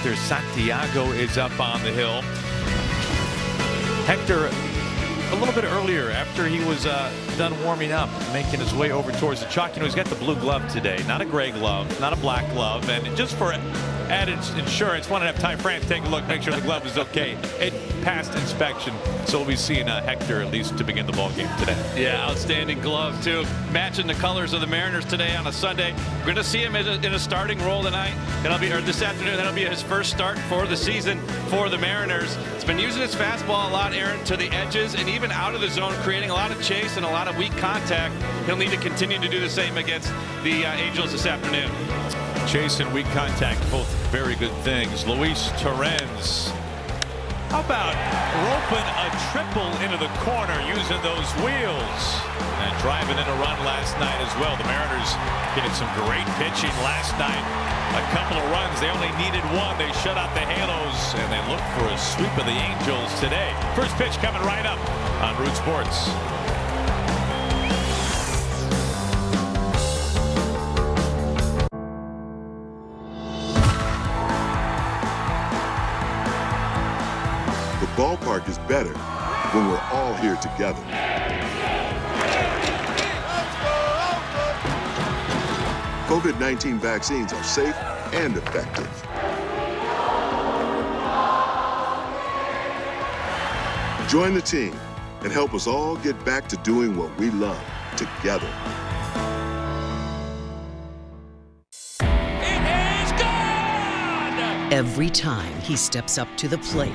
Hector Santiago is up on the hill. Hector a little bit earlier, after he was done warming up, making his way over towards the chalk. You know, he's got the blue glove today, not a gray glove, not a black glove. And just for added insurance, wanted to have Ty France take a look, make sure the glove is okay. It passed inspection, so we'll be seeing Hector at least to begin the ball game today. Yeah, outstanding glove too, matching the colors of the Mariners today on a Sunday. We're going to see him in a starting role tonight. This afternoon. That'll be his first start for the season for the Mariners. He's been using his fastball a lot, Aaron, to the edges and even out of the zone, creating a lot of chase and a lot of weak contact. He'll need to continue to do the same against the Angels this afternoon. Chase and weak contact, both very good things. Luis Torrens. How about roping a triple into the corner using those wheels and driving in a run last night as well. The Mariners getting some great pitching last night. A couple of runs. They only needed one. They shut out the Halos and they look for a sweep of the Angels today. First pitch coming right up on Root Sports. The ballpark is better when we're all here together. COVID-19 vaccines are safe and effective. Join the team and help us all get back to doing what we love together. It is gone! Every time he steps up to the plate,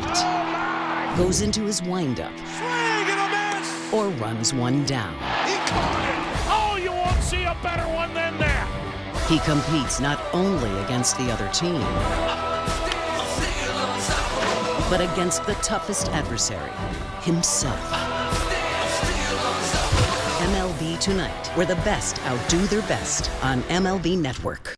goes into his windup, Swing and a miss! or runs one down. He caught it! Oh, you won't see a better one than that! He competes not only against the other team, but against the toughest adversary, himself. MLB Tonight, where the best outdo their best on MLB Network.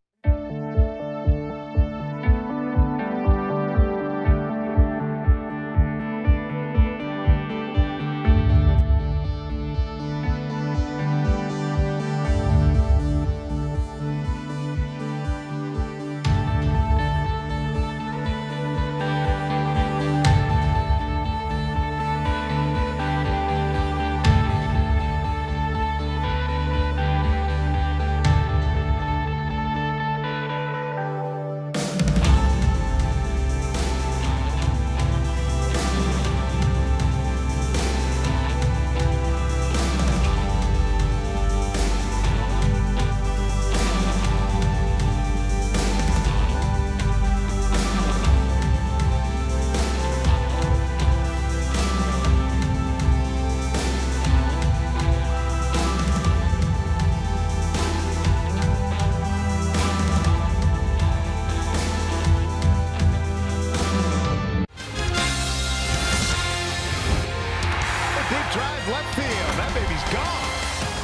Drive left field. That baby's gone.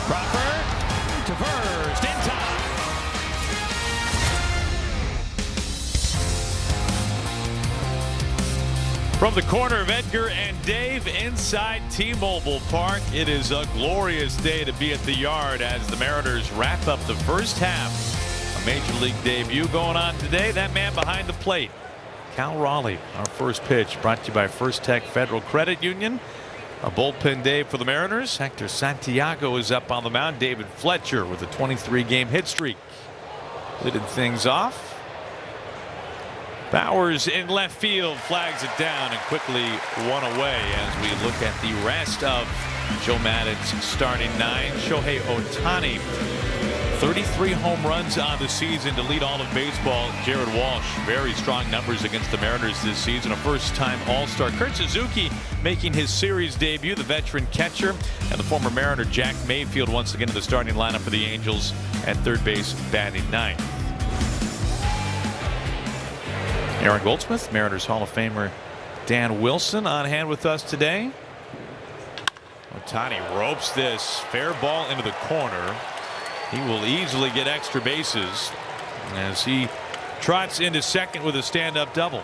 Crawford to first in time. From the corner of Edgar and Dave inside T-Mobile Park, it is a glorious day to be at the yard as the Mariners wrap up the first half. A major league debut going on today. That man behind the plate, Cal Raleigh. Our first pitch brought to you by First Tech Federal Credit Union. A bullpen day for the Mariners. Hector Santiago is up on the mound. David Fletcher with a 23-game hit streak leading things off. Bowers in left field flags it down and quickly one away as we look at the rest of Joe Maddon's starting nine. Shohei Ohtani, 33 home runs on the season to lead all of baseball. Jared Walsh, very strong numbers against the Mariners this season. A first-time All-Star. Kurt Suzuki making his series debut, the veteran catcher, and the former Mariner Jack Mayfield once again in the starting lineup for the Angels at third base, batting ninth. Aaron Goldsmith, Mariners Hall of Famer Dan Wilson on hand with us today. Ohtani ropes this fair ball into the corner. He will easily get extra bases as he trots into second with a stand-up double.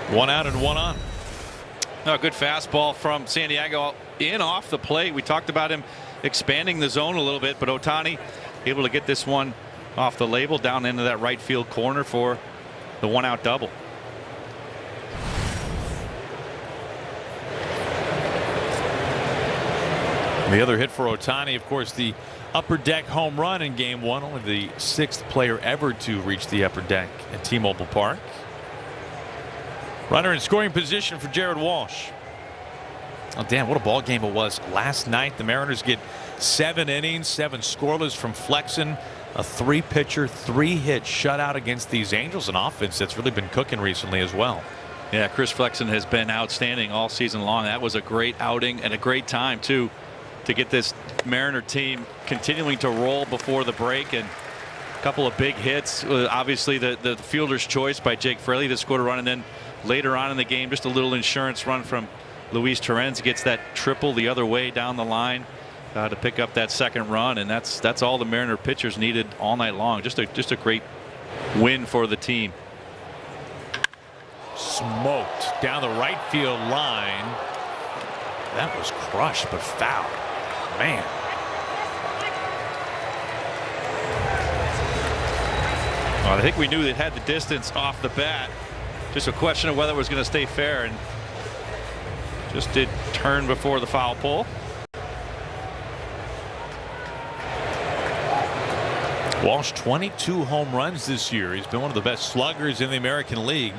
One out and one on. A good fastball from Santiago in off the plate. We talked about him expanding the zone a little bit, but Ohtani able to get this one off the label down into that right field corner for the 1-out double. The other hit for Ohtani, of course, the upper deck home run in Game 1. Only the 6th player ever to reach the upper deck at T-Mobile Park. Runner in scoring position for Jared Walsh. Oh, damn, what a ball game it was last night. The Mariners get 7 innings, 7 scoreless from Flexen. A 3-pitcher, 3-hit shutout against these Angels, an offense that's really been cooking recently as well. Yeah, Chris Flexen has been outstanding all season long. That was a great outing and a great time, too, to get this Mariner team continuing to roll before the break. And a couple of big hits. Obviously, the fielder's choice by Jake Fraley that scored a run, and then later on in the game, just a little insurance run from Luis Torrens gets that triple the other way down the line to pick up that second run, and that's all the Mariner pitchers needed all night long. Just a great win for the team. Smoked down the right field line. That was crushed but foul. Man. Well, I think we knew they had the distance off the bat. Just a question of whether it was going to stay fair, and just did turn before the foul pole. Walsh 22 home runs this year. He's been one of the best sluggers in the American League.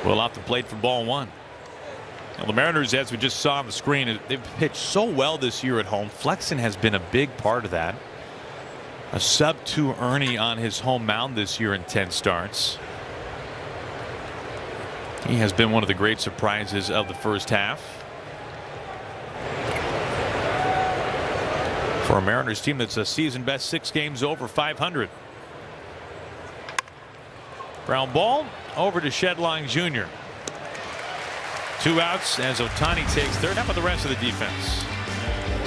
Well, off the plate for ball 1. Now, the Mariners, as we just saw on the screen, they've pitched so well this year at home. Flexen has been a big part of that. A sub-2 Ernie on his home mound this year in 10 starts. He has been one of the great surprises of the first half. For a Mariners team that's a season best 6 games over 500. Ground ball over to Shedline Jr. 2 outs as Ohtani takes third. How about the rest of the defense?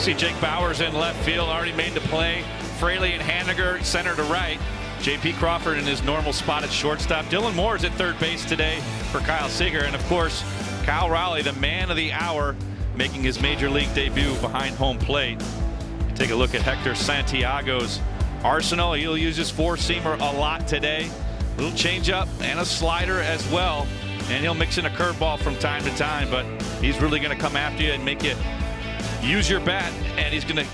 See Jake Bauers in left field, already made the play. Fraley and Haniger center to right. J.P. Crawford in his normal spot at shortstop. Dylan Moore is at third base today for Kyle Seager. And, of course, Kyle Raleigh, the man of the hour, making his major league debut behind home plate. Take a look at Hector Santiago's arsenal. He'll use his 4-seamer a lot today. A little changeup and a slider as well. And he'll mix in a curveball from time to time. But he's really going to come after you and make you use your bat. And he's going to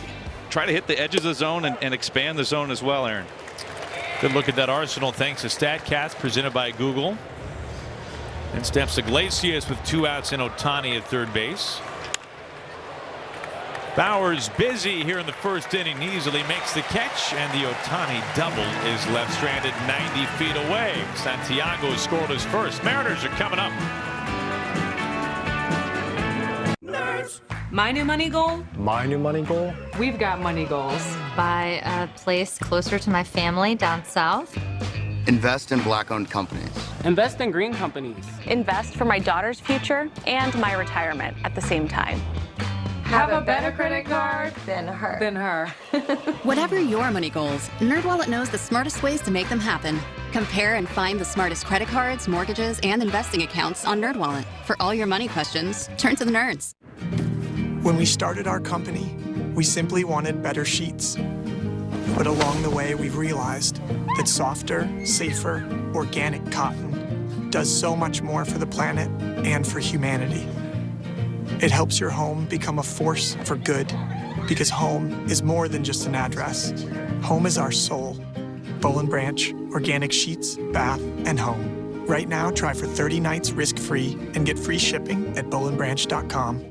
try to hit the edges of the zone and expand the zone as well, Aaron. Good look at that arsenal thanks to StatCast presented by Google. And steps Iglesias with 2 outs and Ohtani at third base. Bauers busy here in the first inning. Easily makes the catch, and the Ohtani double is left stranded 90 feet away. Santiago scored his first. Mariners are coming up. My new money goal? My new money goal? We've got money goals. Buy a place closer to my family down south. Invest in Black-owned companies. Invest in green companies. Invest for my daughter's future and my retirement at the same time. Have a better credit card than her. Whatever your money goals, NerdWallet knows the smartest ways to make them happen. Compare and find the smartest credit cards, mortgages, and investing accounts on NerdWallet. For all your money questions, turn to the nerds. When we started our company, we simply wanted better sheets. But along the way, we've realized that softer, safer, organic cotton does so much more for the planet and for humanity. It helps your home become a force for good, because home is more than just an address. Home is our soul. Boll & Branch, organic sheets, bath, and home. Right now, try for 30 nights risk-free and get free shipping at bollandbranch.com.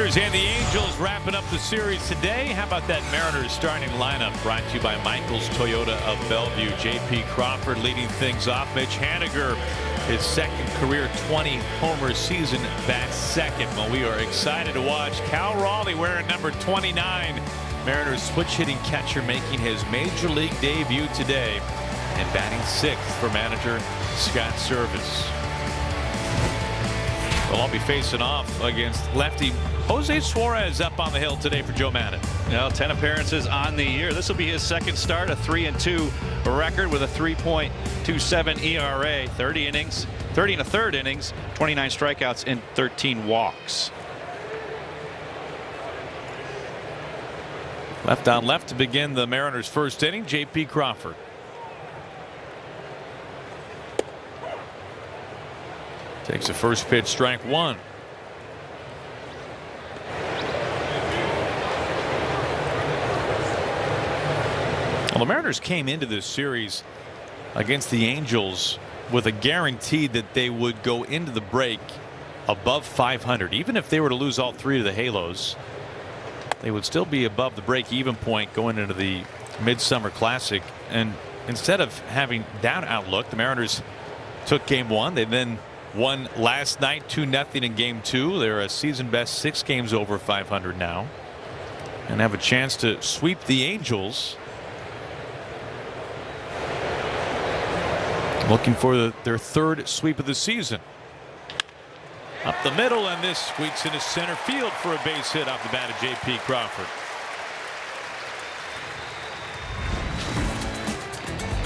Mariners and the Angels wrapping up the series today. How about that Mariners starting lineup brought to you by Michael's Toyota of Bellevue. J.P. Crawford leading things off. Mitch Haniger, his second career 20-homer season, bats second. Well, we are excited to watch Cal Raleigh wearing number 29. Mariners switch-hitting catcher making his major league debut today and batting sixth for manager Scott Suarez. They'll all be facing off against lefty Jose Suarez up on the hill today for Joe Maddon. 10 appearances on the year. This will be his second start, a 3-2 record with a 3.27 ERA, 30 innings, 30 and a third innings, 29 strikeouts and 13 walks. Left on left to begin the Mariners' first inning, J.P. Crawford. Takes the first pitch, strike one. Well, the Mariners came into this series against the Angels with a guarantee that they would go into the break above 500. Even if they were to lose all three of the Halos, they would still be above the break-even point going into the Midsummer Classic. And instead of having down outlook, the Mariners took game one. They then won last night 2-0 in game two. They're a season best 6 games over 500 now and have a chance to sweep the Angels. Looking for their third sweep of the season. Up the middle, and this squeaks into center field for a base hit off the bat of J.P. Crawford.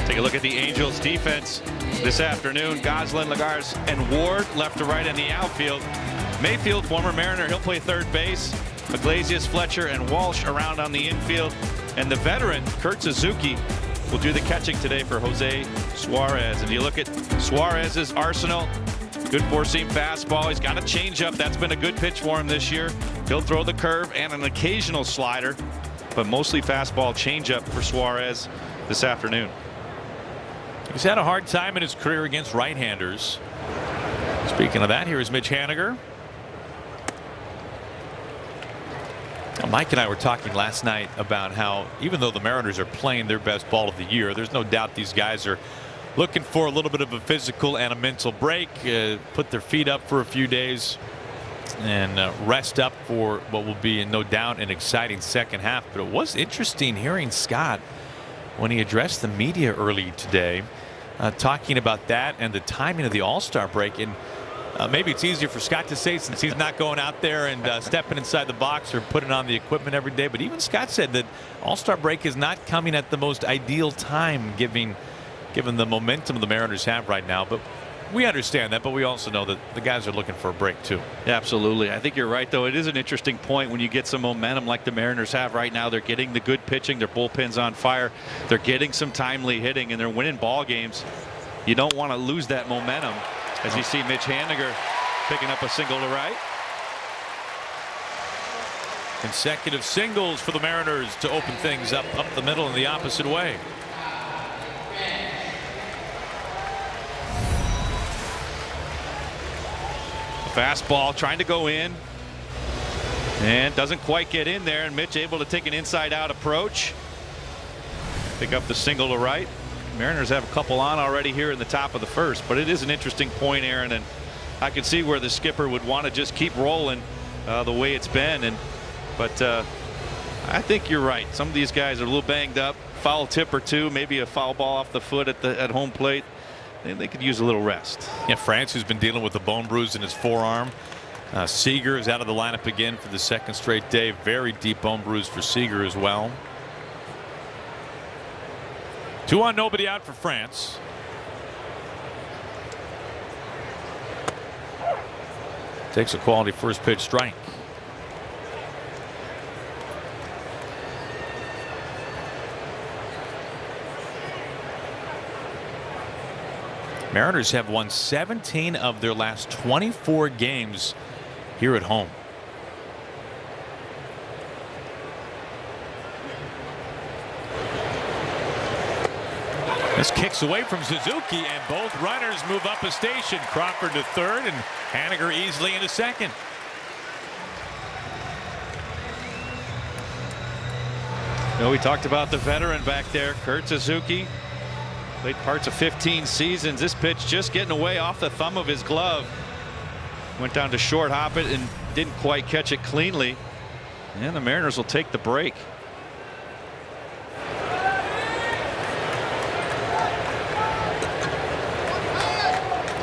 Take a look at the Angels defense this afternoon. Goslin, Lagares, and Ward left to right in the outfield. Mayfield, former Mariner, he'll play third base. Iglesias, Fletcher, and Walsh around on the infield. And the veteran, Kurt Suzuki, will do the catching today for Jose Suarez. And you look at Suarez's arsenal. Good four-seam fastball. He's got a changeup. That's been a good pitch for him this year. He'll throw the curve and an occasional slider, but mostly fastball changeup for Suarez this afternoon. He's had a hard time in his career against right-handers. Speaking of that, here is Mitch Haniger. Mike and I were talking last night about how even though the Mariners are playing their best ball of the year, there's no doubt these guys are looking for a little bit of a physical and a mental break, put their feet up for a few days and rest up for what will be no doubt an exciting second half. But it was interesting hearing Scott when he addressed the media early today, talking about that and the timing of the All-Star break. And maybe it's easier for Scott to say since he's not going out there and stepping inside the box or putting on the equipment every day. But even Scott said that All-Star break is not coming at the most ideal time given the momentum the Mariners have right now. But we understand that, but we also know that the guys are looking for a break too. Yeah, absolutely. I think you're right, though. It is an interesting point when you get some momentum like the Mariners have right now. They're getting the good pitching. Their bullpen's on fire. They're getting some timely hitting, and they're winning ball games. You don't want to lose that momentum as you see Mitch Haniger picking up a single to right. Consecutive singles for the Mariners to open things up the middle in the opposite way. Fastball trying to go in and doesn't quite get in there, and Mitch able to take an inside out approach, pick up the single to right. Mariners have a couple on already here in the top of the first, but it is an interesting point, Aaron, and I could see where the skipper would want to just keep rolling the way it's been. But I think you're right. Some of these guys are a little banged up. Foul tip or two, maybe a foul ball off the foot at home plate. They could use a little rest. Yeah, France, who's been dealing with a bone bruise in his forearm. Seager is out of the lineup again for the second straight day. Very deep bone bruise for Seager as well. 2 on, nobody out for France. Takes a quality first pitch strike. Mariners have won 17 of their last 24 games here at home. This kicks away from Suzuki, and both runners move up a station. Crawford to third, and Haniger easily into second. We talked about the veteran back there, Kurt Suzuki. Played parts of 15 seasons. This pitch just getting away off the thumb of his glove. Went down to short hop it and didn't quite catch it cleanly. And the Mariners will take the break.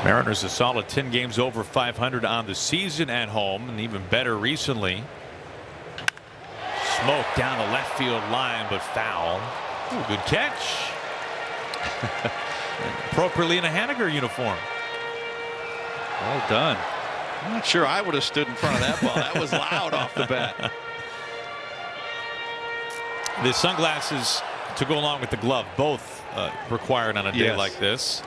Mariners a solid 10 games over 500 on the season at home, and even better recently. Smoke down the left field line, but foul. Ooh, good catch. Appropriately in a Haniger uniform. Well done. I'm not sure I would have stood in front of that ball. That was loud off the bat. The sunglasses to go along with the glove, both required on a day like this.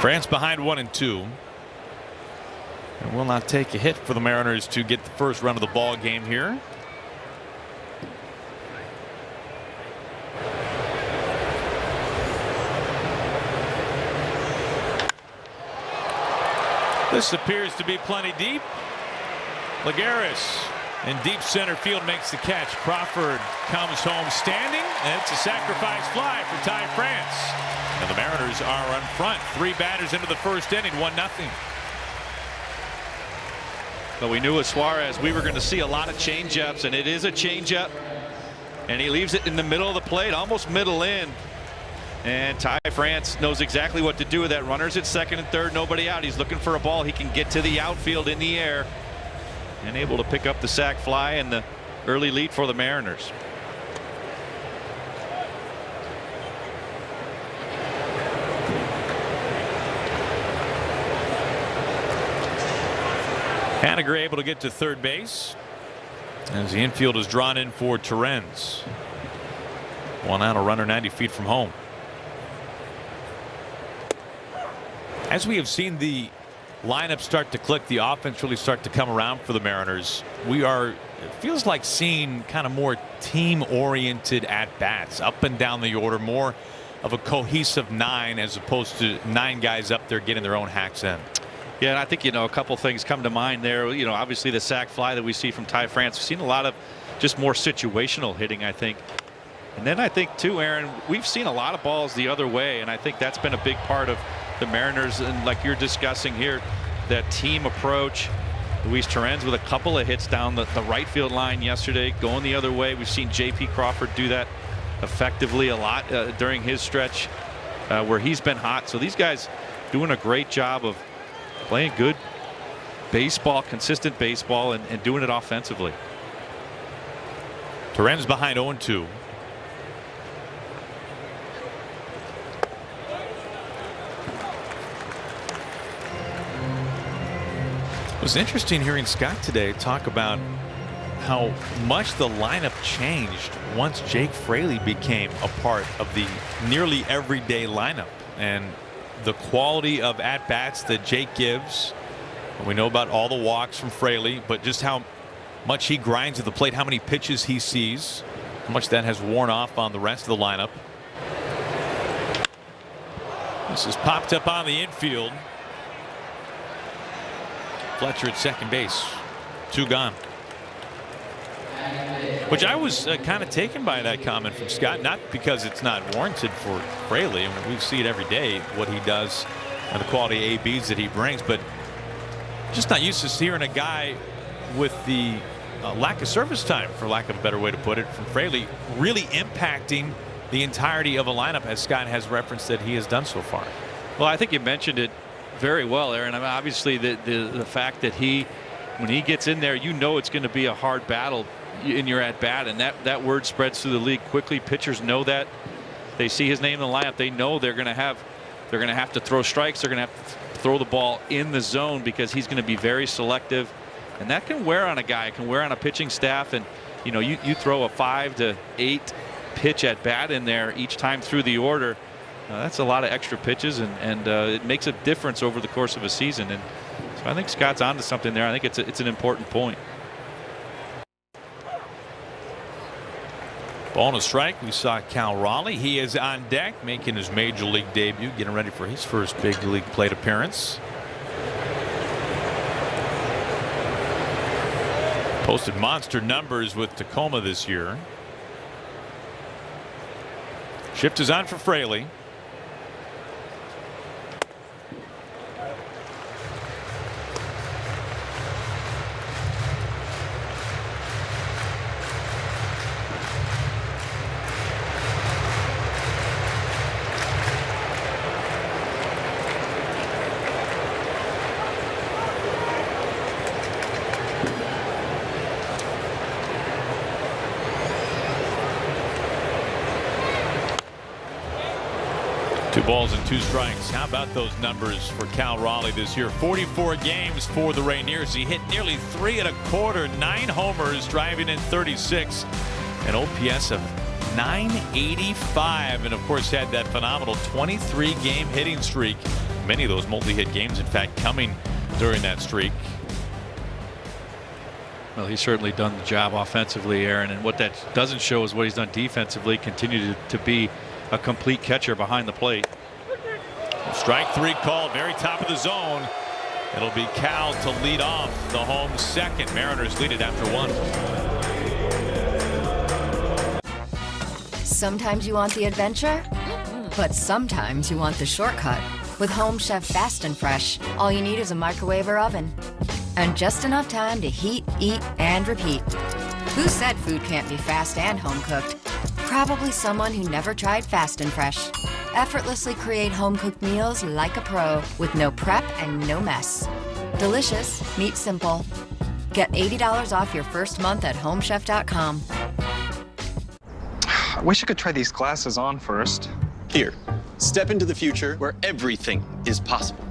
France behind 1-2. And will not take a hit for the Mariners to get the first run of the ball game here. This appears to be plenty deep. Lagares in deep center field makes the catch. Crawford comes home standing, and it's a sacrifice fly for Ty France. And the Mariners are on front. 3 batters into the first inning, 1-0. But we knew with Suarez we were going to see a lot of changeups, and it is a changeup. And he leaves it in the middle of the plate, almost middle in. And Ty France knows exactly what to do with that. Runners at second and third, nobody out. He's looking for a ball he can get to the outfield in the air. And able to pick up the sac fly and the early lead for the Mariners. Haniger able to get to third base as the infield is drawn in for Suarez. 1 out, a runner 90 feet from home. As we have seen the lineup start to click, the offense really start to come around for the Mariners. It feels like seeing kind of more team-oriented at-bats up and down the order, more of a cohesive 9 as opposed to 9 guys up there getting their own hacks in. Yeah, and I think, a couple things come to mind there. Obviously the sac fly that we see from Ty France. We've seen a lot of just more situational hitting, I think. And then I think, too, Aaron, we've seen a lot of balls the other way, and I think that's been a big part of the Mariners. And like you're discussing here, that team approach. Luis Torrens with a couple of hits down the right field line yesterday, going the other way. We've seen J.P. Crawford do that effectively a lot during his stretch where he's been hot. So these guys doing a great job of playing good baseball, consistent baseball, and doing it offensively. Torrens behind 0-2. It was interesting hearing Scott today talk about how much the lineup changed once Jake Fraley became a part of the nearly everyday lineup, and the quality of at-bats that Jake gives. We know about all the walks from Fraley, but just how much he grinds at the plate, how many pitches he sees, how much that has worn off on the rest of the lineup. This is popped up on the infield. Fletcher at second base. 2 gone. Which I was kind of taken by that comment from Scott, not because it's not warranted for Fraley. I mean, we see it every day what he does and the quality ABs that he brings, but just not used to hearing a guy with the lack of service time, for lack of a better way to put it, from Fraley, really impacting the entirety of a lineup, as Scott has referenced that he has done so far. Well, I think you mentioned it very well, Aaron. I mean, obviously the fact that when he gets in there, it's going to be a hard battle in your at bat, and that word spreads through the league quickly. Pitchers know that. They see his name in the lineup. They know they're going to have to throw strikes. They're going to have to throw the ball in the zone because he's going to be very selective, and that can wear on a guy. It can wear on a pitching staff. And you throw a 5 to 8 pitch at bat in there each time through the order. That's a lot of extra pitches, and it makes a difference over the course of a season. And so I think Scott's onto something there. I think it's an important point. Ball and a strike. We saw Cal Raleigh. He is on deck, making his major league debut, getting ready for his first big league plate appearance. Posted monster numbers with Tacoma this year. Shift is on for Fraley. Two balls and two strikes. How about those numbers for Cal Raleigh this year? 44 games for the Rainiers. He hit nearly 3 1/4, 9 homers, driving in 36, an OPS of 985, and of course had that phenomenal 23-game hitting streak. Many of those multi-hit games, in fact, coming during that streak. Well, he's certainly done the job offensively, Aaron, and what that doesn't show is what he's done defensively. Continued to be a complete catcher behind the plate. Strike 3 called, very top of the zone. It'll be Cal to lead off the home second. Mariners lead it after 1. Sometimes you want the adventure, but sometimes you want the shortcut. With Home Chef Fast and Fresh, all you need is a microwave or oven and just enough time to heat, eat, and repeat. Who said food can't be fast and home cooked? Probably someone who never tried Fast and Fresh. Effortlessly create home-cooked meals like a pro with no prep and no mess. Delicious, meat simple. Get $80 off your first month at homechef.com. I wish I could try these glasses on first. Here, step into the future where everything is possible.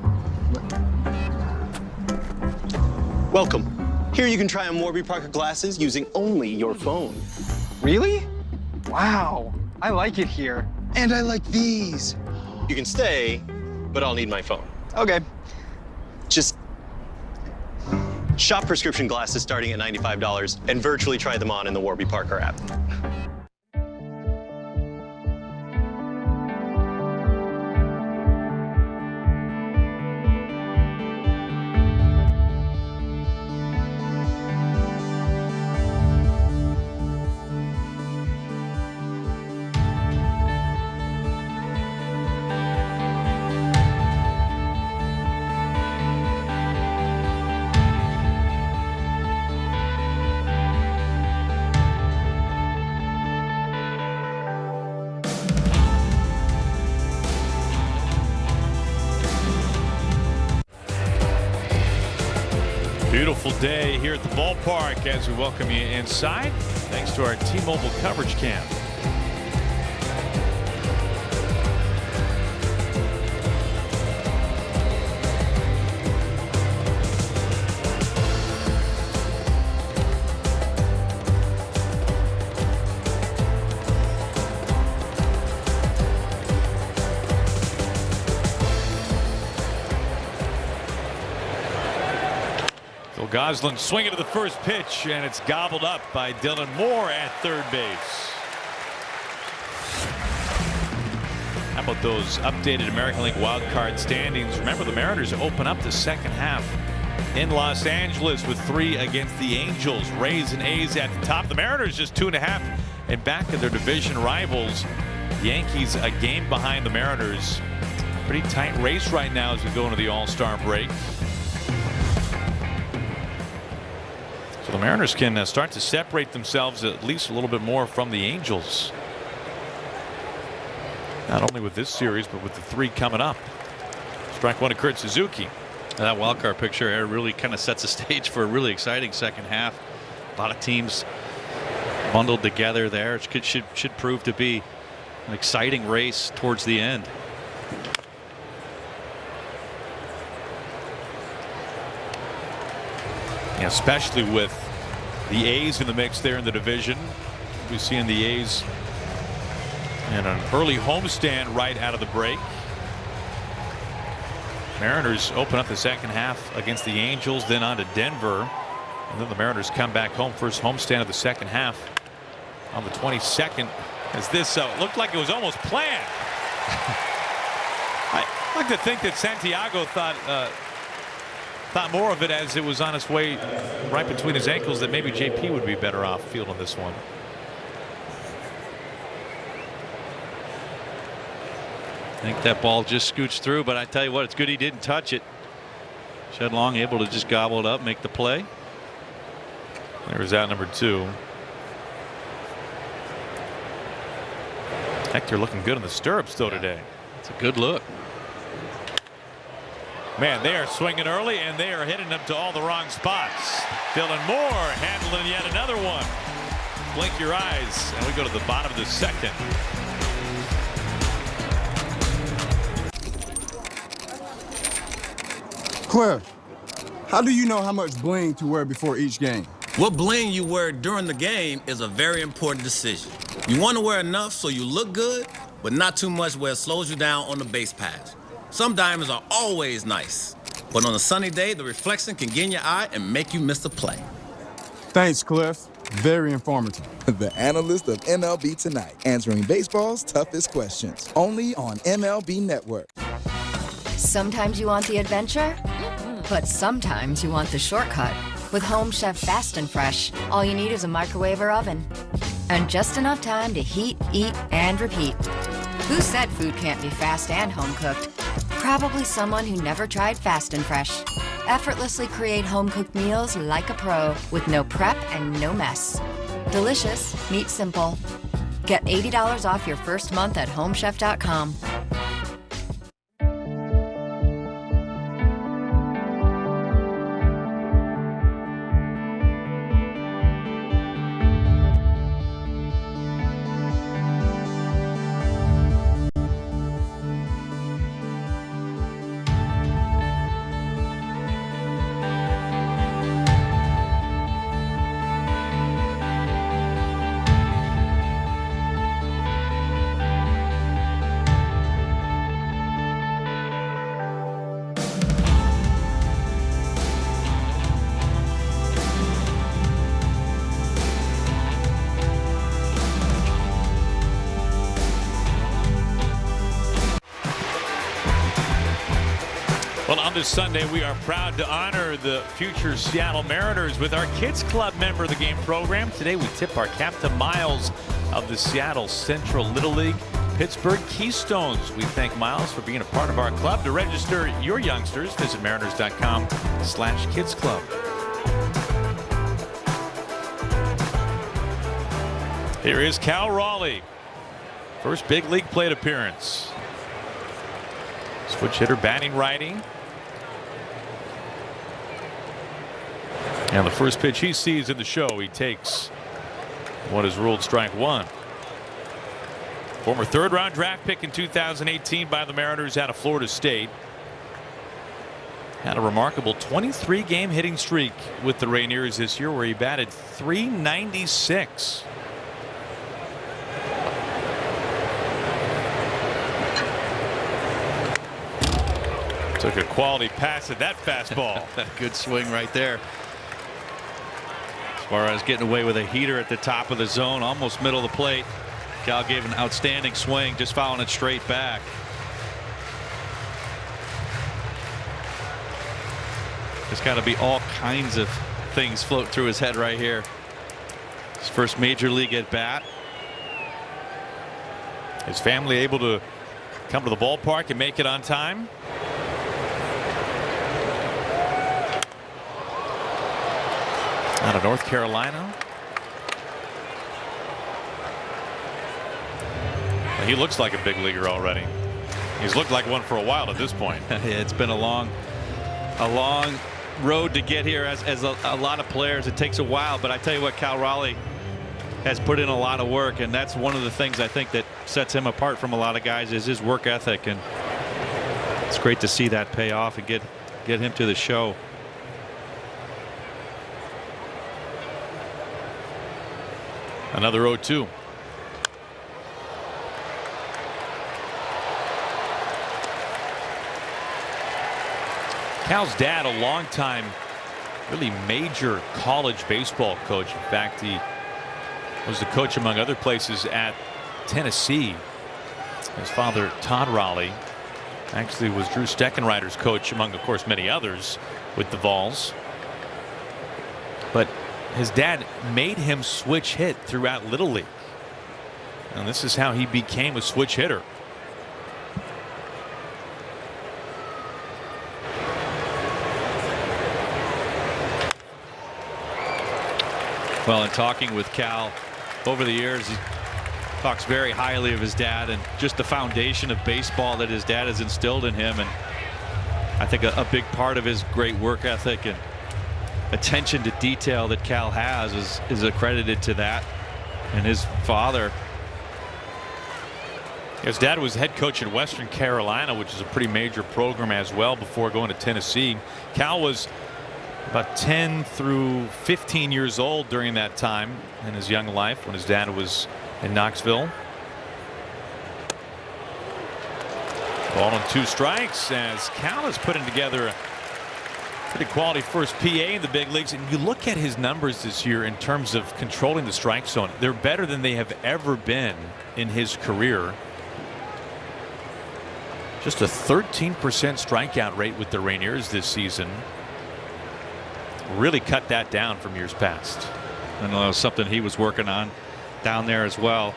Welcome. Here you can try on Warby Parker glasses using only your phone. Really? Wow, I like it here. And I like these. You can stay, but I'll need my phone. Okay. Just shop prescription glasses starting at $95 and virtually try them on in the Warby Parker app. Beautiful day here at the ballpark as we welcome you inside, thanks to our T-Mobile coverage cam. Goslin swinging to the first pitch, and it's gobbled up by Dylan Moore at third base. How about those updated American League wild card standings? Remember, the Mariners open up the second half in Los Angeles with 3 against the Angels. Rays and A's at the top. The Mariners just 2.5 and back of their division rivals. The Yankees a game behind the Mariners. Pretty tight race right now as we go into the All-Star break. So the Mariners can start to separate themselves at least a little bit more from the Angels. Not only with this series, but with the 3 coming up. Strike 1 to Kurt Suzuki. That wild card picture really kind of sets the stage for a really exciting second half. A lot of teams bundled together there. It should prove to be an exciting race towards the end. Especially with the A's in the mix there in the division. We're seeing the A's in an early homestand right out of the break. Mariners open up the second half against the Angels, then on to Denver, and then the Mariners come back home. First homestand of the second half on the 22nd. As this looked like it was almost planned. I like to think that Santiago thought thought more of it as it was on its way right between his ankles that maybe JP would be better off fielding this one. I think that ball just scooched through, but I tell you what, it's good he didn't touch it. Shed Long able to just gobble it up, make the play. There's out number 2. Hector looking good in the stirrups though today. It's a good look. Man, they are swinging early and they are hitting them to all the wrong spots. Dylan Moore handling yet another one. Blink your eyes and we go to the bottom of the 2nd. Cliff, how do you know how much bling to wear before each game? What bling you wear during the game is a very important decision. You want to wear enough so you look good, but not too much where it slows you down on the base pass. Some diamonds are always nice, but on a sunny day, the reflection can get in your eye and make you miss a play. Thanks, Cliff. Very informative. The analyst of MLB Tonight, answering baseball's toughest questions. Only on MLB Network. Sometimes you want the adventure, but sometimes you want the shortcut. With Home Chef Fast and Fresh, all you need is a microwave or oven. And just enough time to heat, eat, and repeat. Who said food can't be fast and home-cooked? Probably someone who never tried Fast and Fresh. Effortlessly create home-cooked meals like a pro with no prep and no mess. Delicious, meat simple. Get $80 off your first month at homechef.com. Well, on this Sunday, we are proud to honor the future Seattle Mariners with our Kids Club member of the game program. Today, we tip our cap to Miles of the Seattle Central Little League Pittsburgh Keystones. We thank Miles for being a part of our club. To register your youngsters, visit mariners.com/Kids Club. Here is Cal Raleigh. First big league plate appearance. Switch hitter, batting righty. And the first pitch he sees in the show, he takes what is ruled strike 1. Former 3rd-round draft pick in 2018 by the Mariners out of Florida State. Had a remarkable 23-game hitting streak with the Rainiers this year where he batted .396. Took a quality pass at that fastball. Good swing right there. Suarez getting away with a heater at the top of the zone, almost middle of the plate. Cal gave an outstanding swing, just fouling it straight back. There's got to be all kinds of things float through his head right here. His first major league at bat. His family able to come to the ballpark and make it on time. Out of North Carolina. Well, he looks like a big leaguer already. He's looked like one for a while at this point. It's been a long road to get here, as a lot of players. It takes a while, but I tell you what, Cal Raleigh has put in a lot of work, and that's one of the things I think that sets him apart from a lot of guys is his work ethic, and it's great to see that pay off and get him to the show. Another 0-2. Cal's dad, a longtime, really major college baseball coach. In fact, he was the coach, among other places, at Tennessee. His father, Todd Raleigh, actually was Drew Steckenrider's coach, among, of course, many others with the Vols. But his dad made him switch hit throughout Little League. And this is how he became a switch hitter. Well, in talking with Cal over the years, he talks very highly of his dad and just the foundation of baseball that his dad has instilled in him. And I think a big part of his great work ethic and attention to detail that Cal has is accredited to that. And his father. His dad was head coach at Western Carolina, which is a pretty major program as well, before going to Tennessee. Cal was about 10 through 15 years old during that time in his young life when his dad was in Knoxville. Ball and 2 strikes as Cal is putting together a pretty quality first PA in the big leagues. And you look at his numbers this year in terms of controlling the strike zone. They're better than they have ever been in his career. Just a 13% strikeout rate with the Rainiers this season. Really cut that down from years past. I know that was something he was working on down there as well.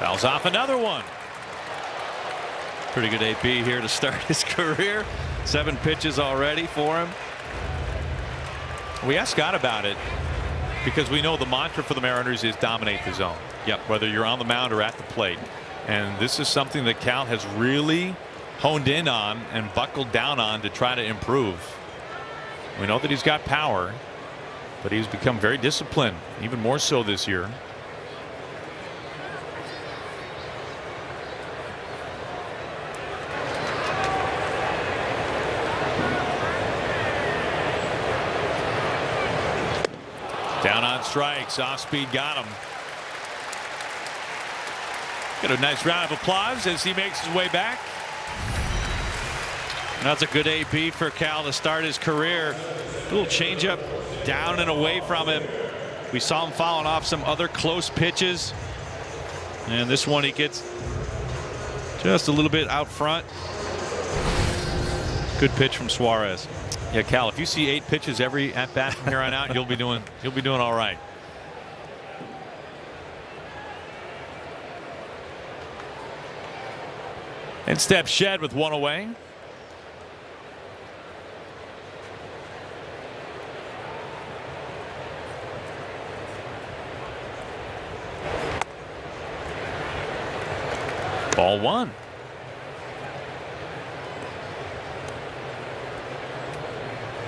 Fouls off another one. Pretty good AB here to start his career. 7 pitches already for him. We asked Scott about it because we know the mantra for the Mariners is dominate the zone. Yep. Whether you're on the mound or at the plate. And this is something that Cal has really honed in on and buckled down on to try to improve. We know that he's got power, but he's become very disciplined, even more so this year. Down on strikes, off speed got him. Got a nice round of applause as he makes his way back. That's a good AB for Cal to start his career. A little changeup down and away from him. We saw him fouling off some other close pitches. And this one he gets just a little bit out front. Good pitch from Suarez. Yeah, Cal, if you see 8 pitches every at bat from here on out, you'll be doing all right. And step Shed with 1 away. Ball 1.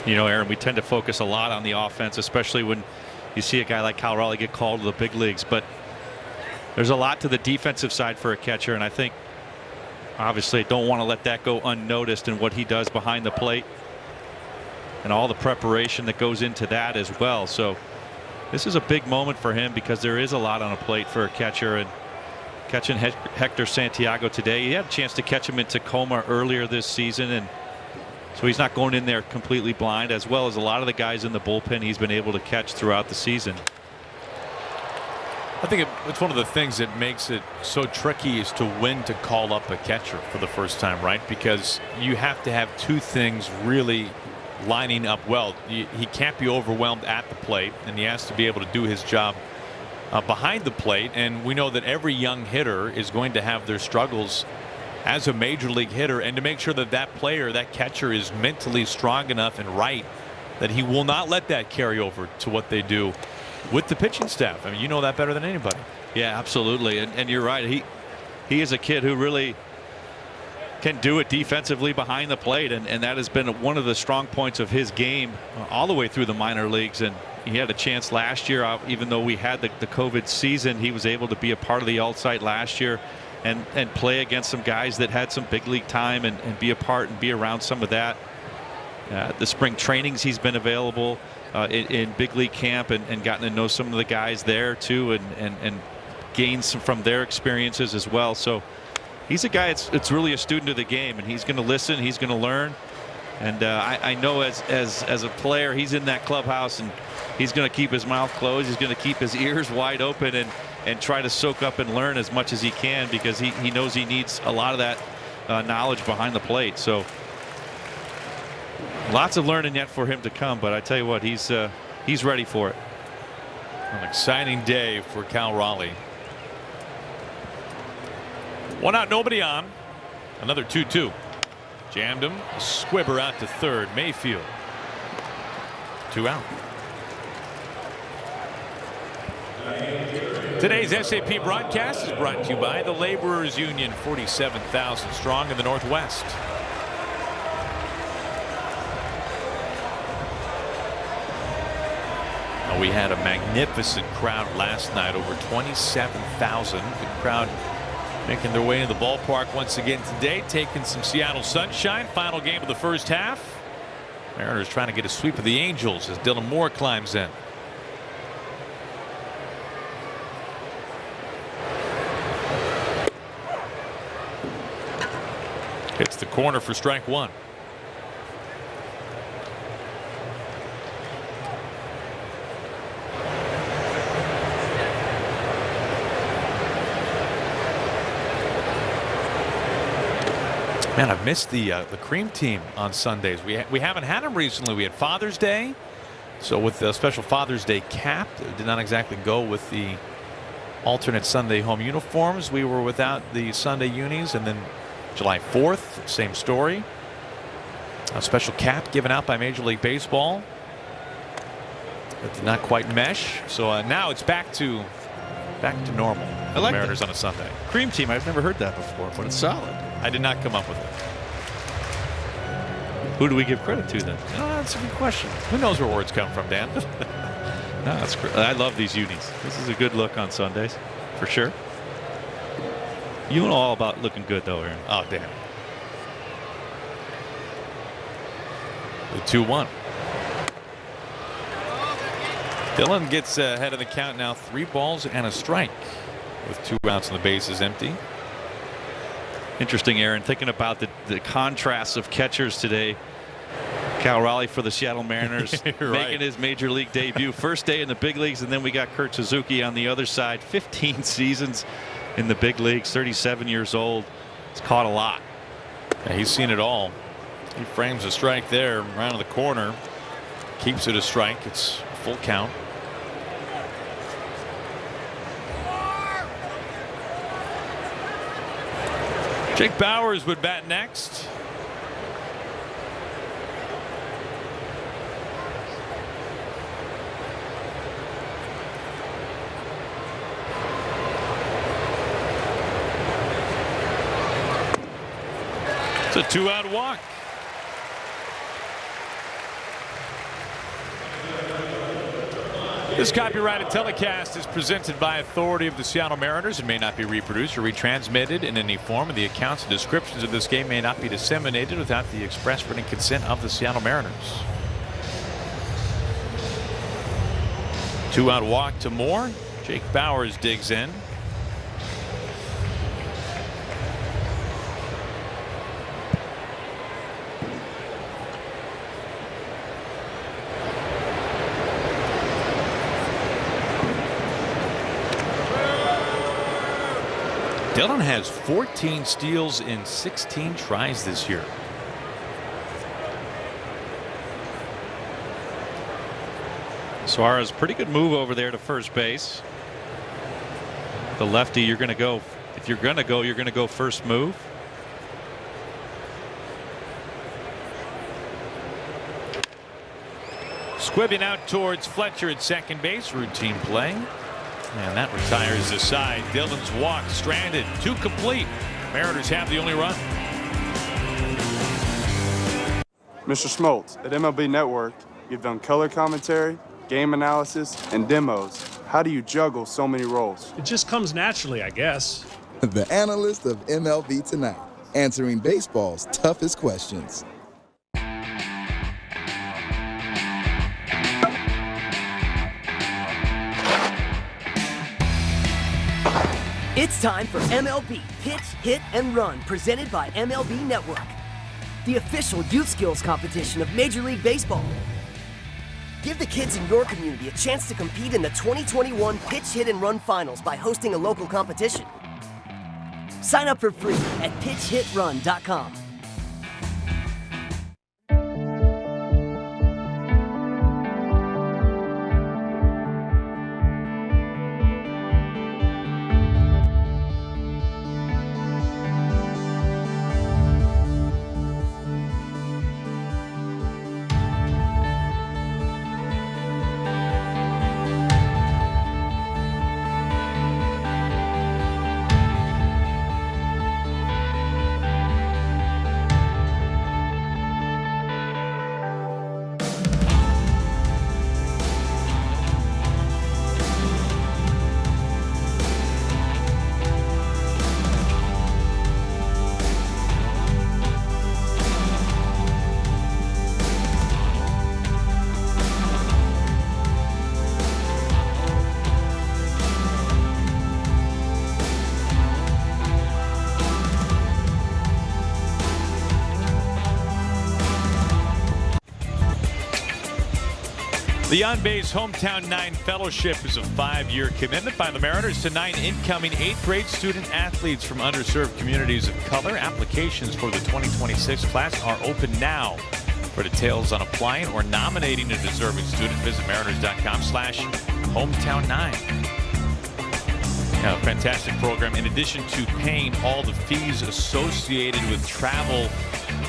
You know, Aaron, we tend to focus a lot on the offense, especially when you see a guy like Cal Raleigh get called to the big leagues. But there's a lot to the defensive side for a catcher, and I think obviously don't want to let that go unnoticed in what he does behind the plate and all the preparation that goes into that as well. So this is a big moment for him because there is a lot on a plate for a catcher, and catching Hector Santiago today, he had a chance to catch him in Tacoma earlier this season, and so he's not going in there completely blind, as well as a lot of the guys in the bullpen he's been able to catch throughout the season. I think it's one of the things that makes it so tricky is to when to call up a catcher for the first time, right? Because you have to have 2 things really lining up well. He can't be overwhelmed at the plate, and he has to be able to do his job behind the plate. And we know that every young hitter is going to have their struggles as a major league hitter, and to make sure that that player, that catcher, is mentally strong enough and right that he will not let that carry over to what they do with the pitching staff. I mean, you know that better than anybody. Yeah, absolutely. And you're right. He is a kid who really can do it defensively behind the plate, and that has been one of the strong points of his game all the way through the minor leagues. And he had a chance last year, even though we had the COVID season, he was able to be a part of the alt site last year and play against some guys that had some big league time and be a part and be around some of that. The spring trainings he's been available in big league camp and gotten to know some of the guys there too, and gained some from their experiences as well. So he's a guy that's really a student of the game, and he's going to listen, he's going to learn. And I know as a player, he's in that clubhouse and he's going to keep his mouth closed. He's going to keep his ears wide open and try to soak up and learn as much as he can, because he knows he needs a lot of that knowledge behind the plate. So lots of learning yet for him to come. But I tell you what, he's ready for it. An exciting day for Cal Raleigh. 1 out, nobody on. Another 2-2. Jammed him. A squibber out to third. Mayfield. 2 out. Today's SAP broadcast is brought to you by the Laborers Union, 47,000 strong in the Northwest. We had a magnificent crowd last night, over 27,000. Good crowd making their way into the ballpark once again today, taking some Seattle sunshine. Final game of the first half. Mariners trying to get a sweep of the Angels as Dylan Moore climbs in. Hits the corner for strike 1. Man, I've missed the cream team on Sundays. We haven't had them recently. We had Father's Day, so with the special Father's Day cap, it did not exactly go with the alternate Sunday home uniforms. We were without the Sunday unis, and then July 4th, same story. A special cap given out by Major League Baseball. It did not quite mesh, so now it's back to normal. I like Mariners that. on a Sunday. Cream team. I've never heard that before, but it's solid. I did not come up with it. Who do we give credit to then? Oh, that's a good question. Who knows where words come from, Dan? No, that's great. I love these unis. This is a good look on Sundays, for sure. You know all about looking good, though, Aaron. Oh, damn. The 2-1. Dylan gets ahead of the count now. 3 balls and a strike with 2 outs and the bases empty. Interesting, Aaron, thinking about the contrasts of catchers today. Cal Raleigh for the Seattle Mariners right. making his major league debut. First day in the big leagues, and then we got Kurt Suzuki on the other side. 15 seasons in the big leagues, 37 years old. He's caught a lot. Yeah, he's seen it all. He frames a strike there around the corner. Keeps it a strike. It's full count. Jake Bauers would bat next. It's a 2-out walk. This copyrighted telecast is presented by authority of the Seattle Mariners and may not be reproduced or retransmitted in any form, and the accounts and descriptions of this game may not be disseminated without the express written consent of the Seattle Mariners. 2-out walk to Moore. Jake Bauers digs in. Dylan has 14 steals in 16 tries this year. Suarez, pretty good move over there to first base. The lefty, you're going to go. If you're going to go, you're going to go first move. Squibbing out towards Fletcher at second base. Routine play. And that retires the side. Dylan's walk stranded. 2 complete. Mariners have the only run. Mr. Schmaltz, at MLB Network, you've done color commentary, game analysis, and demos. How do you juggle so many roles? It just comes naturally, I guess. The analyst of MLB Tonight, answering baseball's toughest questions. It's time for MLB Pitch, Hit, and Run, presented by MLB Network, the official youth skills competition of Major League Baseball. Give the kids in your community a chance to compete in the 2021 Pitch, Hit, and Run Finals by hosting a local competition. Sign up for free at pitchhitrun.com. The on-base Hometown 9 Fellowship is a 5-year commitment by the Mariners to 9 incoming 8th grade student athletes from underserved communities of color. Applications for the 2026 class are open now. For details on applying or nominating a deserving student, visit mariners.com/hometown9. A fantastic program. In addition to paying all the fees associated with travel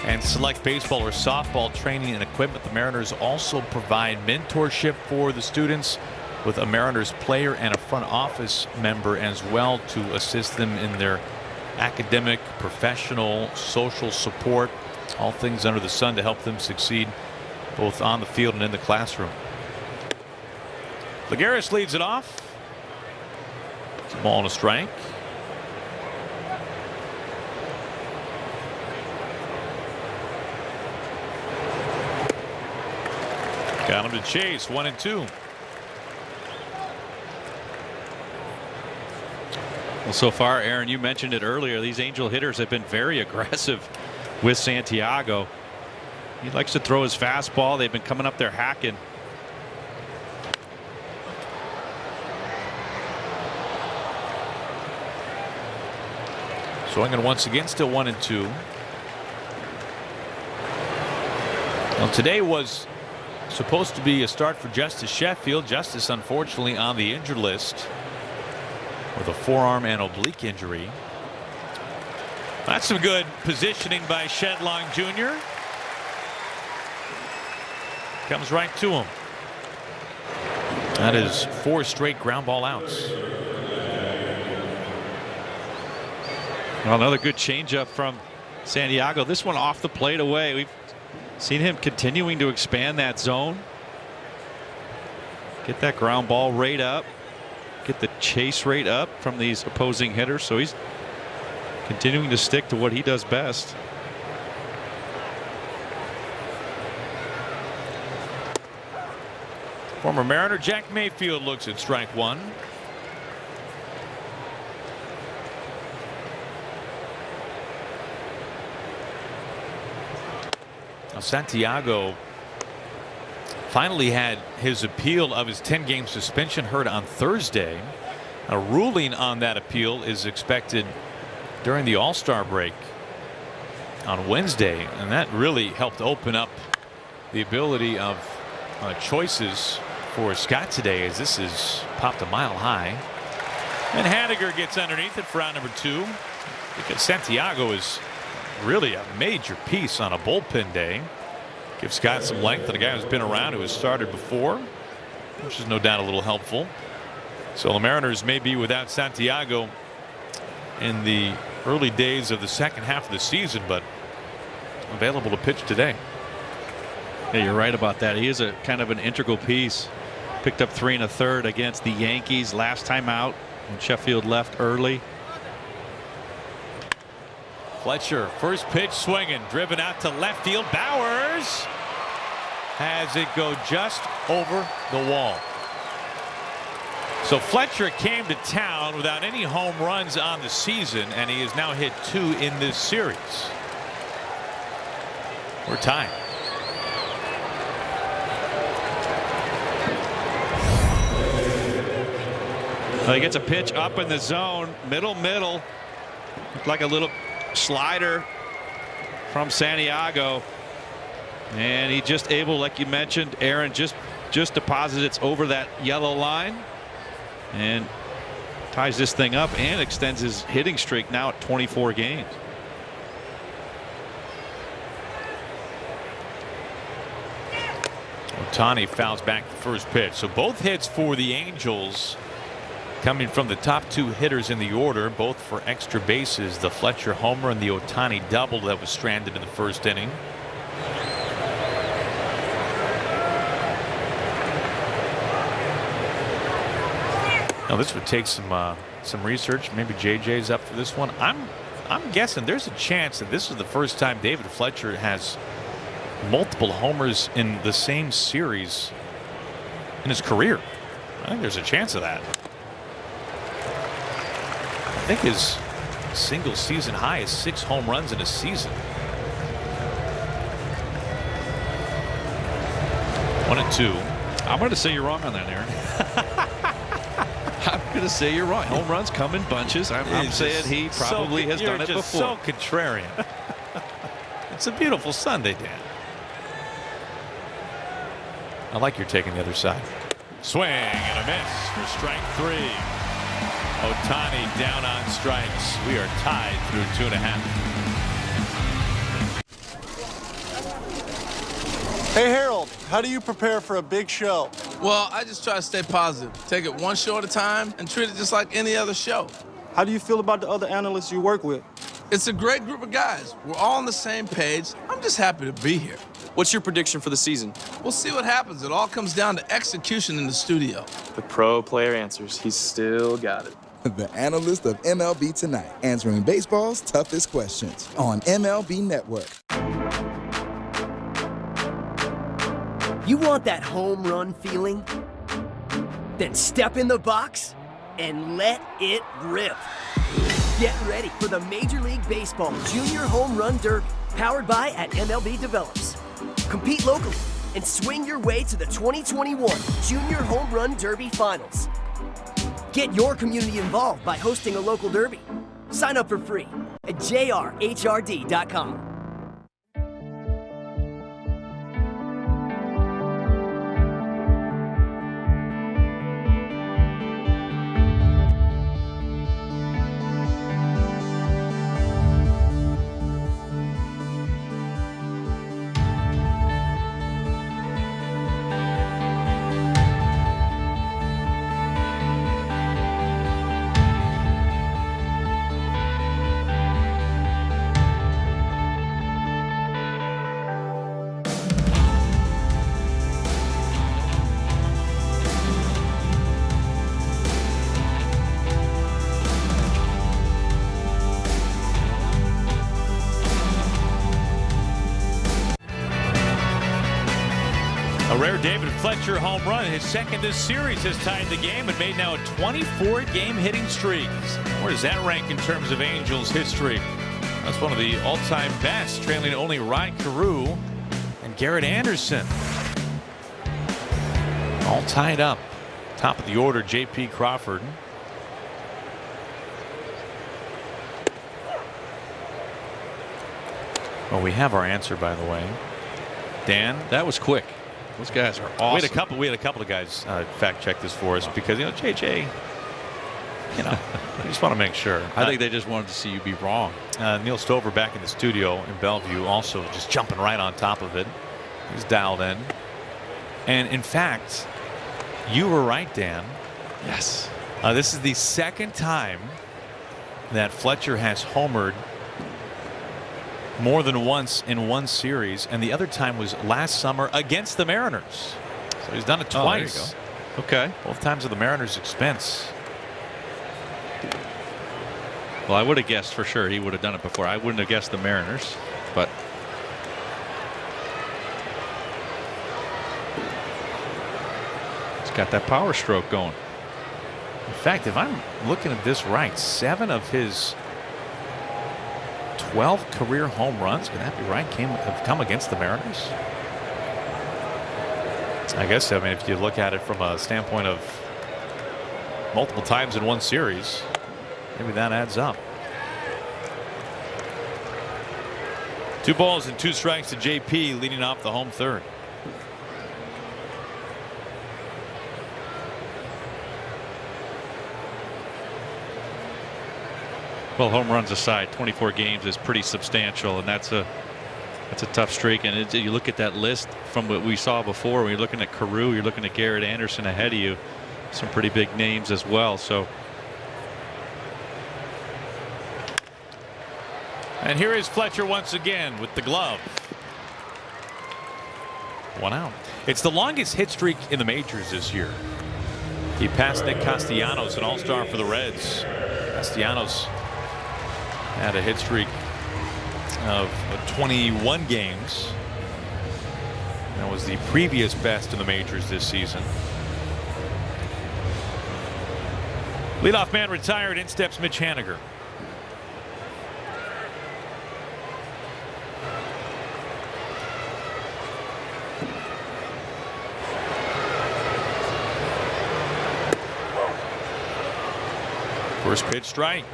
and select baseball or softball training and equipment, the Mariners also provide mentorship for the students with a Mariners player and a front office member as well to assist them in their academic, professional, social support, all things under the sun to help them succeed both on the field and in the classroom. Lagares leads it off. It's a ball and a strike. Got him to chase, 1-2. Well, so far, Aaron, you mentioned it earlier. These Angel hitters have been very aggressive with Santiago. He likes to throw his fastball. They've been coming up there hacking. Swinging once again, still 1-2. Well, today was supposed to be a start for Justice Sheffield. Justice, unfortunately, on the injured list with a forearm and oblique injury. That's some good positioning by Shedlong Jr. Comes right to him. That is 4 straight ground ball outs. Well, another good changeup from Santiago. This one off the plate away. We've seen him continuing to expand that zone. Get that ground ball rate up. Get the chase rate up from these opposing hitters. So he's continuing to stick to what he does best. Former Mariner Jack Mayfield looks at strike 1. Santiago finally had his appeal of his 10-game suspension heard on Thursday. A ruling on that appeal is expected during the All-Star break on Wednesday, and that really helped open up the ability of choices for Scott today, as this is popped a mile high. And Haniger gets underneath it for out number 2. Because Santiago is really a major piece on a bullpen day. Gives Scott some length, and a guy who's been around, who has started before, which is no doubt a little helpful. So the Mariners may be without Santiago in the early days of the second half of the season, but available to pitch today. Yeah, you're right about that. He is a kind of an integral piece. Picked up 3 1/3 against the Yankees last time out when Sheffield left early. Fletcher, first pitch swinging, driven out to left field. Bowers has it go just over the wall. So Fletcher came to town without any home runs on the season, and he has now hit 2 in this series. We're tied. He gets a pitch up in the zone, middle. Like a little slider from Santiago. And he just able, like you mentioned, Aaron, just deposits it over that yellow line and ties this thing up and extends his hitting streak now at 24 games. Ohtani fouls back the first pitch. So both hits for the Angels coming from the top two hitters in the order, both for extra bases. The Fletcher homer and the Ohtani double that was stranded in the first inning. Now this would take some research. Maybe JJ's up for this one. I'm guessing there's a chance that this is the first time David Fletcher has multiple homers in the same series in his career. I think there's a chance of that. I think his single season high is 6 home runs in a season. 1-2. I'm going to say you're wrong on that, Aaron. I'm going to say you're right. Home runs come in bunches. I'm saying he probably has done it before. So contrarian. It's a beautiful Sunday, Dan. I like your taking the other side. Swing and a miss for strike 3. Ohtani down on strikes. We are tied through 2.5. Hey Harold, how do you prepare for a big show? Well, I just try to stay positive. Take it one show at a time and treat it just like any other show. How do you feel about the other analysts you work with? It's a great group of guys. We're all on the same page. I'm just happy to be here. What's your prediction for the season? We'll see what happens. It all comes down to execution in the studio. The pro player answers. He's still got it. The analyst of MLB Tonight, answering baseball's toughest questions on MLB Network. You want that home run feeling? Then step in the box and let it rip. Get ready for the Major League Baseball Junior Home Run Derby, powered by MLB Develops. Compete locally and swing your way to the 2021 Junior Home Run Derby Finals. Get your community involved by hosting a local derby. Sign up for free at jrhrd.com. David Fletcher home run, his second this series, has tied the game and made now a 24-game hitting streak. Where does that rank in terms of Angels history? That's one of the all-time best, trailing only Ryan Carew and Garrett Anderson. All tied up. Top of the order, J.P. Crawford. Well, we have our answer, by the way. Dan, that was quick. Those guys are awesome. We had a couple of guys fact check this for us because JJ, I just want to make sure. I think they just wanted to see you be wrong. Neil Stover back in the studio in Bellevue, also just jumping right on top of it. He's dialed in, and in fact, you were right, Dan. Yes. This is the second time that Fletcher has homered more than once in one series, and the other time was last summer against the Mariners. So he's done it twice. Oh, okay. Both times at the Mariners' expense. Well, I would have guessed for sure he would have done it before. I wouldn't have guessed the Mariners, but he's got that power stroke going. In fact, if I'm looking at this right, 7 of his 12 career home runs, can that be right, have come against the Mariners? I guess, I mean, if you look at it from a standpoint of multiple times in one series, maybe that adds up. 2 balls and 2 strikes to JP, leading off the home third. Well, home runs aside, 24 games is pretty substantial, and that's a tough streak. And you look at that list from what we saw before. When you're looking at Carew, you're looking at Garrett Anderson ahead of you, some pretty big names as well. So. And here is Fletcher once again with the glove. 1 out. It's the longest hit streak in the majors this year. He passed Nick Castellanos, an all-star for the Reds. Castellanos had a hit streak of 21 games. That was the previous best in the majors this season. Leadoff man retired. In steps Mitch Haniger. First pitch strike.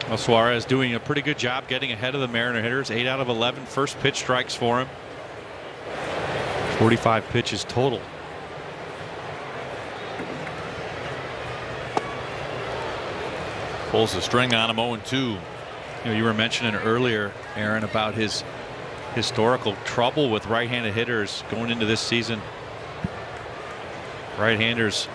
Well, Suarez doing a pretty good job getting ahead of the Mariner hitters. 8 out of 11 first pitch strikes for him. 45 pitches total. Pulls the string on him. 0-2. You know, you were mentioning earlier, Aaron, about his historical trouble with right-handed hitters going into this season. Right-handers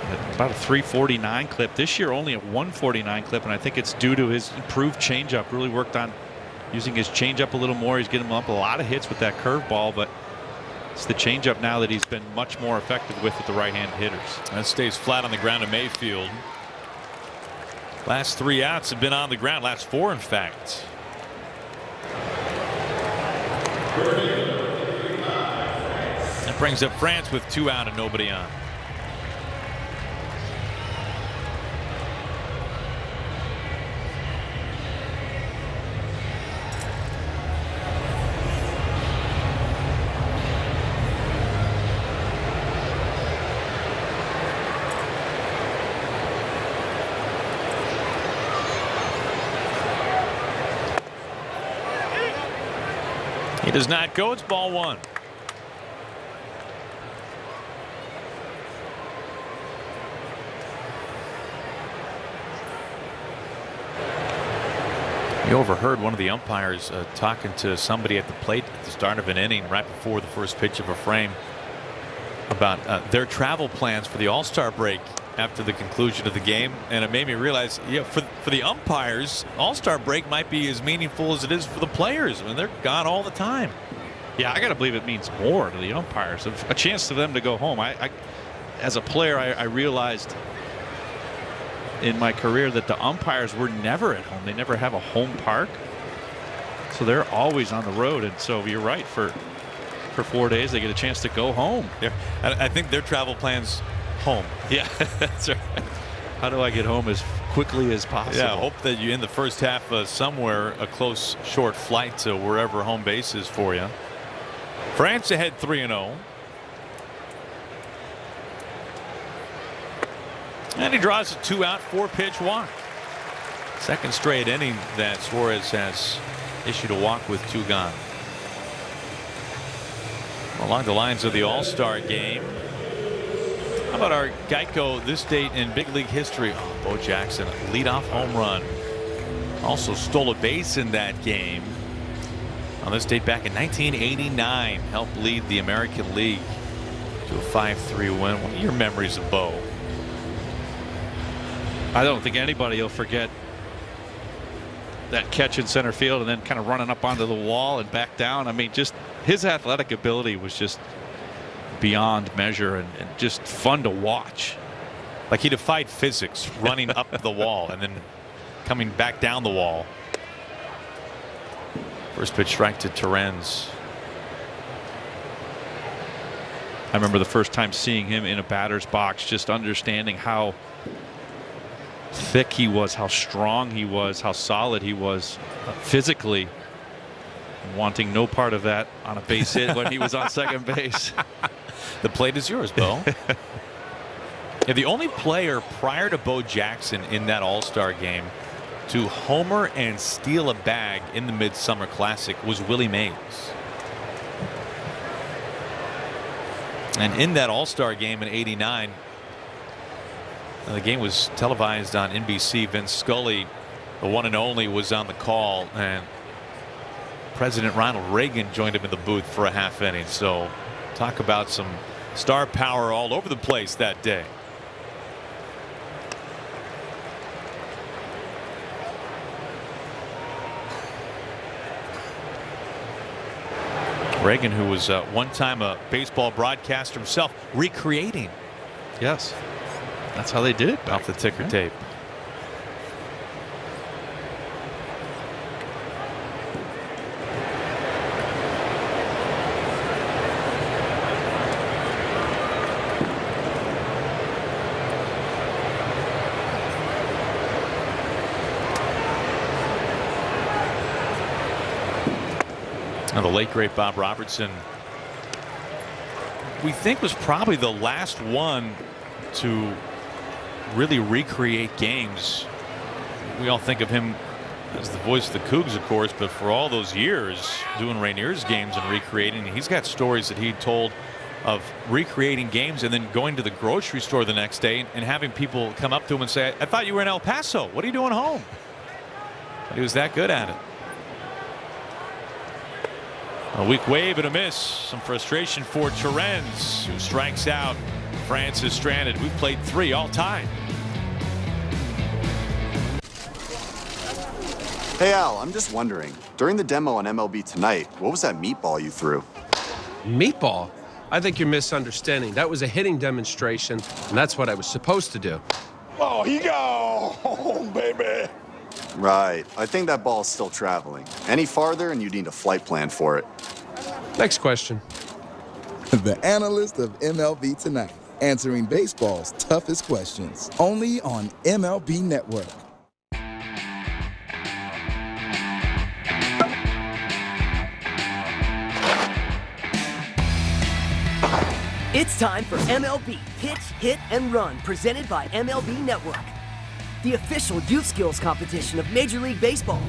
at about a 349 clip. This year only a 149 clip, and I think it's due to his improved changeup. Really worked on using his changeup a little more. He's getting up a lot of hits with that curveball, but it's the changeup now that he's been much more effective with the right-handed hitters. That stays flat on the ground in Mayfield. Last 3 outs have been on the ground. Last 4, in fact. That brings up France with 2 out and nobody on. He does not go. It's ball 1. You overheard one of the umpires talking to somebody at the plate at the start of an inning right before the first pitch of a frame about their travel plans for the All-Star break after the conclusion of the game, and it made me realize, yeah, for the umpires, All-Star break might be as meaningful as it is for the players. I mean, they're gone all the time. Yeah, I got to believe it means more to the umpires. A chance for them to go home. As a player, I realized in my career that the umpires were never at home. They never have a home park, so they're always on the road. And so you're right, for 4 days they get a chance to go home. Yeah, I think their travel plans home. Yeah, that's right. How do I get home as quickly as possible? Yeah, hope that you in the first half somewhere a close short flight to wherever home base is for you. France ahead 3-0. And he draws a 2-out 4-pitch walk. Second straight inning that Suarez has issued a walk with 2 gone. Along the lines of the All-Star game, how about our Geico this date in big league history? Oh, Bo Jackson, leadoff home run. Also stole a base in that game. On this date back in 1989, helped lead the American League to a 5-3 win. What are your memories of Bo? I don't think anybody will forget that catch in center field and then kind of running up onto the wall and back down. I mean, just his athletic ability was just beyond measure and just fun to watch. Like he defied physics, running up the wall and then coming back down the wall. First pitch strike to Torrens. I remember the first time seeing him in a batter's box, just understanding how thick he was, how strong he was, how solid he was physically, wanting no part of that on a base hit when he was on second base. The plate is yours, Bo. Yeah, the only player prior to Bo Jackson in that All-Star game to homer and steal a bag in the Midsummer Classic was Willie Mays. And in that All-Star game in '89, the game was televised on NBC. Vince Scully, the one and only, was on the call, and President Ronald Reagan joined him in the booth for a half inning. So talk about some star power all over the place that day. Reagan, who was one time a baseball broadcaster himself, recreating. Yes, that's how they did it off the ticker tape. Now, the late great Bob Robertson, we think, was probably the last one to really recreate games. We all think of him as the voice of the Cougs, of course, but for all those years doing Rainier's games and recreating, he's got stories that he told of recreating games and then going to the grocery store the next day and having people come up to him and say, "I thought you were in El Paso. What are you doing home?" But he was that good at it. A weak wave and a miss. Some frustration for Suarez, who strikes out. France is stranded. We've played 3 all time. Hey Al, I'm just wondering, during the demo on MLB Tonight, what was that meatball you threw? Meatball? I think you're misunderstanding. That was a hitting demonstration, and that's what I was supposed to do. Oh, he go home, baby. Right. I think that ball's still traveling. Any farther and you need a flight plan for it. Next question. The analyst of MLB Tonight, answering baseball's toughest questions. Only on MLB Network. It's time for MLB Pitch, Hit, and Run, presented by MLB Network, the official youth skills competition of Major League Baseball.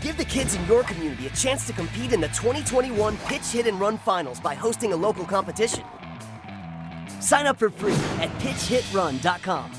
Give the kids in your community a chance to compete in the 2021 Pitch, Hit, and Run Finals by hosting a local competition. Sign up for free at pitchhitrun.com.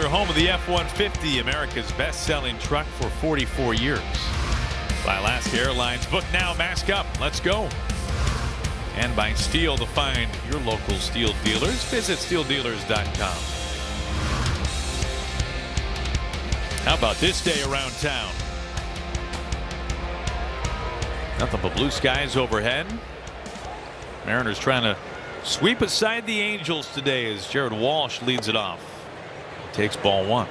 Home of the F-150, America's best-selling truck for 44 years. By Alaska Airlines. Book now, mask up, let's go. And by Steel. To find your local Steel dealers, visit steeldealers.com. How about this day around town? Nothing but blue skies overhead. Mariners trying to sweep aside the Angels today as Jared Walsh leads it off. Takes ball 1.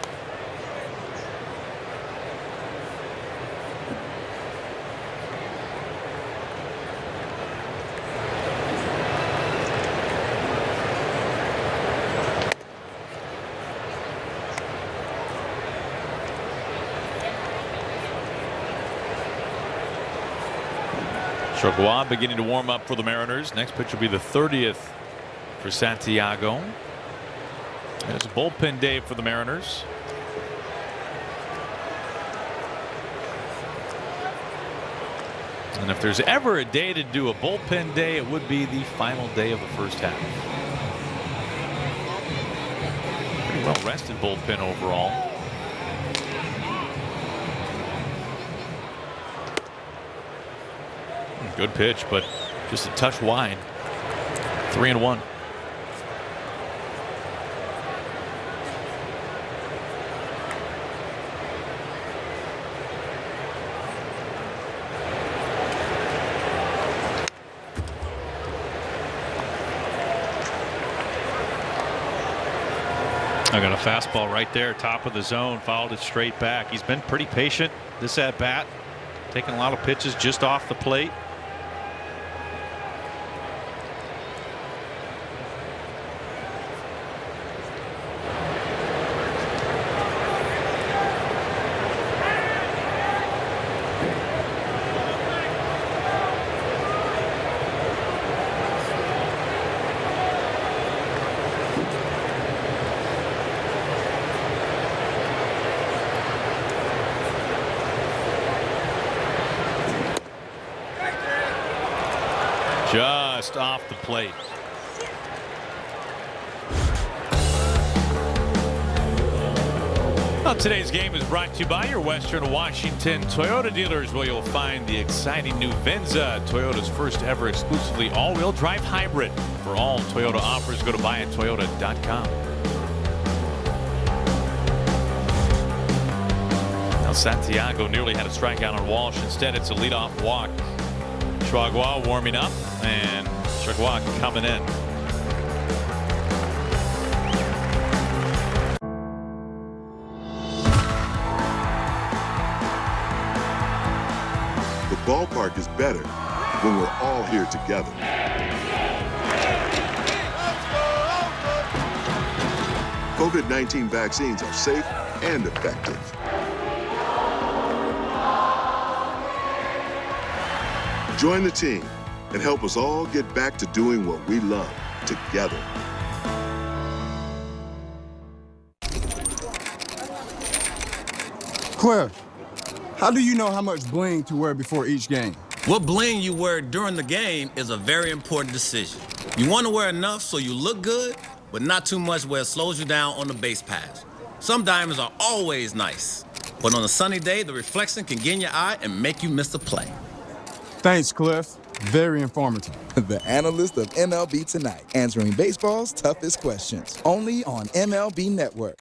Chargois beginning to warm up for the Mariners. Next pitch will be the 30th for Santiago. It's a bullpen day for the Mariners. And if there's ever a day to do a bullpen day, it would be the final day of the first half. Pretty well rested bullpen overall. Good pitch, but just a touch wide. 3-1. I got a fastball right there, top of the zone, fouled it straight back. He's been pretty patient this at bat, taking a lot of pitches just off the plate. Just off the plate. Well, today's game is brought to you by your Western Washington Toyota dealers, where you'll find the exciting new Venza, Toyota's first ever exclusively all-wheel drive hybrid. For all Toyota offers, go to buyattoyota.com. Now Santiago nearly had a strikeout on Walsh. Instead, it's a leadoff walk. Chihuahua warming up, and Chihuahua coming in. The ballpark is better when we're all here together. COVID-19 vaccines are safe and effective. Join the team and help us all get back to doing what we love together. Cliff, how do you know how much bling to wear before each game? What bling you wear during the game is a very important decision. You want to wear enough so you look good, but not too much where it slows you down on the base pass. Some diamonds are always nice, but on a sunny day, the reflection can get in your eye and make you miss a play. Thanks, Cliff. Very informative. The analyst of MLB Tonight, answering baseball's toughest questions. Only on MLB Network.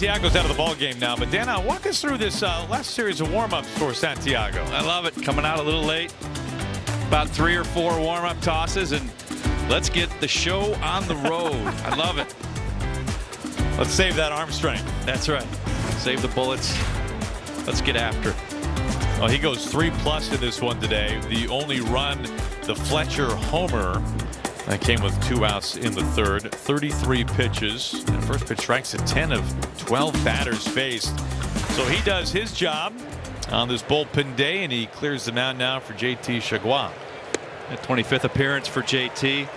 Santiago's out of the ball game now, but Dana, walk us through this last series of warm-ups for Santiago. I love it. Coming out a little late, about 3 or 4 warm-up tosses, and let's get the show on the road. I love it. Let's save that arm strength. That's right. Save the bullets. Let's get after it. Well, he goes 3+ in this one today. The only run, the Fletcher homer. That came with 2 outs in the third. 33 pitches. And first pitch strikes at 10 of 12 batters faced. So he does his job on this bullpen day, and he clears the mound now for JT Chihuahua. A 25th appearance for JT.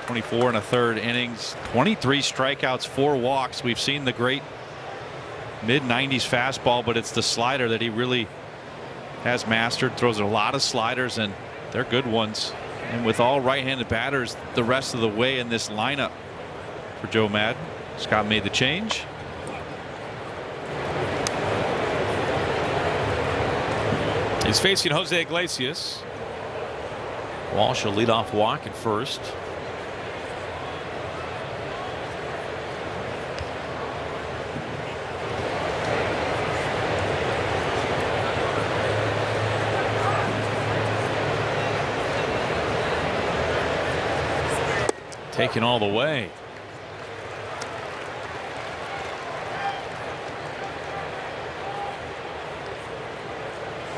24 1/3 innings. 23 strikeouts, 4 walks. We've seen the great mid-90s fastball, but it's the slider that he really has mastered. Throws a lot of sliders, and they're good ones. And with all right-handed batters the rest of the way in this lineup for Joe Madden, Scott made the change. He's facing Jose Iglesias. Walsh will lead off walk at first. Taken all the way.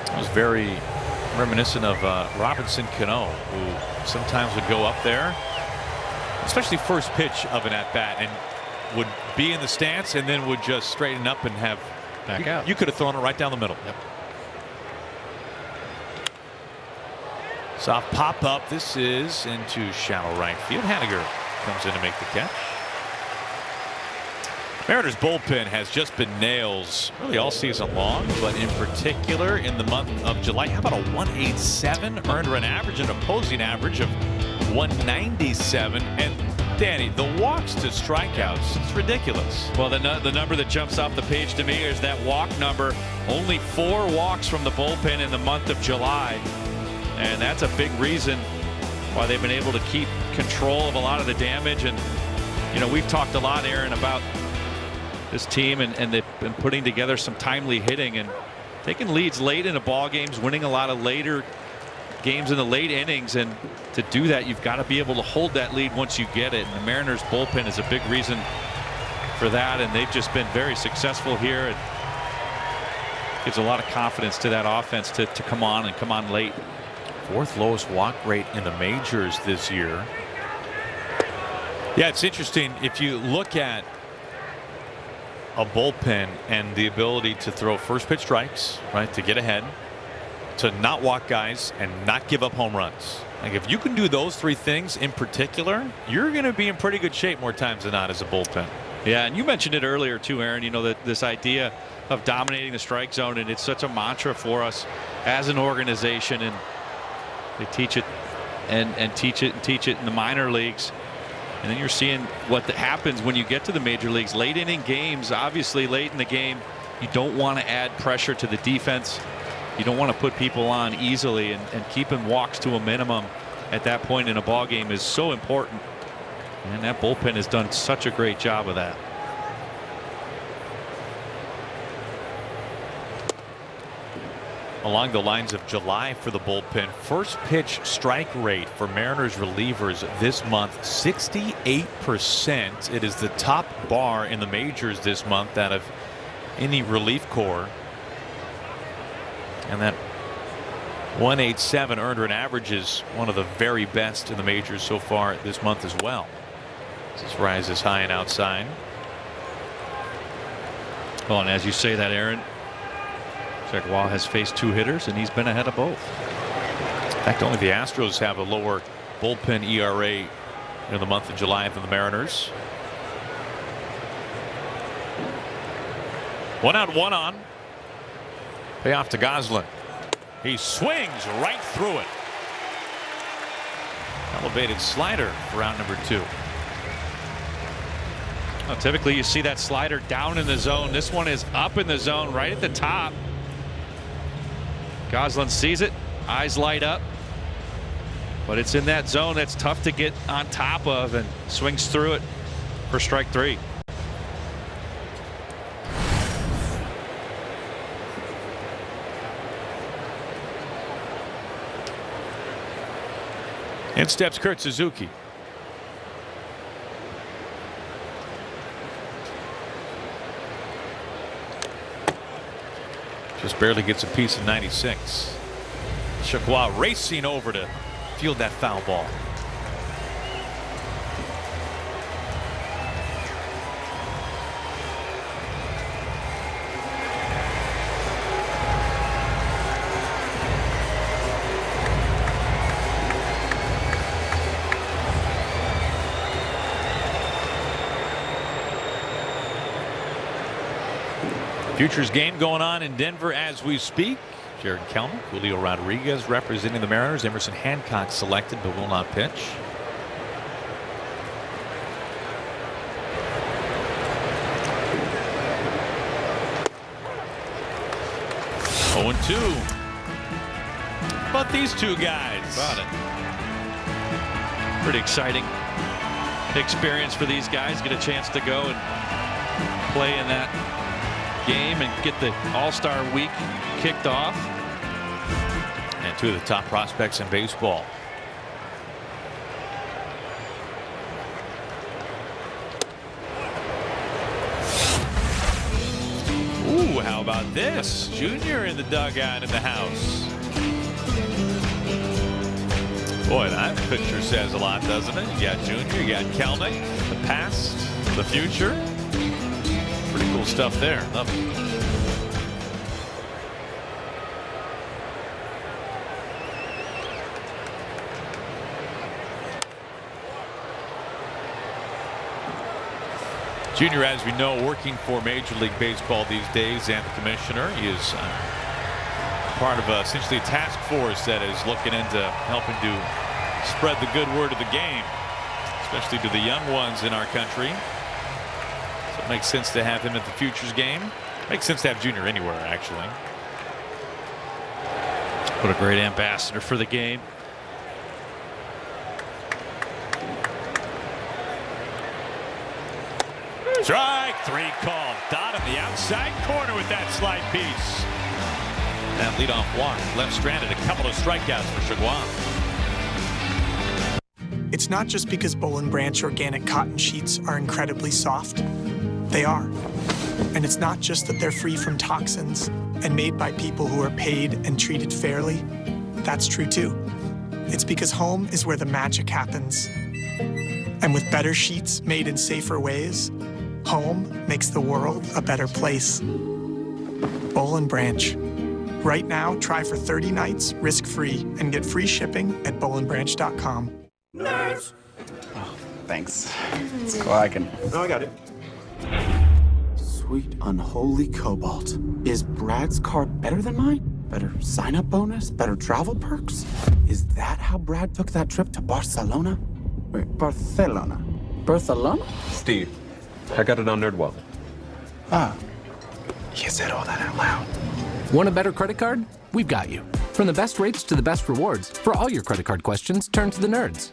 It was very reminiscent of Robinson Cano, who sometimes would go up there, especially first pitch of an at-bat, and would be in the stance and then would just straighten up and have back out. You could have thrown it right down the middle. Yep. Soft pop up. This is into shallow right field. Haniger comes in to make the catch. Mariners bullpen has just been nails really all season long, but in particular in the month of July. How about a 187 earned run average, an opposing average of 197? And Danny, the walks to strikeouts, it's ridiculous. Well, the number that jumps off the page to me is that walk number. Only 4 walks from the bullpen in the month of July. And that's a big reason why they've been able to keep control of a lot of the damage. And, you know, we've talked a lot, Aaron, about this team, and they've been putting together some timely hitting and taking leads late in the ball games, winning a lot of later games in the late innings. And to do that, you've got to be able to hold that lead once you get it. And the Mariners bullpen is a big reason for that, and they've just been very successful here. It gives a lot of confidence to that offense to come on late. 4th lowest walk rate in the majors this year. Yeah, it's interesting if you look at a bullpen and the ability to throw first pitch strikes, right, to get ahead, to not walk guys and not give up home runs. Like, if you can do those 3 things in particular, you're going to be in pretty good shape more times than not as a bullpen. Yeah, and you mentioned it earlier too, Aaron, you know, that this idea of dominating the strike zone, and it's such a mantra for us as an organization, and they teach it and teach it in the minor leagues. And then you're seeing what happens when you get to the major leagues. Late inning games, obviously late in the game, you don't want to add pressure to the defense. You don't want to put people on easily, and keeping walks to a minimum at that point in a ball game is so important. And that bullpen has done such a great job of that. Along the lines of July for the bullpen, first pitch strike rate for Mariners relievers this month, 68%. It is the top bar in the majors this month out of any relief corps. And that 187 earned run average is one of the very best in the majors so far this month as well. This rises high and outside. Well, and as you say that, Aaron, Santiago has faced 2 hitters, and he's been ahead of both. In fact, only the Astros have a lower bullpen ERA in the month of July than the Mariners. 1 out, 1 on. Payoff to Goslin. He swings right through it. Elevated slider for round number 2. Well, typically you see that slider down in the zone. This one is up in the zone right at the top. Goslin sees it, eyes light up, but it's in that zone that's tough to get on top of, and swings through it for strike 3. In steps Kurt Suzuki. Just barely gets a piece of 96. Chakwa racing over to field that foul ball. Futures game going on in Denver as we speak. Jared Kelnick, Julio Rodriguez representing the Mariners. Emerson Hancock selected but will not pitch. Oh, 2. But these 2 guys. Got it. Pretty exciting experience for these guys. Get a chance to go and play in that game and get the All-Star week kicked off. And 2 of the top prospects in baseball. Ooh, how about this? Junior in the dugout in the house. Boy, that picture says a lot, doesn't it? You got Junior, you got Kelnick, the past, the future. Pretty cool stuff there. Love it. Junior, as we know, working for Major League Baseball these days, and the commissioner. He is part of essentially a task force that is looking into helping to spread the good word of the game, especially to the young ones in our country. So it makes sense to have him at the Futures game. Makes sense to have Junior anywhere, actually. What a great ambassador for the game. Strike 3 called. Dot on the outside corner with that slide piece. That leadoff walk left stranded. A couple of strikeouts for Chagua. It's not just because Boll & Branch organic cotton sheets are incredibly soft. They are. And it's not just that they're free from toxins and made by people who are paid and treated fairly. That's true too. It's because home is where the magic happens. And with better sheets made in safer ways, home makes the world a better place. Boll & Branch. Right now, try for 30 nights risk-free and get free shipping at bollandbranch.com. Nerds! Oh, thanks. So I can... No, I got it. Sweet unholy cobalt. Is Brad's card better than mine? Better sign-up bonus? Better travel perks? Is that how Brad took that trip to Barcelona? Wait, Barcelona? Barcelona? Steve, I got it on NerdWallet. Ah. You said all that out loud. Want a better credit card? We've got you. From the best rates to the best rewards, for all your credit card questions, turn to the nerds.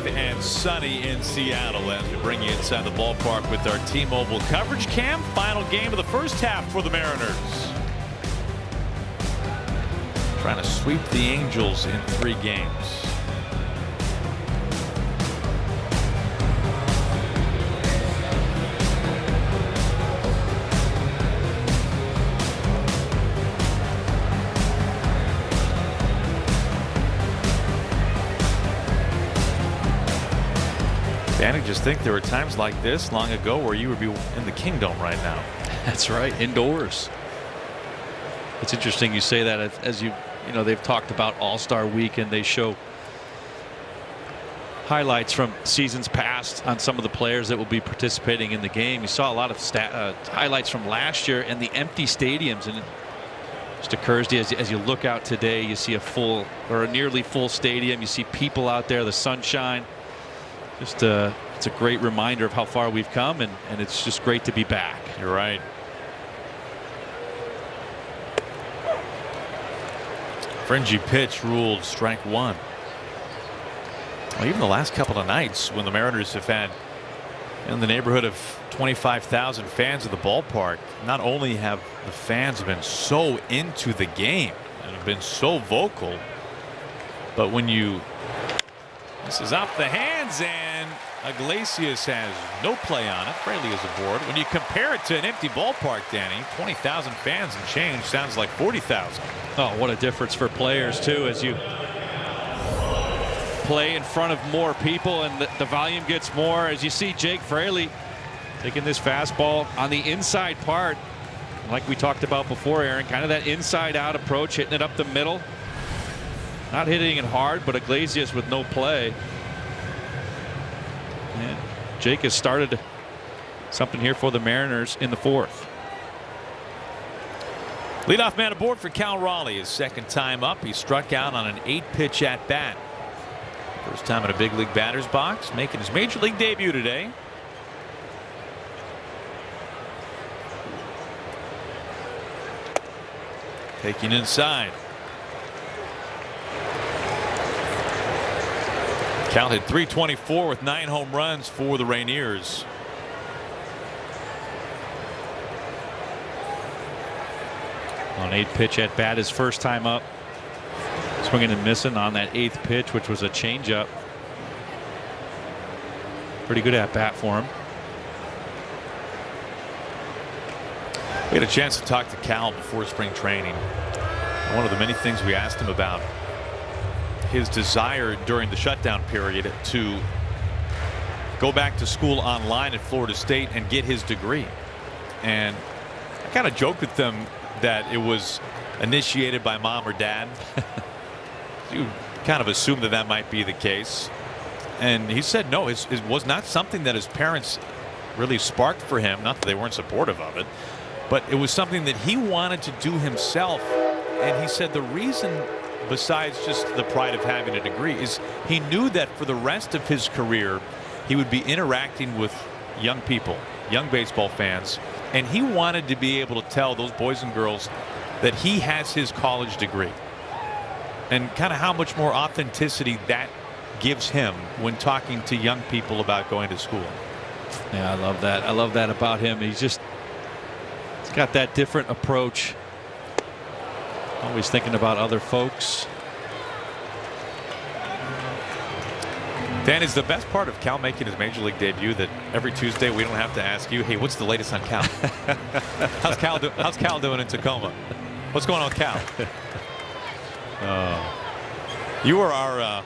And sunny in Seattle as we bring you inside the ballpark with our T-Mobile coverage cam. Final game of the first half for the Mariners. Trying to sweep the Angels in 3 games. I just think there were times like this long ago where you would be in the Kingdom right now. That's right, indoors. It's interesting you say that, as you know, they've talked about All-Star Week and they show highlights from seasons past on some of the players that will be participating in the game. You saw a lot of highlights from last year and the empty stadiums, and it just occurs to you as you look out today, you see a full or a nearly full stadium. You see people out there, the sunshine. Just it's a great reminder of how far we've come, and it's just great to be back. You're right. Fringy pitch ruled strike 1. Well, even the last couple of nights when the Mariners have had in the neighborhood of 25,000 fans at the ballpark, not only have the fans been so into the game and have been so vocal, but when you this is off the hands and Iglesias has no play on it. Fraley is aboard. When you compare it to an empty ballpark, Danny, 20,000 fans and change sounds like 40,000. Oh, what a difference for players too, as you play in front of more people and the volume gets more. As you see Jake Fraley taking this fastball on the inside part, like we talked about before, Aaron, kind of that inside out approach, hitting it up the middle. Not hitting it hard, but Iglesias with no play. And Jake has started something here for the Mariners in the 4th. Leadoff man aboard for Cal Raleigh. His second time up. He struck out on an 8-pitch at bat. First time in a big league batter's box, making his major league debut today. Taking inside. Cal hit .324 with 9 home runs for the Rainiers. An 8-pitch at bat his first time up. Swinging and missing on that 8th pitch, which was a changeup. Pretty good at bat for him. We had a chance to talk to Cal before spring training. And one of the many things we asked him about, his desire during the shutdown period to go back to school online at Florida State and get his degree. And I kind of joked with them that it was initiated by mom or dad. You kind of assume that that might be the case. And he said no, it was not something that his parents really sparked for him. Not that they weren't supportive of it, but it was something that he wanted to do himself. And he said the reason, besides just the pride of having a degree, is he knew that for the rest of his career he would be interacting with young people, young baseball fans, and he wanted to be able to tell those boys and girls that he has his college degree, and kind of how much more authenticity that gives him when talking to young people about going to school. Yeah, I love that. I love that about him. He's got that different approach. Always thinking about other folks. Dan, is the best part of Cal making his major league debut that every Tuesday we don't have to ask you, hey, what's the latest on Cal? How's Cal doing in Tacoma? What's going on with Cal? You are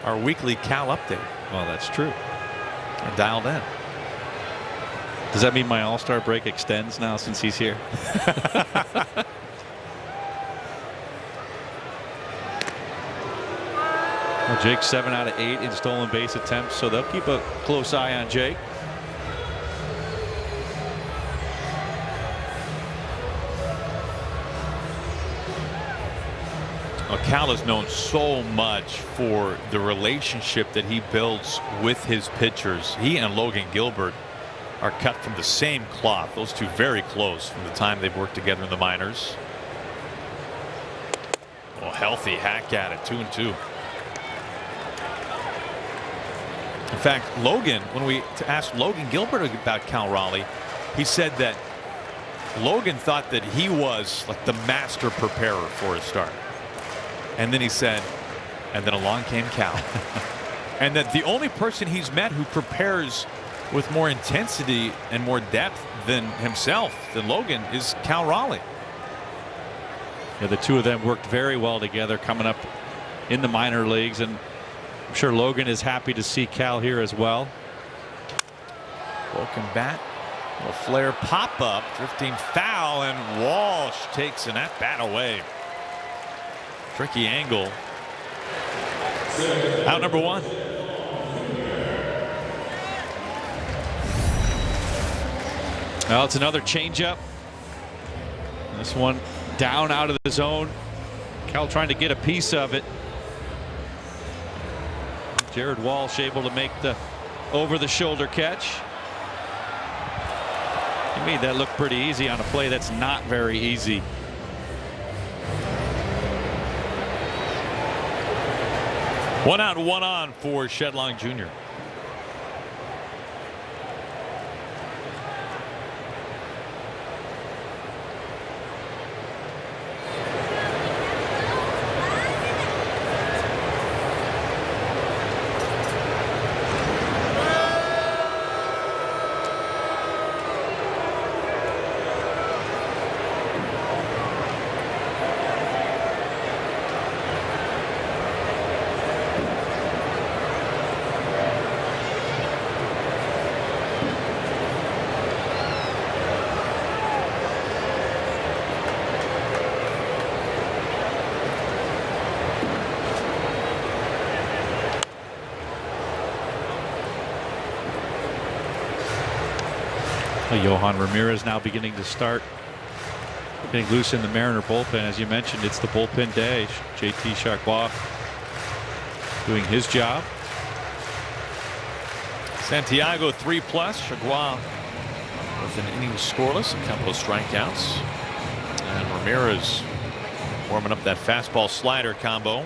our weekly Cal update. Well, that's true. We're dialed in. Does that mean my All-Star break extends now since he's here? Well, Jake's 7 out of 8 in stolen base attempts, so they'll keep a close eye on Jake. Well, Cal is known so much for the relationship that he builds with his pitchers. He and Logan Gilbert are cut from the same cloth. Those two very close from the time they've worked together in the minors. Well, healthy hack at it, 2-2. In fact, Logan, when we asked Logan Gilbert about Cal Raleigh, he said that Logan thought that he was like the master preparer for a start. And then he said, and then along came Cal. And that the only person he's met who prepares with more intensity and more depth than himself, than Logan, is Cal Raleigh. Yeah, the two of them worked very well together coming up in the minor leagues, and I'm sure Logan is happy to see Cal here as well. Broken bat, a little flare pop up, drifting foul, and Walsh takes an at-bat away. Tricky angle. Out number 1. Well, it's another changeup. This one down out of the zone. Cal trying to get a piece of it. Jared Walsh able to make the over-the-shoulder catch. He made that look pretty easy on a play that's not very easy. One out, one on for Shedlong Jr. Johan Ramirez now beginning to start getting loose in the Mariner bullpen. As you mentioned, it's the bullpen day. JT Chargois doing his job. Santiago 3+. Chargois with an inning scoreless, a couple of strikeouts. And Ramirez warming up that fastball slider combo.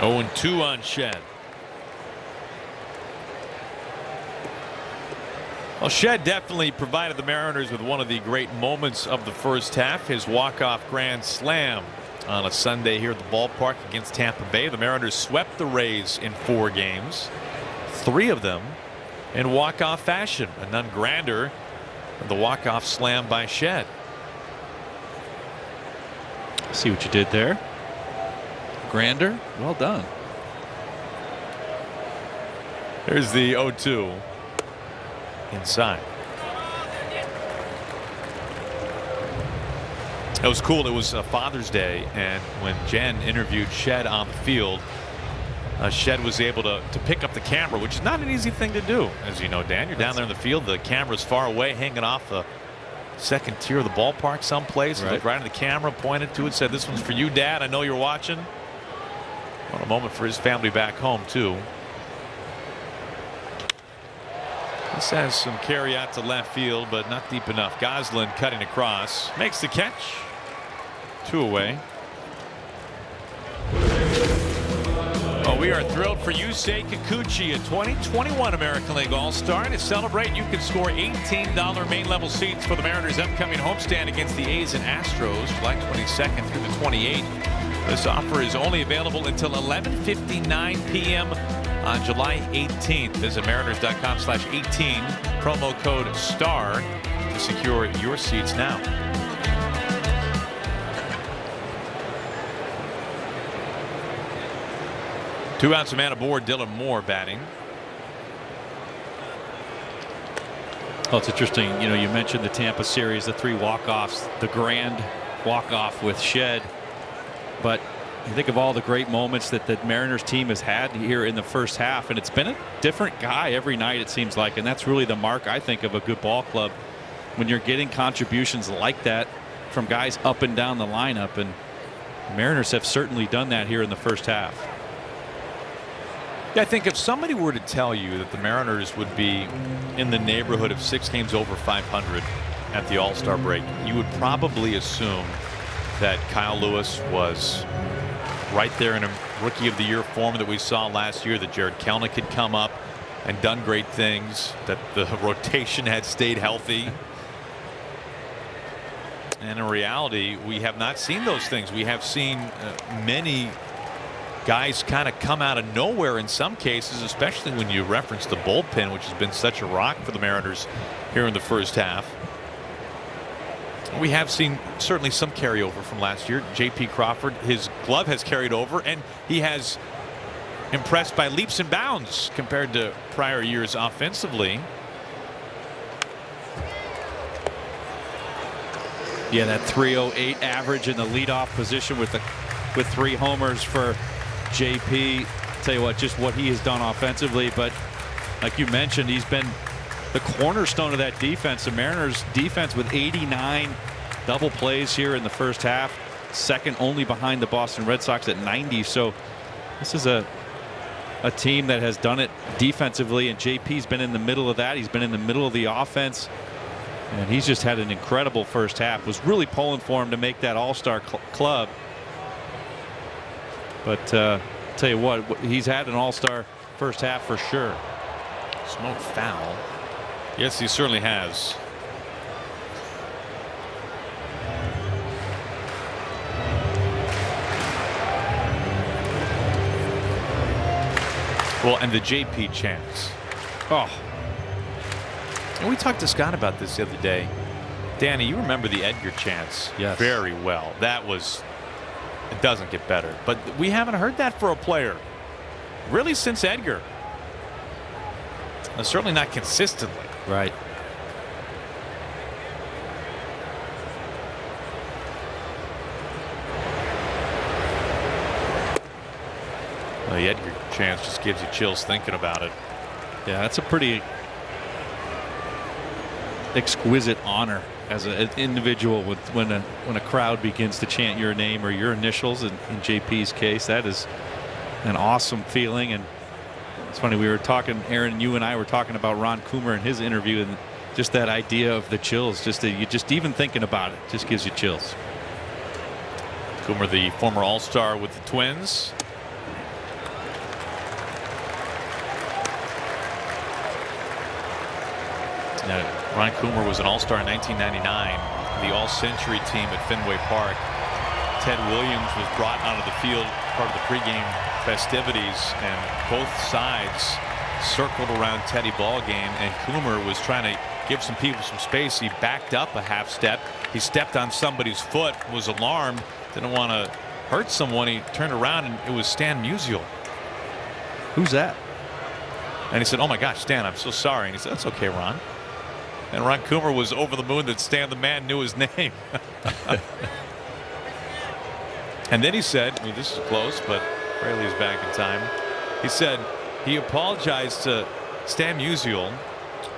Oh, and 2 on Shed. Well, Shed definitely provided the Mariners with one of the great moments of the first half. His walk-off grand slam on a Sunday here at the ballpark against Tampa Bay. The Mariners swept the Rays in 4 games, 3 of them in walk-off fashion, and none grander than the walk-off slam by Shed. See what you did there. Grander, well done. Here's the 0-2 inside. It was cool. It was Father's Day, and when Jen interviewed Shed on the field, Shed was able to pick up the camera, which is not an easy thing to do. As you know, Dan, you're down there in the field. The camera's far away, hanging off the second tier of the ballpark someplace. Right. Looked right in the camera, pointed to it, said, "This one's for you, Dad. I know you're watching." What a moment for his family back home, too. This has some carry out to left field, but not deep enough. Goslin cutting across, makes the catch. 2 away. Well, we are thrilled for Yusei Kikuchi, a 2021 American League All-Star. To celebrate, you can score $18 main level seats for the Mariners' upcoming homestand against the A's and Astros, July 22nd through the 28th. This offer is only available until 11:59 p.m. on July 18th. Visit mariners.com/18, promo code STAR to secure your seats now. Two outs, a man aboard. Dylan Moore batting. Oh, it's interesting. You know, you mentioned the Tampa series, the 3 walk-offs, the grand walk-off with Shed. But you think of all the great moments that the Mariners team has had here in the first half, and it's been a different guy every night, it seems like, and that's really the mark, I think, of a good ball club, when you're getting contributions like that from guys up and down the lineup, and the Mariners have certainly done that here in the first half. Yeah, I think if somebody were to tell you that the Mariners would be in the neighborhood of 6 games over 500 at the All-Star break, you would probably assume that Kyle Lewis was right there in a Rookie of the Year form that we saw last year, that Jared Kelenic had come up and done great things, that the rotation had stayed healthy. And in reality, we have not seen those things. We have seen many guys kind of come out of nowhere in some cases, especially when you reference the bullpen, which has been such a rock for the Mariners here in the first half. We have seen certainly some carryover from last year. J.P. Crawford, his glove has carried over, and he has impressed by leaps and bounds compared to prior years offensively. Yeah, that 308 average in the leadoff position with 3 homers for JP. Tell you what, just what he has done offensively, but like you mentioned, he's been the cornerstone of that defense. The Mariners defense with 89 double plays here in the first half, second only behind the Boston Red Sox at 90. So this is a team that has done it defensively, and JP's been in the middle of that. He's been in the middle of the offense, and he's just had an incredible first half. Was really pulling for him to make that All-Star club. But tell you what, he's had an All-Star first half for sure. Smoke foul. Yes, he certainly has. Well, and the JP chance. Oh. And we talked to Scott about this the other day. Danny, you remember the Edgar chance very well. That was, it doesn't get better. But we haven't heard that for a player really since Edgar. Certainly not consistently. Right. Well, the Edgar chance just gives you chills thinking about it. Yeah, that's a pretty exquisite honor as an individual when a crowd begins to chant your name or your initials. In JP's case, that is an awesome feeling. And it's funny, we were talking, Aaron, you and I were talking about Ron Coomer in his interview, and just that idea of the chills, you just even thinking about it just gives you chills. Coomer, the former All-Star with the Twins. Ron Coomer was an all-star in 1999, the all-century team at Fenway Park. Ted Williams was brought onto the field, part of the pregame festivities, and both sides circled around Teddy ballgame, and Coomer was trying to give some people some space. He backed up a half step. He stepped on somebody's foot, was alarmed, didn't want to hurt someone. He turned around, and it was Stan Musial. Who's that? And he said, "Oh my gosh, Stan, I'm so sorry." And he said, "That's okay, Ron." And Ron Coomer was over the moon that Stan the man knew his name. And then he said, I mean, this is close, but Raley's back in time. He said he apologized to Stan Musial,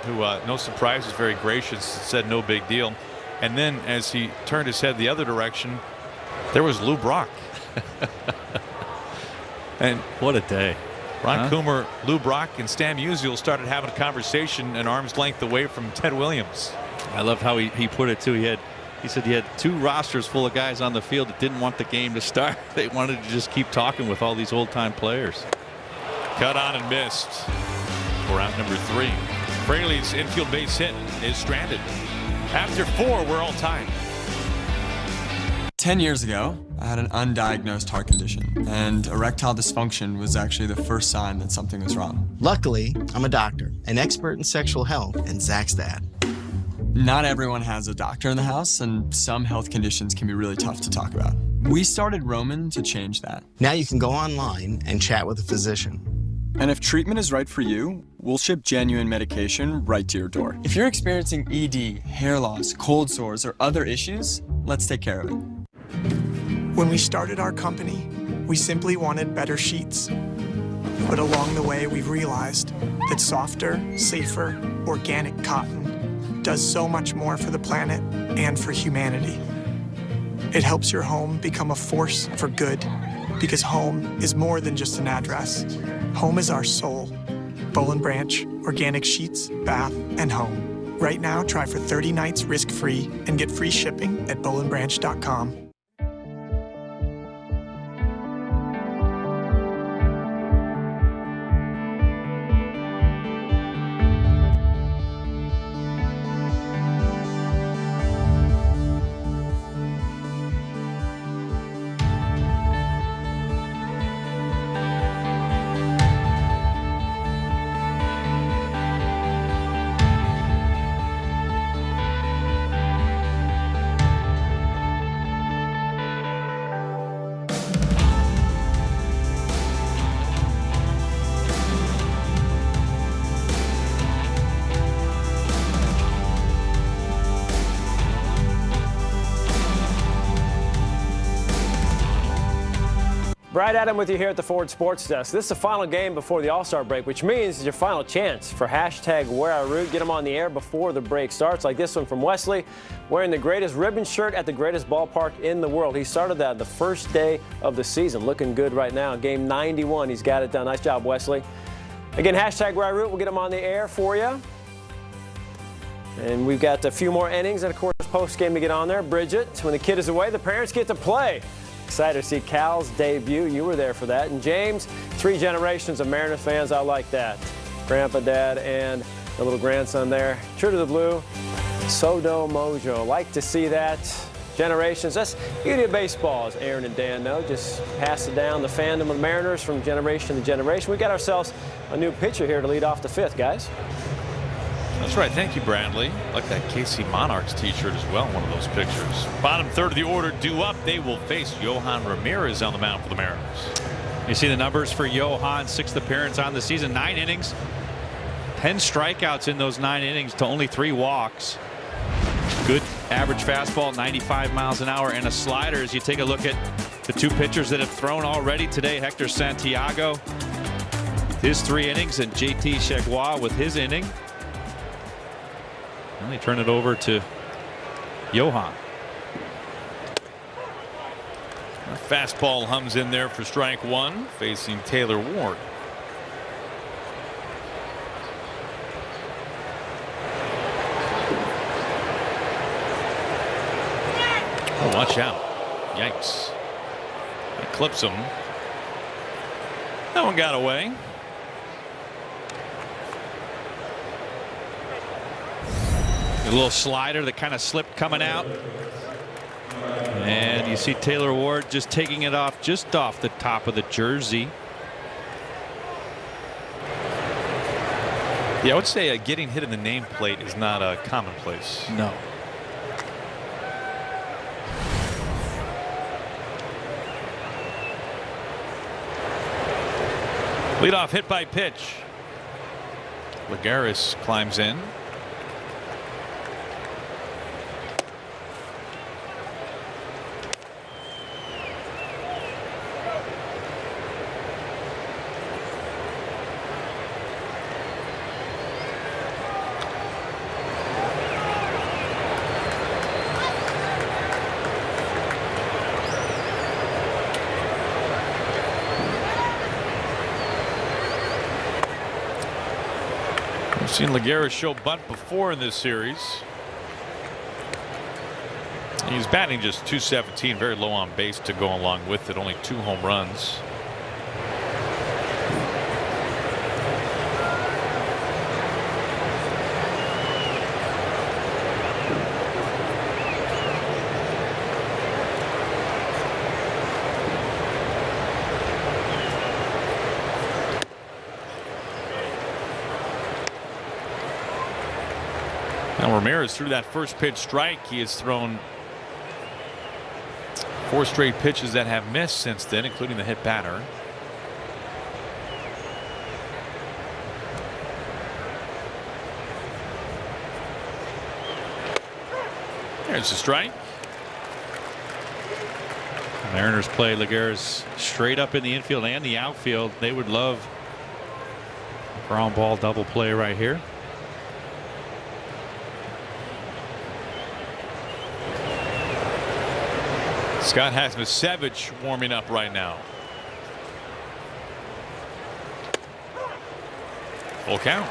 who, no surprise, was very gracious, said no big deal. And then as he turned his head the other direction, there was Lou Brock. And what a day. Ron Coomer, Lou Brock, and Stan Musial started having a conversation an arm's length away from Ted Williams. I love how he put it, too. He said he had 2 rosters full of guys on the field that didn't want the game to start. They wanted to just keep talking with all these old-time players. Cut on and missed for out number 3. Fraley's infield base hit is stranded. After 4, we're all tied. 10 years ago, I had an undiagnosed heart condition, and erectile dysfunction was actually the first sign that something was wrong. Luckily, I'm a doctor, an expert in sexual health, and Zach's dad. Not everyone has a doctor in the house, and some health conditions can be really tough to talk about. We started Roman to change that. Now you can go online and chat with a physician. And if treatment is right for you, we'll ship genuine medication right to your door. If you're experiencing ED, hair loss, cold sores, or other issues, let's take care of it. When we started our company, we simply wanted better sheets. But along the way, we realized that softer, safer, organic cotton does so much more for the planet and for humanity. It helps your home become a force for good, because home is more than just an address. Home is our soul. Boll & Branch, organic sheets, bath, and home. Right now, try for 30 nights risk-free and get free shipping at bollandbranch.com. Brad Adam with you here at the Ford Sports Desk. This is the final game before the All-Star break, which means it's your final chance for hashtag Where I Root. Get them on the air before the break starts, like this one from Wesley, wearing the greatest ribbon shirt at the greatest ballpark in the world. He started that the first day of the season. Looking good right now. Game 91, he's got it done. Nice job, Wesley. Again, hashtag Where I Root. We'll get them on the air for you. And we've got a few more innings and, of course, post-game to get on there. Bridget, when the kid is away, the parents get to play. Excited to see Cal's debut. You were there for that. And James, 3 generations of Mariners fans. I like that. Grandpa, Dad, and the little grandson there. True to the blue. Sodo Mojo. Like to see that. Generations. That's the beauty of baseball, as Aaron and Dan know. Just pass it down the fandom of the Mariners from generation to generation. We got ourselves a new pitcher here to lead off the 5th, guys. That's right. Thank you, Bradley. Like that KC Monarchs t-shirt as well, one of those pictures. Bottom third of the order due up. They will face Johan Ramirez on the mound for the Mariners. You see the numbers for Johan, 6th appearance on the season, 9 innings, 10 strikeouts in those 9 innings to only 3 walks. Good average fastball, 95 miles an hour, and a slider. As you take a look at the 2 pitchers that have thrown already today, Hector Santiago, his 3 innings, and JT Chegua with his inning. And they turn it over to Johan. A fastball hums in there for strike 1, facing Taylor Ward. Oh, watch out. Yikes. That clips him. That one got away. A little slider that kind of slipped coming out. And you see Taylor Ward just taking it off just off the top of the jersey. Yeah, I would say getting hit in the nameplate is not a commonplace. No. Leadoff hit by pitch. Lagares climbs in. We've seen Lagares show bunt before in this series. He's batting just .217, very low on base to go along with it. Only 2 home runs. Now Ramirez threw that first pitch strike. He has thrown 4 straight pitches that have missed since then, including the hit batter. There's a strike. The Mariners play Lagares straight up in the infield and the outfield. They would love a ground ball double play right here. Scott Hasmusevich warming up right now. Full count.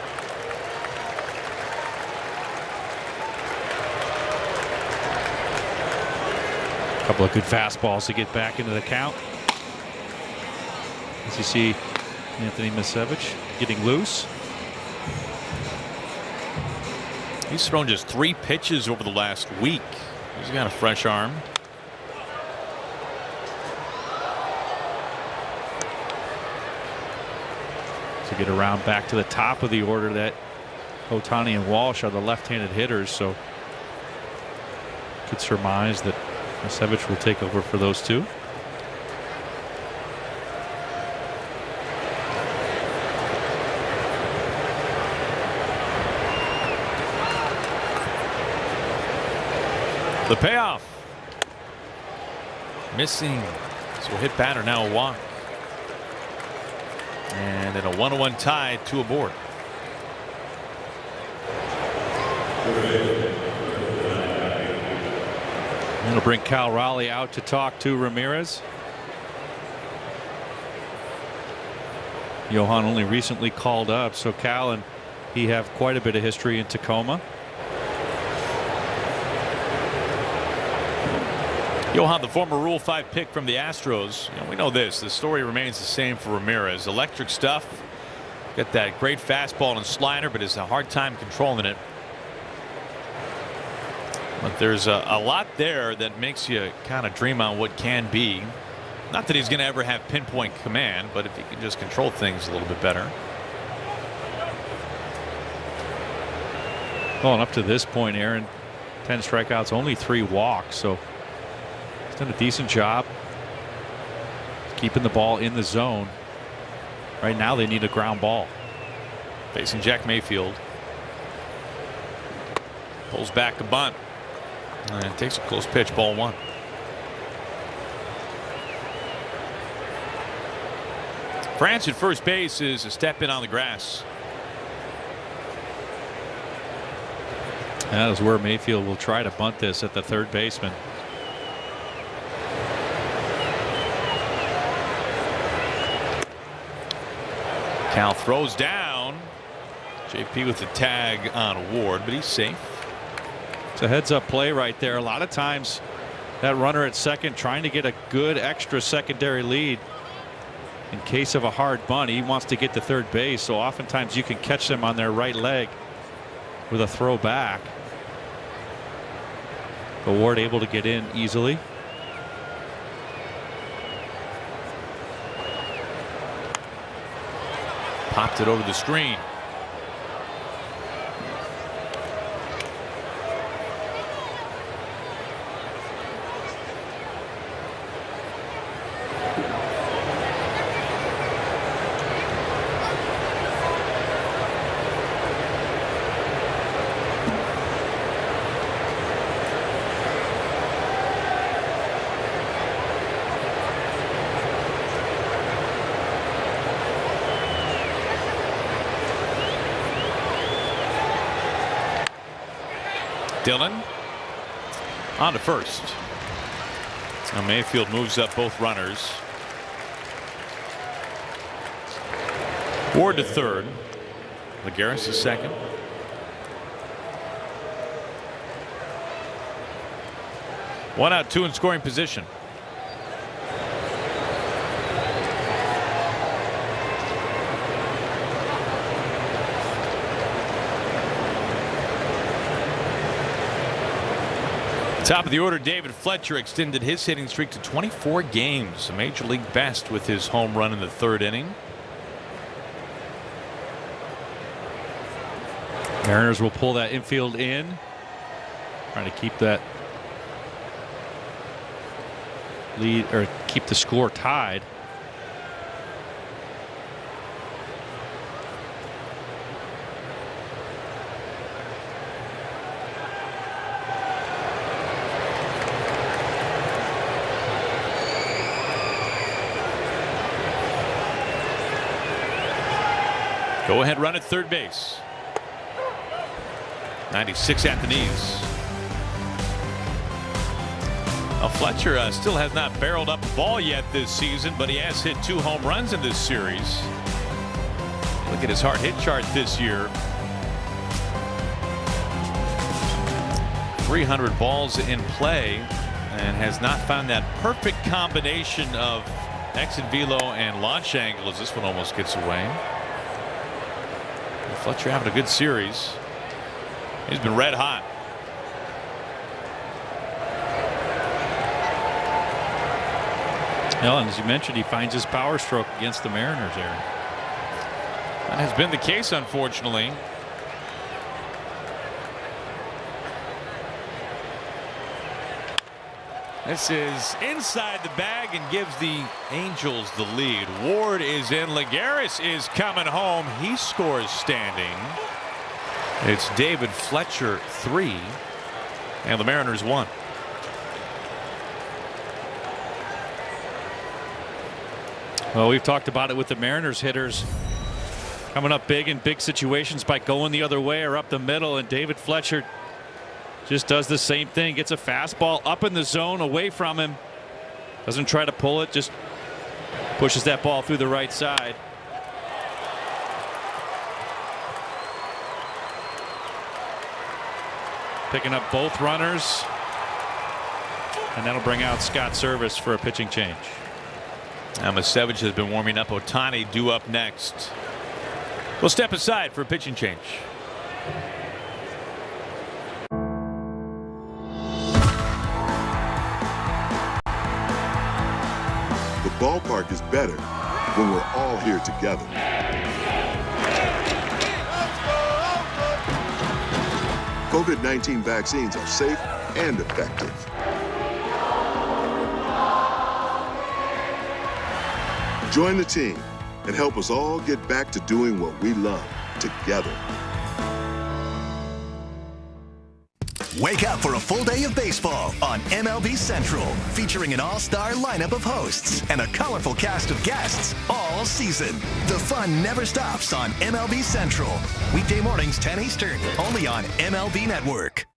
A couple of good fastballs to get back into the count. As you see Anthony Misevich getting loose. He's thrown just 3 pitches over the last week. He's got a fresh arm. To get around back to the top of the order, that Ohtani and Walsh are the left-handed hitters, so could surmise that Misevich will take over for those two. The payoff. Missing. So hit batter, now a walk. And in a 1-1 tie, 2 aboard. It'll bring Cal Raleigh out to talk to Ramirez. Johan only recently called up, so Cal and he have quite a bit of history in Tacoma. Johan, the former Rule 5 pick from the Astros. You know, we know this. The story remains the same for Ramirez. Electric stuff. Got that great fastball and slider, but has a hard time controlling it. But there's a lot there that makes you kind of dream on what can be. Not that he's going to ever have pinpoint command, but if he can just control things a little bit better. Well, and up to this point, Aaron, 10 strikeouts, only 3 walks, so he's done a decent job keeping the ball in the zone. Right now they need a ground ball. Facing Jack Mayfield. Pulls back a bunt. And takes a close pitch, ball 1. France at first base is a step in on the grass. That is where Mayfield will try to bunt this at the third baseman. Cal throws down. JP with the tag on Ward, but he's safe. It's a heads-up play right there. A lot of times that runner at second trying to get a good extra secondary lead. In case of a hard bunt, he wants to get to third base, so oftentimes you can catch them on their right leg with a throw back. Ward able to get in easily. Popped it over the screen. Dillon on to first. Now Mayfield moves up both runners. Ward to third. Lagares is second. One out, two in scoring position. Top of the order, David Fletcher extended his hitting streak to 24 games, a major league best with his home run in the third inning. Mariners will pull that infield in, trying to keep that lead or keep the score tied. Go ahead run at third base. 96 at the knees. Well, Fletcher still has not barreled up a ball yet this season, but he has hit 2 home runs in this series. Look at his hard hit chart this year. 300 balls in play and has not found that perfect combination of exit velo and launch angle as this one almost gets away. Fletcher having a good series. He's been red hot. Well, and as you mentioned, he finds his power stroke against the Mariners there. That has been the case, unfortunately. This is inside the bag and gives the Angels the lead. Ward is in. Lagares is coming home. He scores standing. It's David Fletcher 3 and the Mariners 1. Well, we've talked about it with the Mariners hitters coming up big in big situations by going the other way or up the middle, and David Fletcher just does the same thing. Gets a fastball up in the zone away from him. Doesn't try to pull it, just pushes that ball through the right side. Picking up both runners. And that'll bring out Scott Service for a pitching change. Savage has been warming up. Ohtani due up next. We'll step aside for a pitching change. The ballpark is better when we're all here together. COVID-19 vaccines are safe and effective. Join the team and help us all get back to doing what we love together. Wake up for a full day of baseball on MLB Central, featuring an all-star lineup of hosts and a colorful cast of guests all season. The fun never stops on MLB Central. Weekday mornings 10 Eastern, only on MLB Network.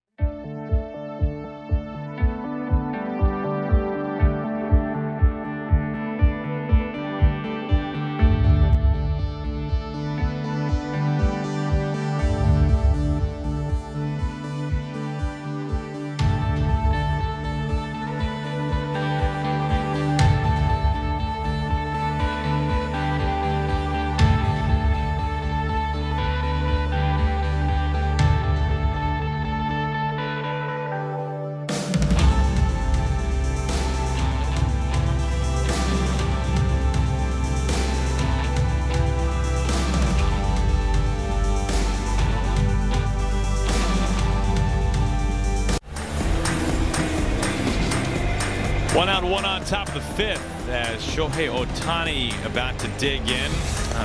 One out, one on top of the fifth as Shohei Ohtani about to dig in.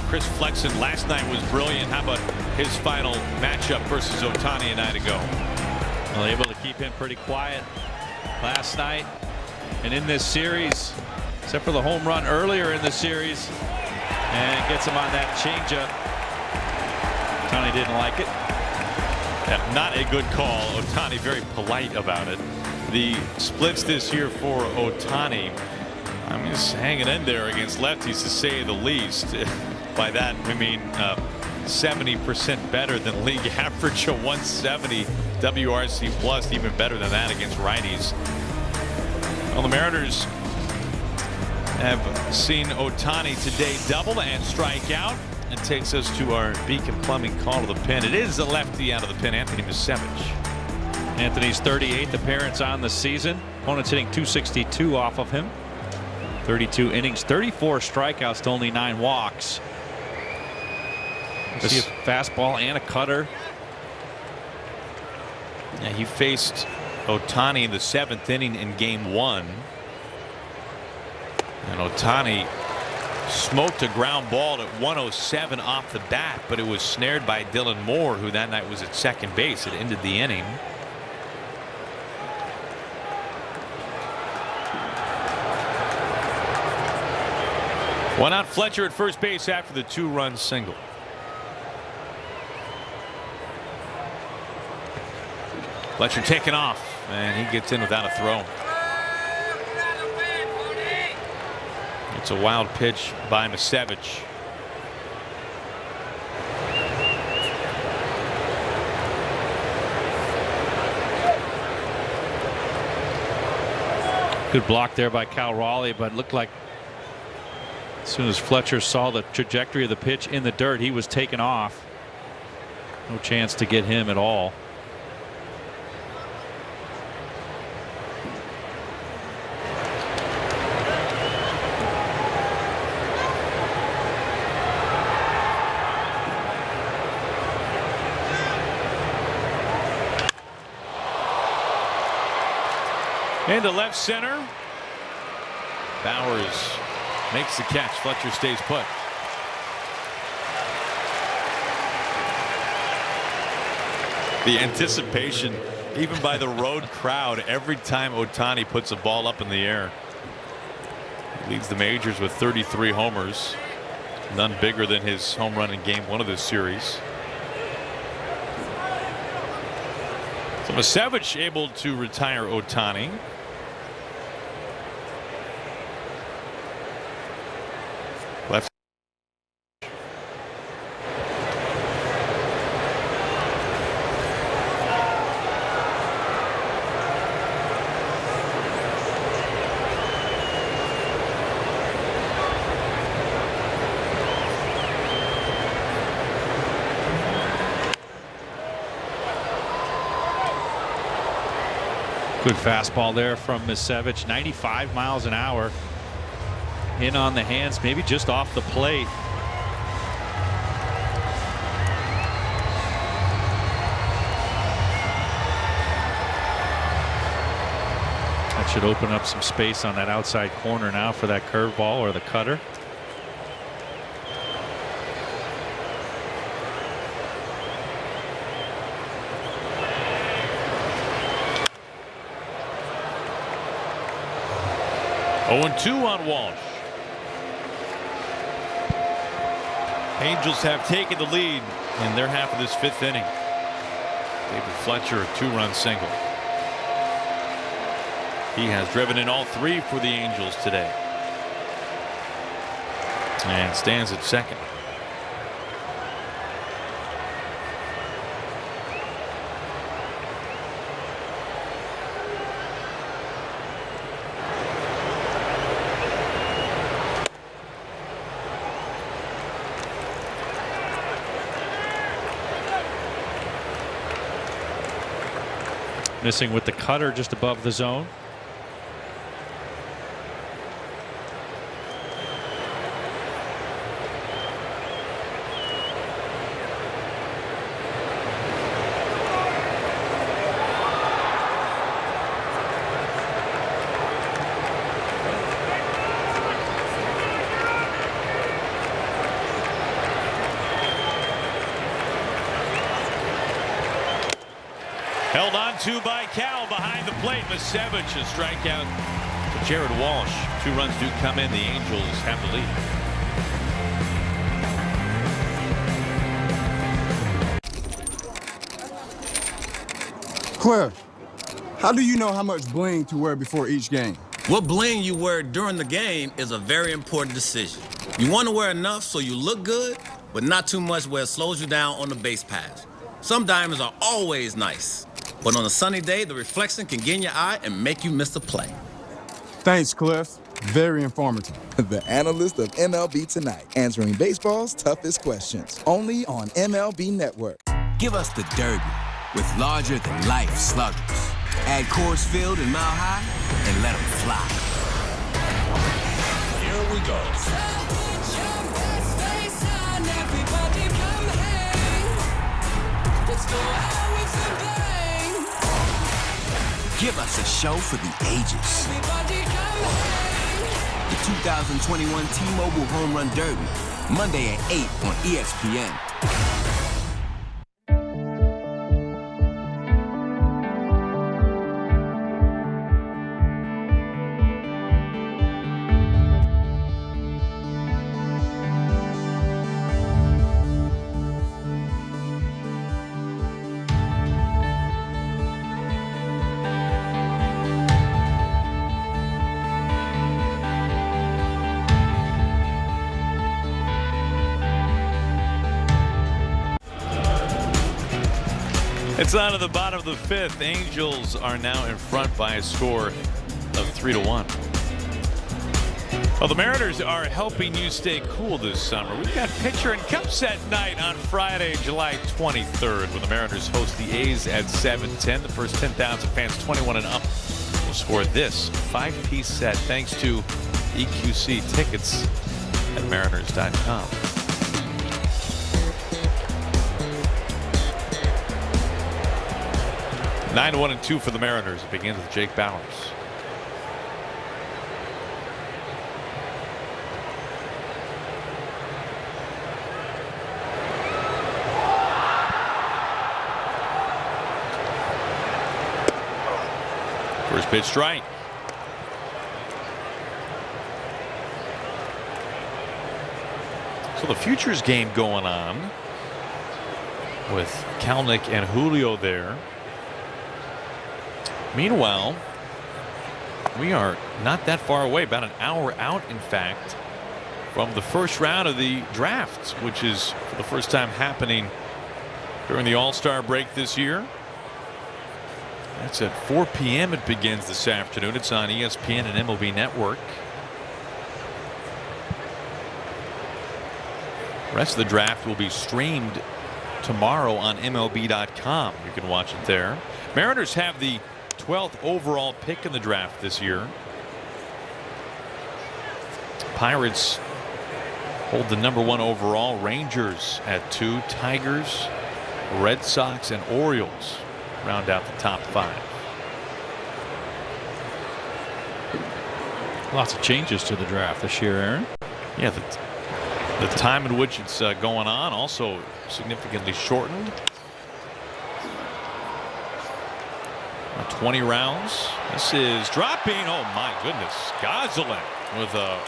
Chris Flexen last night was brilliant. How about his final matchup versus Ohtani a night ago? Well, able to keep him pretty quiet last night and in this series, except for the home run earlier in the series, and gets him on that changeup. Ohtani didn't like it. Yeah, not a good call. Ohtani very polite about it. The splits this year for Ohtani, I'm just hanging in there against lefties to say the least. By that we mean 70% better than league average, a 170 WRC plus, even better than that against righties. Well, the Mariners have seen Ohtani today double and strike out. It takes us to our Beacon Plumbing call to the pin. It is a lefty out of the pin, Anthony Misevich. Anthony's 38th appearance on the season. Opponent's hitting .262 off of him. 32 innings, 34 strikeouts to only 9 walks. You see a fastball and a cutter. Yeah, he faced Ohtani in the 7th inning in game 1. And Ohtani smoked a ground ball at 107 off the bat, but it was snared by Dylan Moore, who that night was at second base. It ended the inning. One out, Fletcher at first base after the 2-run single. Fletcher taking off, and he gets in without a throw. It's a wild pitch by Misevich. Good block there by Cal Raleigh, but looked like as soon as Fletcher saw the trajectory of the pitch in the dirt, he was taken off. No chance to get him at all. Into left center. Bowers makes the catch. Fletcher stays put. The anticipation, even by the road crowd, every time Ohtani puts a ball up in the air. He leads the majors with 33 homers. None bigger than his home run in game 1 of this series. So Misevich able to retire Ohtani. Left. Good fastball there from Misevich. 95 miles an hour. In on the hands, maybe just off the plate. That should open up some space on that outside corner now for that curveball or the cutter. Oh, 2 on Walsh. Angels have taken the lead in their half of this 5th inning. David Fletcher, a 2-run single. He has driven in all 3 for the Angels today. And stands at second. Missing with the cutter just above the zone. Held on to by Cal behind the plate. Misevich, a strikeout to Jared Walsh. 2 runs do come in. The Angels have the lead. Cliff, how do you know how much bling to wear before each game? What bling you wear during the game is a very important decision. You want to wear enough so you look good, but not too much where it slows you down on the base paths. Some diamonds are always nice, but on a sunny day, the reflection can get in your eye and make you miss a play. Thanks, Cliff. Very informative. The analyst of MLB Tonight, answering baseball's toughest questions. Only on MLB Network. Give us the Derby with larger-than-life sluggers. Add Coors Field and Mile High, and let them fly. Here we go. Give us a show for the ages. The 2021 T-Mobile Home Run Derby, Monday at 8 on ESPN. It's on to the bottom of the 5th. Angels are now in front by a score of 3-1. Well, the Mariners are helping you stay cool this summer. We've got pitcher and cup set night on Friday, July 23rd, when the Mariners host the A's at 7:10. The first 10,000 fans 21 and up will score this 5-piece set thanks to EQC tickets at mariners.com. 9-1-2 for the Mariners. It begins with Jake Bauers. First pitch strike. So the futures game going on with Kalnick and Julio there. Meanwhile, we are not that far away, about an hour out, in fact, from the first round of the draft, which is for the first time happening during the All-Star break this year. That's at 4 p.m. it begins this afternoon. It's on ESPN and MLB Network. The rest of the draft will be streamed tomorrow on MLB.com. You can watch it there. Mariners have the 12th overall pick in the draft this year. Pirates hold the #1 overall. Rangers at 2. Tigers, Red Sox, and Orioles round out the top 5. Lots of changes to the draft this year, Aaron. Yeah, the time in which it's going on also significantly shortened. 20 rounds. This is dropping. Oh my goodness. Gosselin with a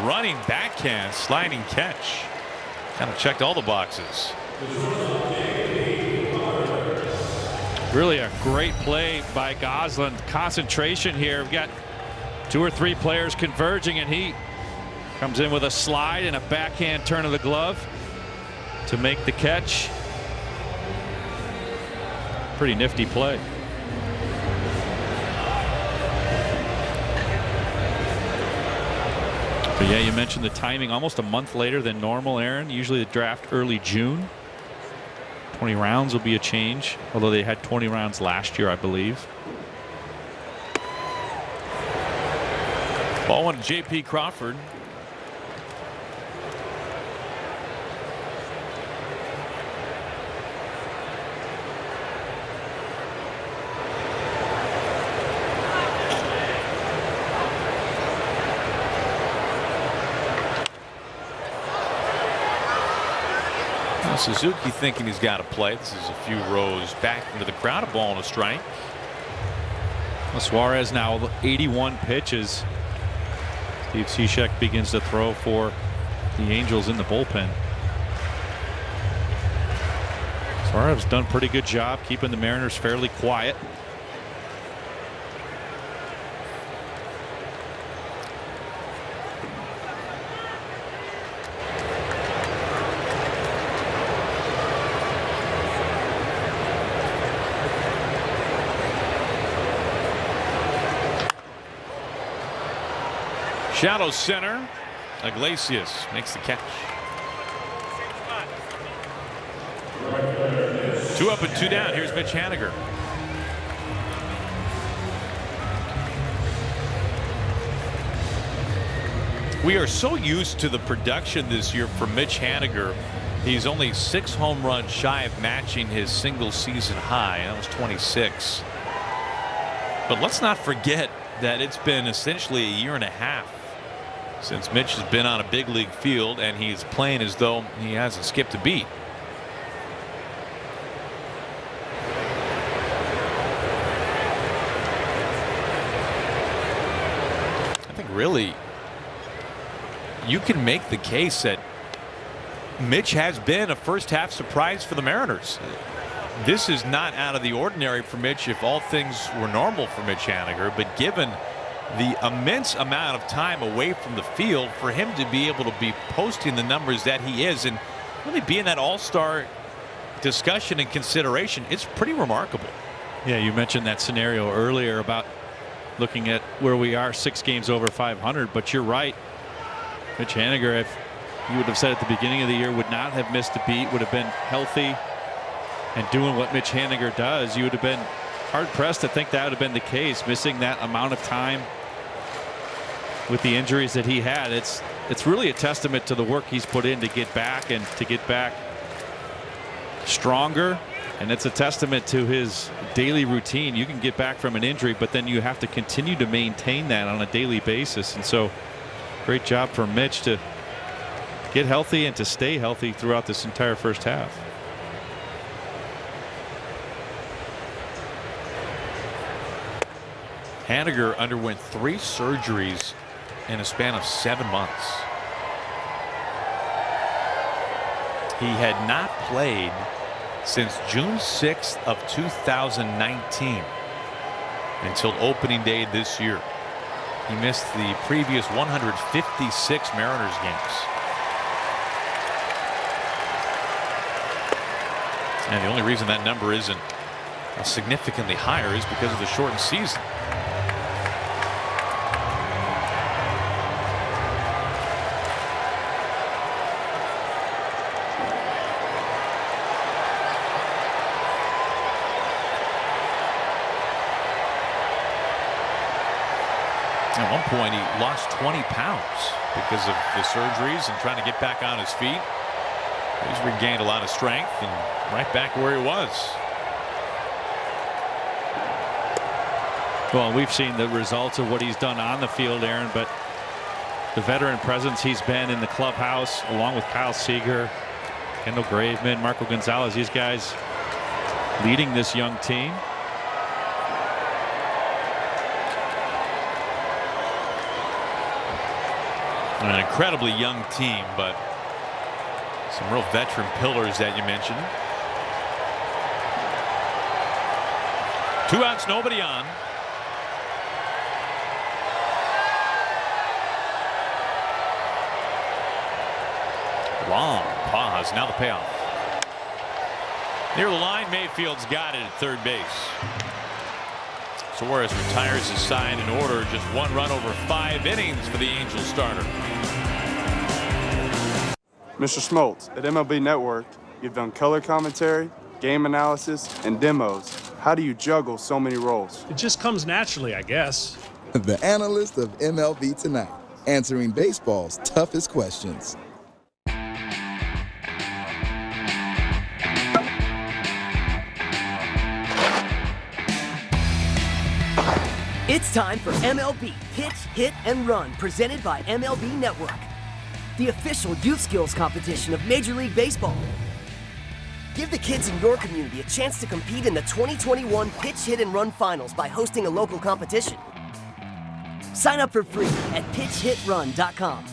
running backhand sliding catch. Kind of checked all the boxes. Really a great play by Gosselin. Concentration here. We've got 2 or 3 players converging, and he comes in with a slide and a backhand turn of the glove to make the catch. Pretty nifty play. But yeah, you mentioned the timing, almost a month later than normal, Aaron. Usually the draft early June. 20 rounds will be a change, although they had 20 rounds last year, I believe. Ball one to J.P. Crawford. Suzuki thinking he's got to play. This is a few rows back into the crowd. A ball and a strike. Well, Suarez now 81 pitches. Steve Cishek begins to throw for the Angels in the bullpen. Suarez done a pretty good job keeping the Mariners fairly quiet. Shallow center. Iglesias makes the catch. 2 up and 2 down. Here's Mitch Haniger. We are so used to the production this year from Mitch Haniger. He's only 6 home runs shy of matching his single season high. That was 26. But let's not forget that it's been essentially a year and a half since Mitch has been on a big league field, and he's playing as though he hasn't skipped a beat. I think really you can make the case that Mitch has been a first half surprise for the Mariners. This is not out of the ordinary for Mitch if all things were normal for Mitch Haniger, but given the immense amount of time away from the field, for him to be able to be posting the numbers that he is and really be in that all-star discussion and consideration, it's pretty remarkable. Yeah, you mentioned that scenario earlier about looking at where we are 6 games over 500, but you're right. Mitch Haniger, if you would have said at the beginning of the year, would not have missed a beat, would have been healthy and doing what Mitch Haniger does, you would have been hard-pressed to think that would have been the case, missing that amount of time with the injuries that he had. It's really a testament to the work he's put in to get back and to get back stronger, and it's a testament to his daily routine. You can get back from an injury, but then you have to continue to maintain that on a daily basis, and so great job for Mitch to get healthy and to stay healthy throughout this entire first half. Haniger underwent 3 surgeries in a span of 7 months. He had not played since June 6th of 2019 until opening day this year. He missed the previous 156 Mariners games. And the only reason that number isn't significantly higher is because of the shortened season. At one point he lost 20 pounds because of the surgeries and trying to get back on his feet. He's regained a lot of strength and right back where he was. Well, we've seen the results of what he's done on the field, Aaron, but the veteran presence he's been in the clubhouse, along with Kyle Seager, Kendall Graveman, Marco Gonzalez, these guys leading this young team. An incredibly young team, but some real veteran pillars that you mentioned. 2 outs, nobody on. Long pause. Now the payoff. Near the line, Mayfield's got it at third base. Suarez retires his side in order. Just 1 run over 5 innings for the Angels starter. Mr. Schmaltz, at MLB Network, you've done color commentary, game analysis, and demos. How do you juggle so many roles? It just comes naturally, I guess. The analyst of MLB Tonight, answering baseball's toughest questions. It's time for MLB Pitch, Hit, and Run, presented by MLB Network, the official youth skills competition of Major League Baseball. Give the kids in your community a chance to compete in the 2021 Pitch, Hit, and Run Finals by hosting a local competition. Sign up for free at pitchhitrun.com.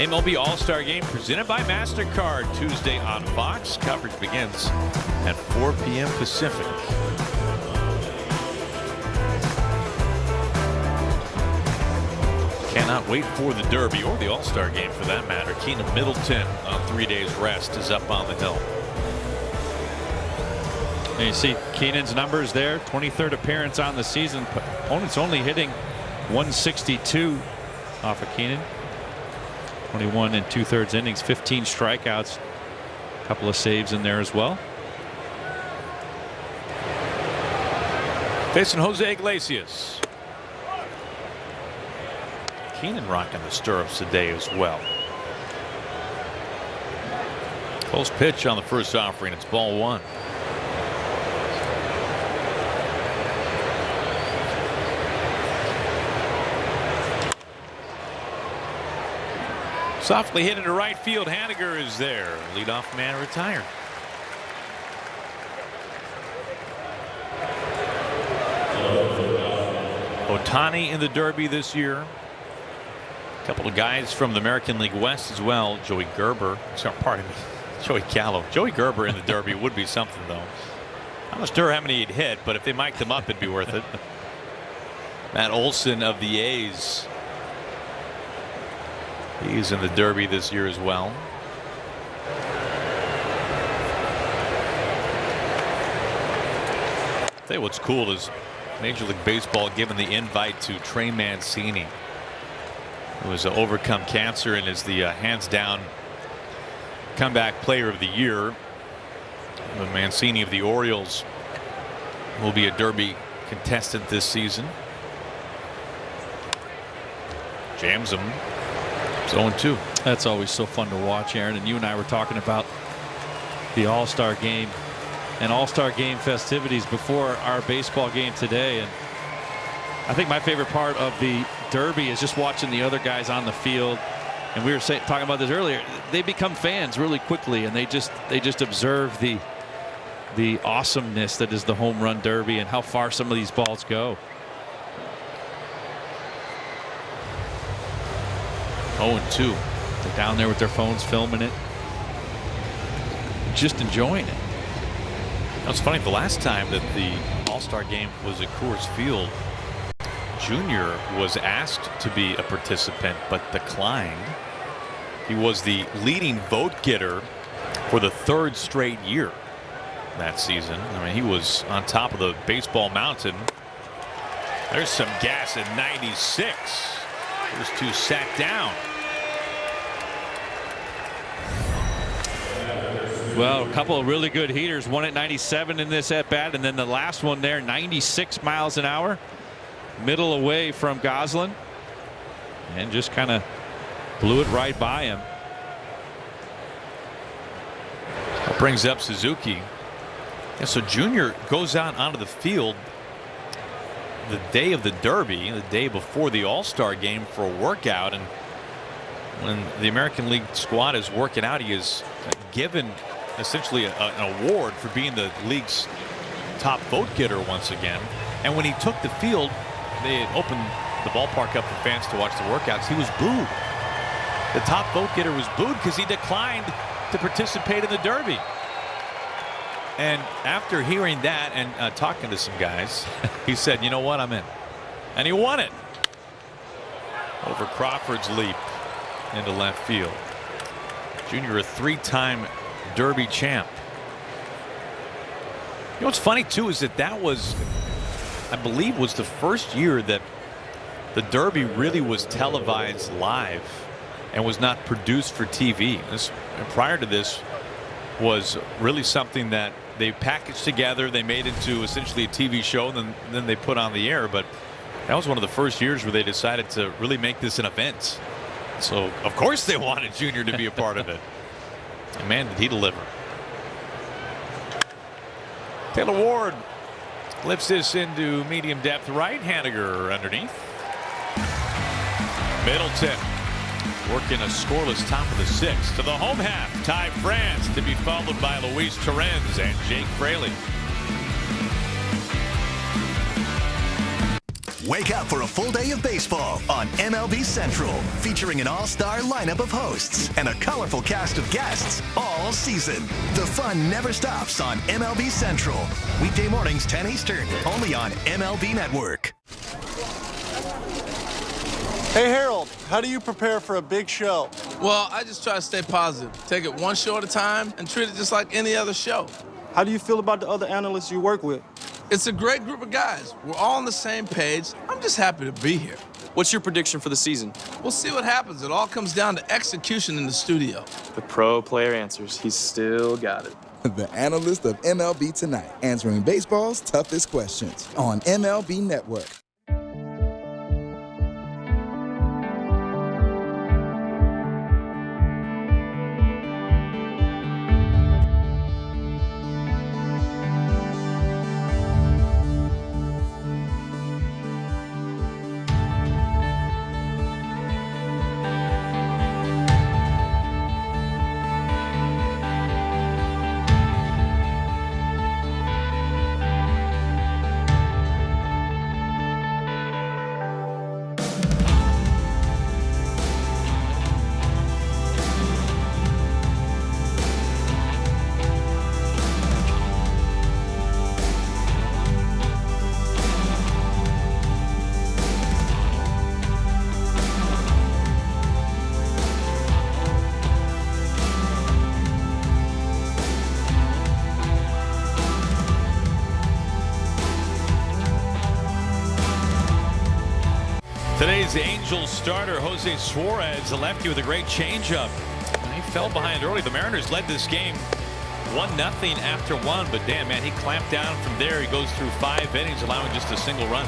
MLB All-Star Game presented by MasterCard Tuesday on Fox. Coverage begins at 4 p.m. Pacific. Cannot wait for the Derby or the All-Star Game for that matter. Keenan Middleton on 3 days rest is up on the hill. And you see Keenan's numbers there. 23rd appearance on the season. Opponent's only hitting 162 off of Keenan. 21 and 2/3 innings, 15 strikeouts, a couple of saves in there as well. Facing Jose Iglesias. Keenan rocking the stirrups today as well. Close pitch on the first offering. It's ball one. Softly hit into right field. Haniger is there. Leadoff man retired. Ohtani in the Derby this year. A couple of guys from the American League West as well. Joey Gerber. Sorry, pardon me. Joey Gallo. Joey Gerber in the Derby would be something, though. I'm not sure how many he'd hit, but if they mic'd him up, it'd be worth it. Matt Olson of the A's. He's in the Derby this year as well. I'll tell you what's cool is Major League Baseball giving the invite to Trey Mancini, who has overcome cancer and is the hands down comeback player of the year. The Mancini of the Orioles will be a Derby contestant this season. Jams him. 0-2. That's always so fun to watch, Aaron. And you and I were talking about the All-Star Game and All-Star Game festivities before our baseball game today. And I think my favorite part of the Derby is just watching the other guys on the field. And we were talking about this earlier. They become fans really quickly, and they just observe the awesomeness that is the home run derby and how far some of these balls go. 0-2. They're down there with their phones filming it, just enjoying it. It's funny, the last time that the All-Star Game was at Coors Field, Junior was asked to be a participant but declined. He was the leading vote getter for the 3rd straight year that season. I mean, he was on top of the baseball mountain. There's some gas at 96. First two sat down. Well, a couple of really good heaters. One at 97 in this at bat, and then the last one there, 96 miles an hour. Middle away from Goslin, and just kind of blew it right by him. That brings up Suzuki. And so Junior goes out onto the field the day of the Derby, the day before the All-Star Game, for a workout. And when the American League squad is working out, he is given essentially an award for being the league's top vote getter once again. And when he took the field, they had opened the ballpark up for fans to watch the workouts, he was booed. The top vote getter was booed because he declined to participate in the Derby. And after hearing that and talking to some guys, he said, you know what, I'm in. And he won it over Crawford's leap into left field. Junior, a 3-time Derby champ. You know what's funny too is that was, I believe, was the first year that the Derby really was televised live and was not produced for TV. Prior to this was really something that they packaged together, they made into essentially a TV show, and then they put on the air. But that was one of the first years where they decided to really make this an event. So of course they wanted Junior to be a part of it. And man, did he deliver. Taylor Ward lifts this into medium depth right. Haniger underneath. Middleton working a scoreless top of the 6th to the home half. Ty France to be followed by Luis Torrens and Jake Fraley. Wake up for a full day of baseball on MLB Central, featuring an all-star lineup of hosts and a colorful cast of guests all season. The fun never stops on MLB Central. Weekday mornings 10 Eastern, only on MLB Network. Hey Harold, how do you prepare for a big show? Well, I just try to stay positive. Take it one show at a time and treat it just like any other show. How do you feel about the other analysts you work with? It's a great group of guys. We're all on the same page. I'm just happy to be here. What's your prediction for the season? We'll see what happens. It all comes down to execution in the studio. The pro player answers. He's still got it. The analyst of MLB Tonight, answering baseball's toughest questions on MLB Network. Today's Angels starter, Jose Suarez, a lefty with a great changeup. He fell behind early. The Mariners led this game 1-0 after 1, but damn, man, he clamped down from there. He goes through 5 innings, allowing just a single run.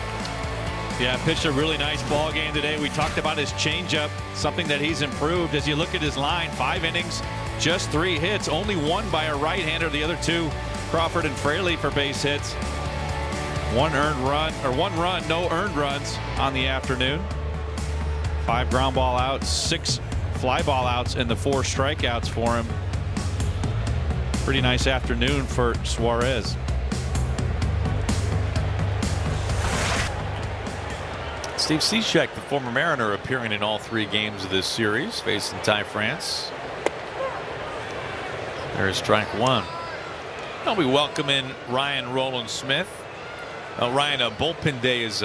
Yeah, pitched a really nice ball game today. We talked about his changeup, something that he's improved. As you look at his line, 5 innings, just 3 hits, only 1 by a right-hander. The other 2, Crawford and Fraley, for base hits. 1 run, no earned runs on the afternoon. 5 ground ball outs, 6 fly ball outs, and the 4 strikeouts for him. Pretty nice afternoon for Suarez. Steve Cishek, the former Mariner, appearing in all 3 games of this series, facing Ty France. There's strike 1. Now we welcome in Ryan Roland Smith. Ryan, bullpen day is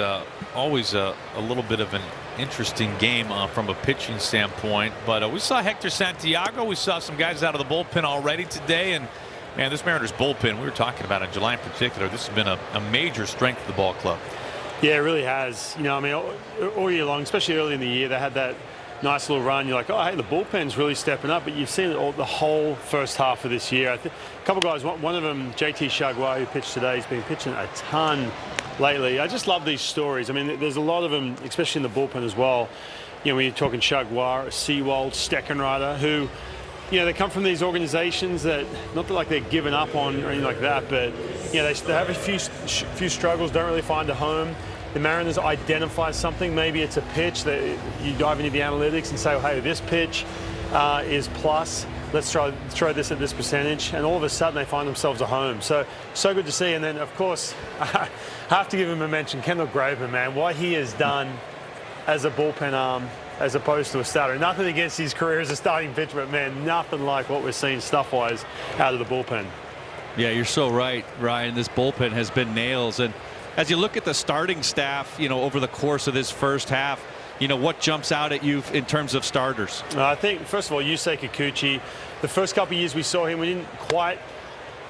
always a little bit of an interesting game from a pitching standpoint, but we saw Hector Santiago. We saw some guys out of the bullpen already today, and man, this Mariners bullpen, we were talking about in July in particular, this has been a major strength of the ball club. Yeah, it really has. You know, I mean, all year long, especially early in the year, they had that nice little run. You're like, oh, hey, the bullpen's really stepping up. But you've seen it the whole first half of this year. A couple guys, one of them, JT Chargois, who pitched today, has been pitching a ton lately. I just love these stories. I mean, there's a lot of them, especially in the bullpen as well. You know, when you're talking Chargois, Seawold, Steckenrider, who, you know, they come from these organizations that, not that like they're given up on or anything like that, but, you know, they have a few struggles, don't really find a home. The Mariners identify something, maybe it's a pitch that you dive into the analytics and say, oh, hey, this pitch is plus. Let's try this at this percentage, and all of a sudden they find themselves a home. So good to see. And then, of course, I have to give him a mention. Kendall Graveman, man, what he has done as a bullpen arm as opposed to a starter. Nothing against his career as a starting pitcher, but man, nothing like what we're seeing stuff-wise out of the bullpen. Yeah, you're so right, Ryan. This bullpen has been nails. And as you look at the starting staff, over the course of this first half, what jumps out at you in terms of starters? I think, first of all, Yusei Kikuchi, the first couple of years we saw him, we didn't quite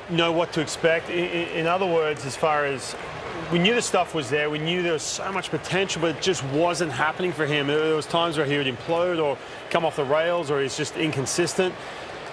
know what to expect. In other words, as far as we knew the stuff was there, we knew there was so much potential, but it just wasn't happening for him. There was times where he would implode or come off the rails, or he's just inconsistent.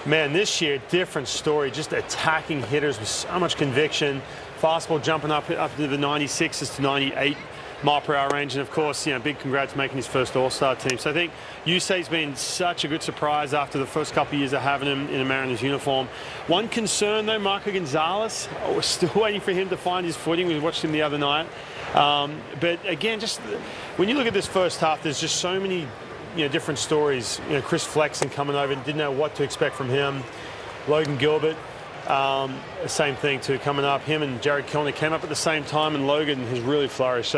Man, this year, different story, just attacking hitters with so much conviction. Fastball jumping up to the 96s to 98 mile per hour range. And of course, big congrats making his first All-Star team. So I think Yusei's been such a good surprise after the first couple of years of having him in a Mariners uniform. One concern though, Marco Gonzalez, we're still waiting for him to find his footing. We watched him the other night. But again, just when you look at this first half, there's just so many different stories. Chris Flexen coming over and didn't know what to expect from him. Logan Gilbert, same thing too, coming up. Him and Jared Kelly came up at the same time, and Logan has really flourished.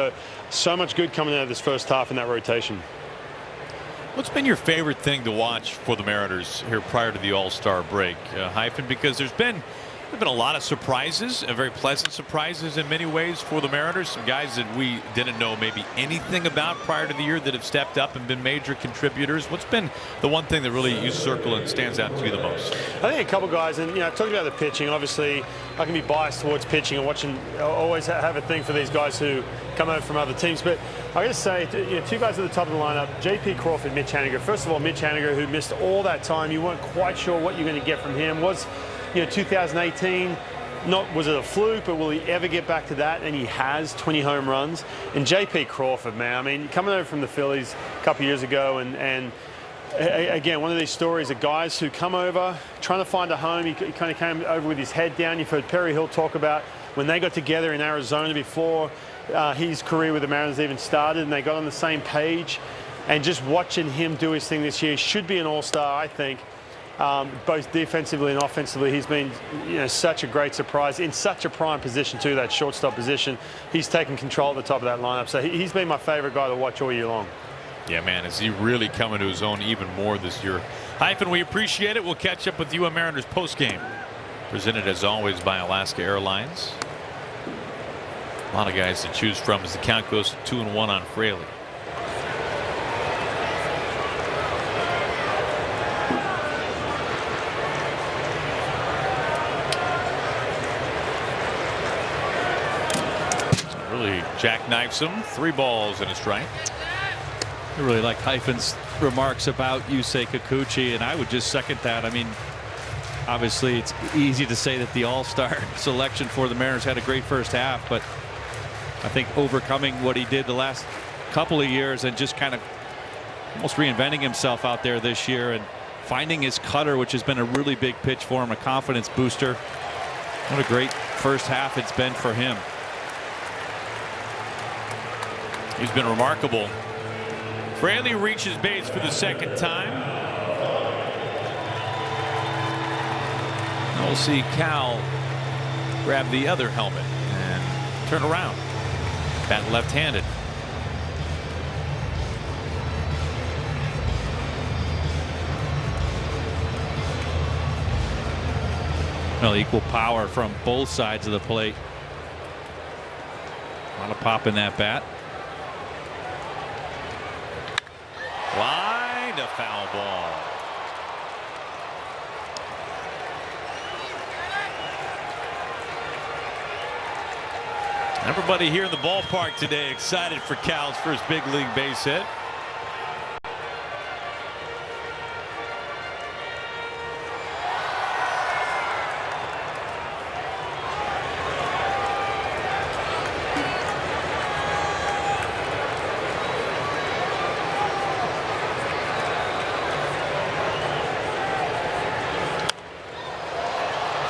So much good coming out of this first half in that rotation. What's been your favorite thing to watch for the Mariners here prior to the All-Star break, Hyphen? Because there's been a lot of surprises, very pleasant surprises in many ways for the Mariners. Some guys that we didn't know maybe anything about prior to the year that have stepped up and been major contributors. What's been the one thing that really you circle and stands out to you the most? I think a couple guys, and talking about the pitching, obviously I can be biased towards pitching and watching. I always have a thing for these guys who come over from other teams, but I got to say, two guys at the top of the lineup, J.P. Crawford, Mitch Haniger. First of all, Mitch Haniger, who missed all that time. You weren't quite sure what you're going to get from him. Was 2018, was it a fluke, but will he ever get back to that? And he has 20 home runs. And J.P. Crawford, man, I mean, coming over from the Phillies a couple years ago, and again, one of these stories of guys who come over trying to find a home. He kind of came over with his head down. You've heard Perry Hill talk about when they got together in Arizona before his career with the Mariners even started, and they got on the same page. And just watching him do his thing this year, should be an all-star, I think. Both defensively and offensively, he's been such a great surprise in such a prime position too, that shortstop position. He's taken control at the top of that lineup, so he's been my favorite guy to watch all year long. Yeah, man, is he really coming to his own even more this year? Hyphen, we appreciate it. We'll catch up with you on Mariners postgame, presented as always by Alaska Airlines. A lot of guys to choose from as the count goes to 2-1 on Fraley. Really jackknifes him. 3 balls and a strike. I really like Hyphen's remarks about Yusei Kikuchi, and I would just second that. I mean, obviously it's easy to say that the All-Star selection for the Mariners had a great first half, but I think overcoming what he did the last couple of years and just kind of almost reinventing himself out there this year and finding his cutter, which has been a really big pitch for him, a confidence booster. What a great first half it's been for him. He's been remarkable. Fraley reaches base for the second time. We'll see Cal grab the other helmet and turn around. Bat left-handed. Well, equal power from both sides of the plate. A lot of pop in that bat. Line, a foul ball. Everybody here in the ballpark today excited for Cal's first big league base hit.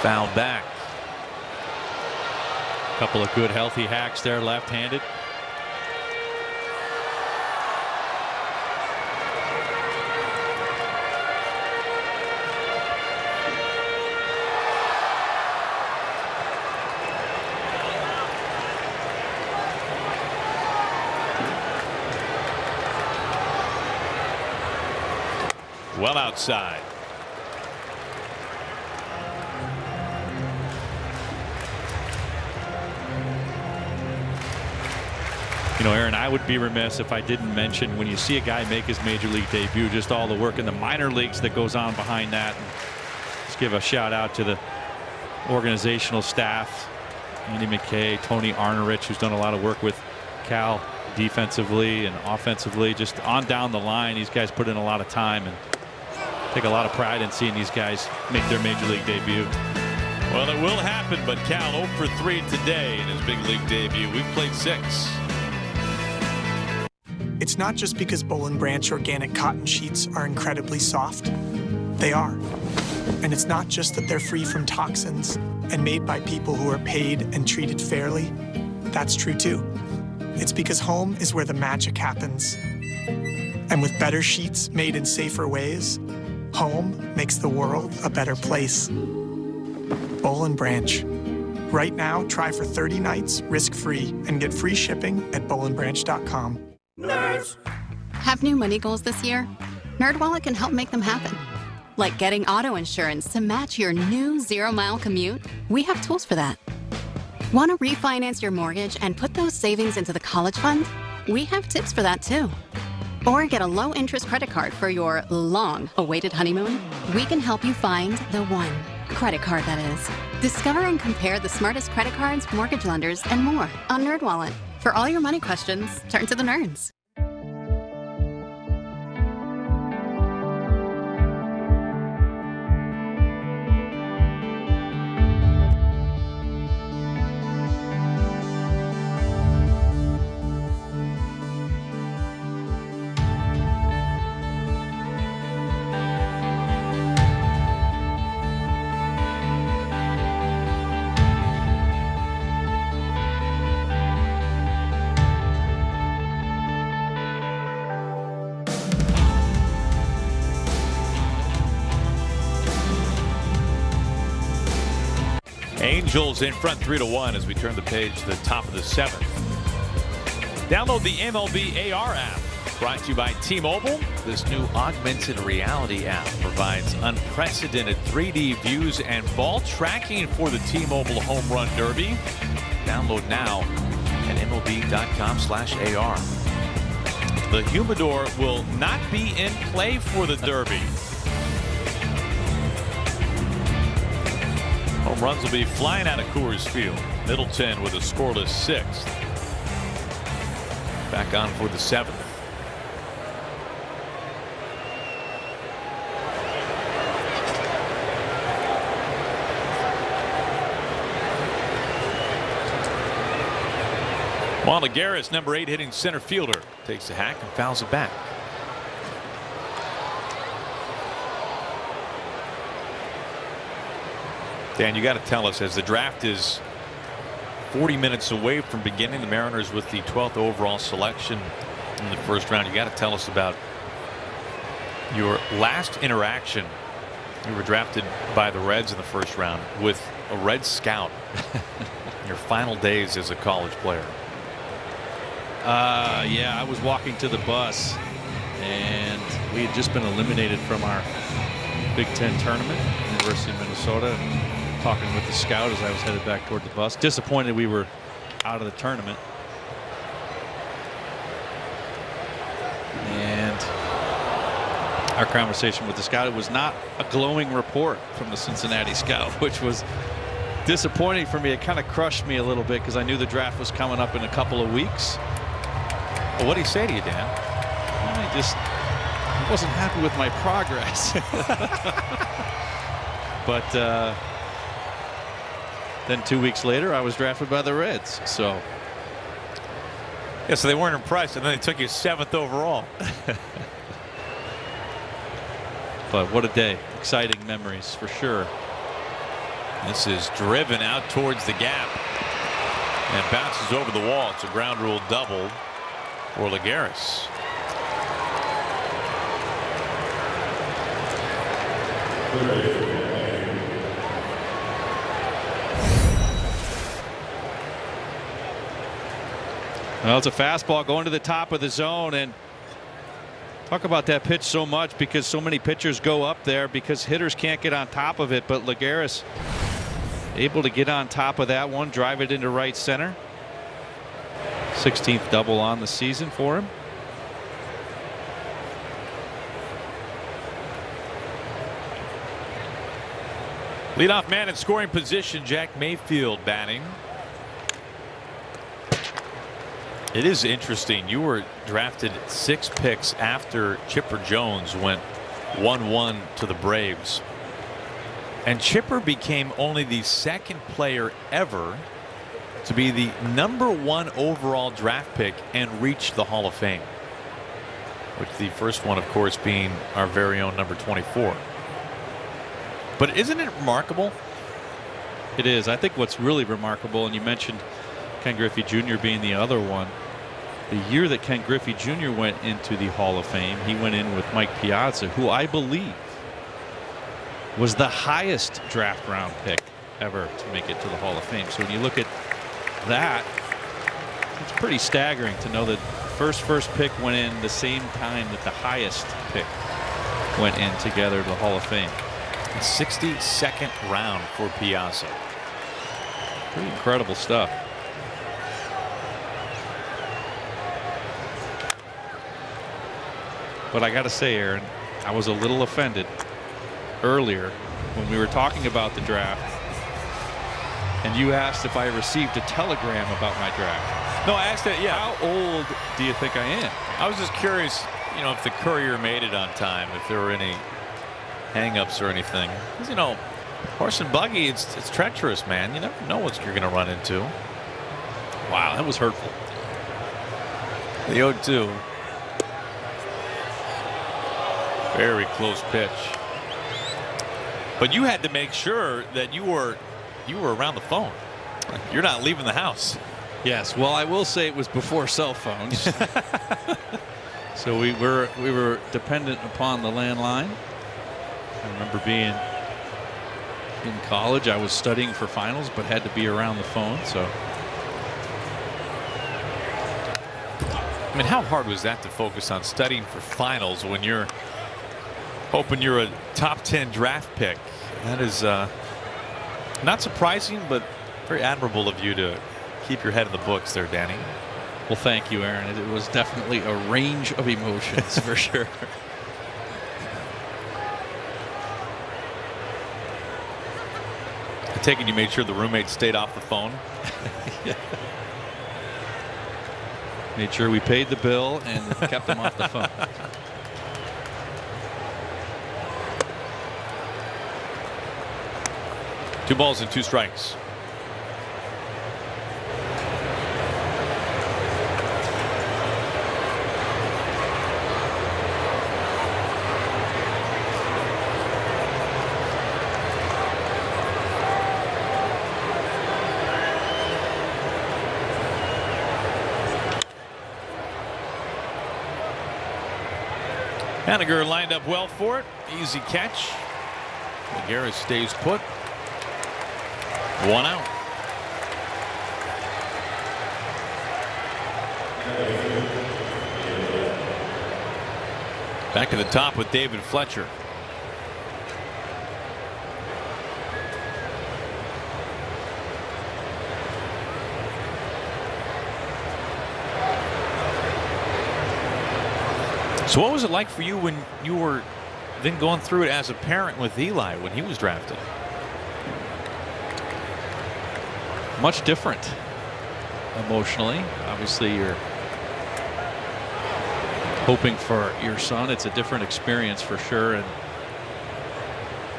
Foul back. Couple of good healthy hacks there, left-handed. well outside. You know, Aaron, I would be remiss if I didn't mention when you see a guy make his major league debut, just all the work in the minor leagues that goes on behind that. And just give a shout out to the organizational staff, Andy McKay, Tony Arnerich, who's done a lot of work with Cal defensively and offensively, just on down the line. These guys put in a lot of time and take a lot of pride in seeing these guys make their major league debut. Well, it will happen, but Cal 0 for 3 today in his big league debut. We've played 6. It's not just because Boll & Branch organic cotton sheets are incredibly soft. They are. And it's not just that they're free from toxins and made by people who are paid and treated fairly. That's true too. It's because home is where the magic happens. And with better sheets made in safer ways, home makes the world a better place. Boll & Branch. Right now, try for 30 nights risk-free and get free shipping at bollandbranch.com. Nerds. Have new money goals this year? NerdWallet can help make them happen. Like getting auto insurance to match your new 0-mile commute? We have tools for that. Want to refinance your mortgage and put those savings into the college fund? We have tips for that too. Or get a low-interest credit card for your long-awaited honeymoon? We can help you find the one. Credit card, that is. Discover and compare the smartest credit cards, mortgage lenders, and more on NerdWallet. For all your money questions, turn to the nerds. Angels in front 3-1 as we turn the page to the top of the 7th. Download the MLB AR app, brought to you by T-Mobile. This new augmented reality app provides unprecedented 3D views and ball tracking for the T-Mobile Home Run Derby. Download now at MLB.com/AR. The Humidor will not be in play for the Derby. Home runs will be flying out of Coors Field. Middleton with a scoreless 6th. Back on for the 7th. Juan Lagares, number 8 hitting center fielder, takes a hack and fouls it back. Dan, you got to tell us, as the draft is 40 minutes away from beginning, the Mariners with the 12th overall selection in the first round, you got to tell us about your last interaction. You were drafted by the Reds in the first round with a Red scout. Your final days as a college player. Yeah, I was walking to the bus and we had just been eliminated from our Big Ten tournament, University of Minnesota. Talking with the scout as I was headed back toward the bus. Disappointed we were out of the tournament. And our conversation with the scout, it was not a glowing report from the Cincinnati scout, which was disappointing for me. It kind of crushed me a little bit because I knew the draft was coming up in a couple of weeks. Well, what did he say to you, Dan? I wasn't happy with my progress. But then 2 weeks later, I was drafted by the Reds. So, yeah, so they weren't impressed, and then they took you 7th overall. But what a day. Exciting memories for sure. This is driven out towards the gap and bounces over the wall. It's a ground rule double for Lagares. Well, it's a fastball going to the top of the zone, and Talk about that pitch so much because so many pitchers go up there because hitters can't get on top of it. But Lagares able to get on top of that one, drive it into right center. 16th double on the season for him. Leadoff man in scoring position, Jack Mayfield batting. It is interesting. You were drafted 6 picks after Chipper Jones went 1-1 to the Braves. And Chipper became only the 2nd player ever to be the #1 overall draft pick and reach the Hall of Fame. Which the first one, of course, being our very own number 24. But isn't it remarkable? It is. I think what's really remarkable, and you mentioned Ken Griffey Jr. being the other one. The year that Ken Griffey Jr. went into the Hall of Fame, he went in with Mike Piazza, who I believe was the highest draft round pick ever to make it to the Hall of Fame. So when you look at that, it's pretty staggering to know that first pick went in the same time that the highest pick went in together to the Hall of Fame. 62nd round for Piazza. Pretty incredible stuff. But I got to say, Aaron, I was a little offended earlier when we were talking about the draft and you asked if I received a telegram about my draft. No, I asked it. Yeah. How old do you think I am? I was just curious, you know, if the courier made it on time, if there were any hang-ups or anything. Because, you know, horse and buggy, it's treacherous, man. You never know what you're going to run into. Wow, that was hurtful. The 0-2. Very close pitch. But you had to make sure that you were around the phone. You're not leaving the house. Yes. Well, I will say it was before cell phones. So we were dependent upon the landline. I remember being in college. I was studying for finals, but had to be around the phone. So, I mean, how hard was that to focus on studying for finals when you're hoping you're a top 10 draft pick? That is not surprising, but very admirable of you to keep your head in the books there, Danny. Well, thank you, Aaron. It was definitely a range of emotions for sure. I take it you made sure the roommate stayed off the phone. Yeah. Made sure we paid the bill and kept them off the phone. Two balls and 2 strikes. Haniger lined up well for it. Easy catch. Lagares stays put. 1 out. Back to the top with David Fletcher. So what was it like for you when you were then going through it as a parent with Eli when he was drafted? Much different emotionally. Obviously, you're hoping for your son. It's a different experience for sure, and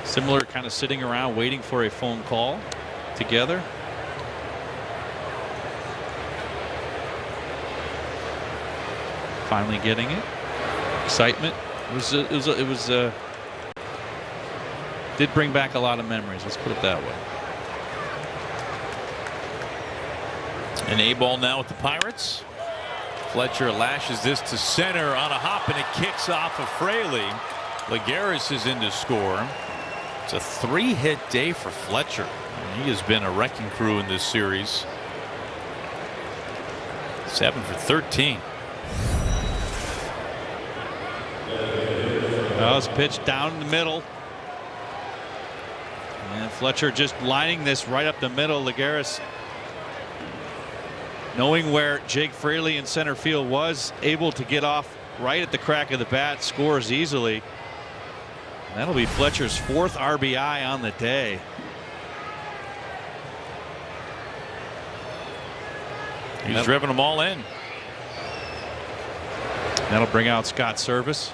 similar kind of sitting around waiting for a phone call together. Finally getting it. Excitement. It was did bring back a lot of memories. Let's put it that way. An A ball now with the Pirates. Fletcher lashes this to center on a hop, and it kicks off of Fraley. Lagares is in to score. It's a 3-hit day for Fletcher. He has been a wrecking crew in this series. 7 for 13. does. Pitch down in the middle. And Fletcher just lining this right up the middle. Lagares, knowing where Jake Fraley in center field, was able to get off right at the crack of the bat, scores easily. That'll be Fletcher's 4th RBI on the day. He's driven them all in. That'll bring out Scott Service.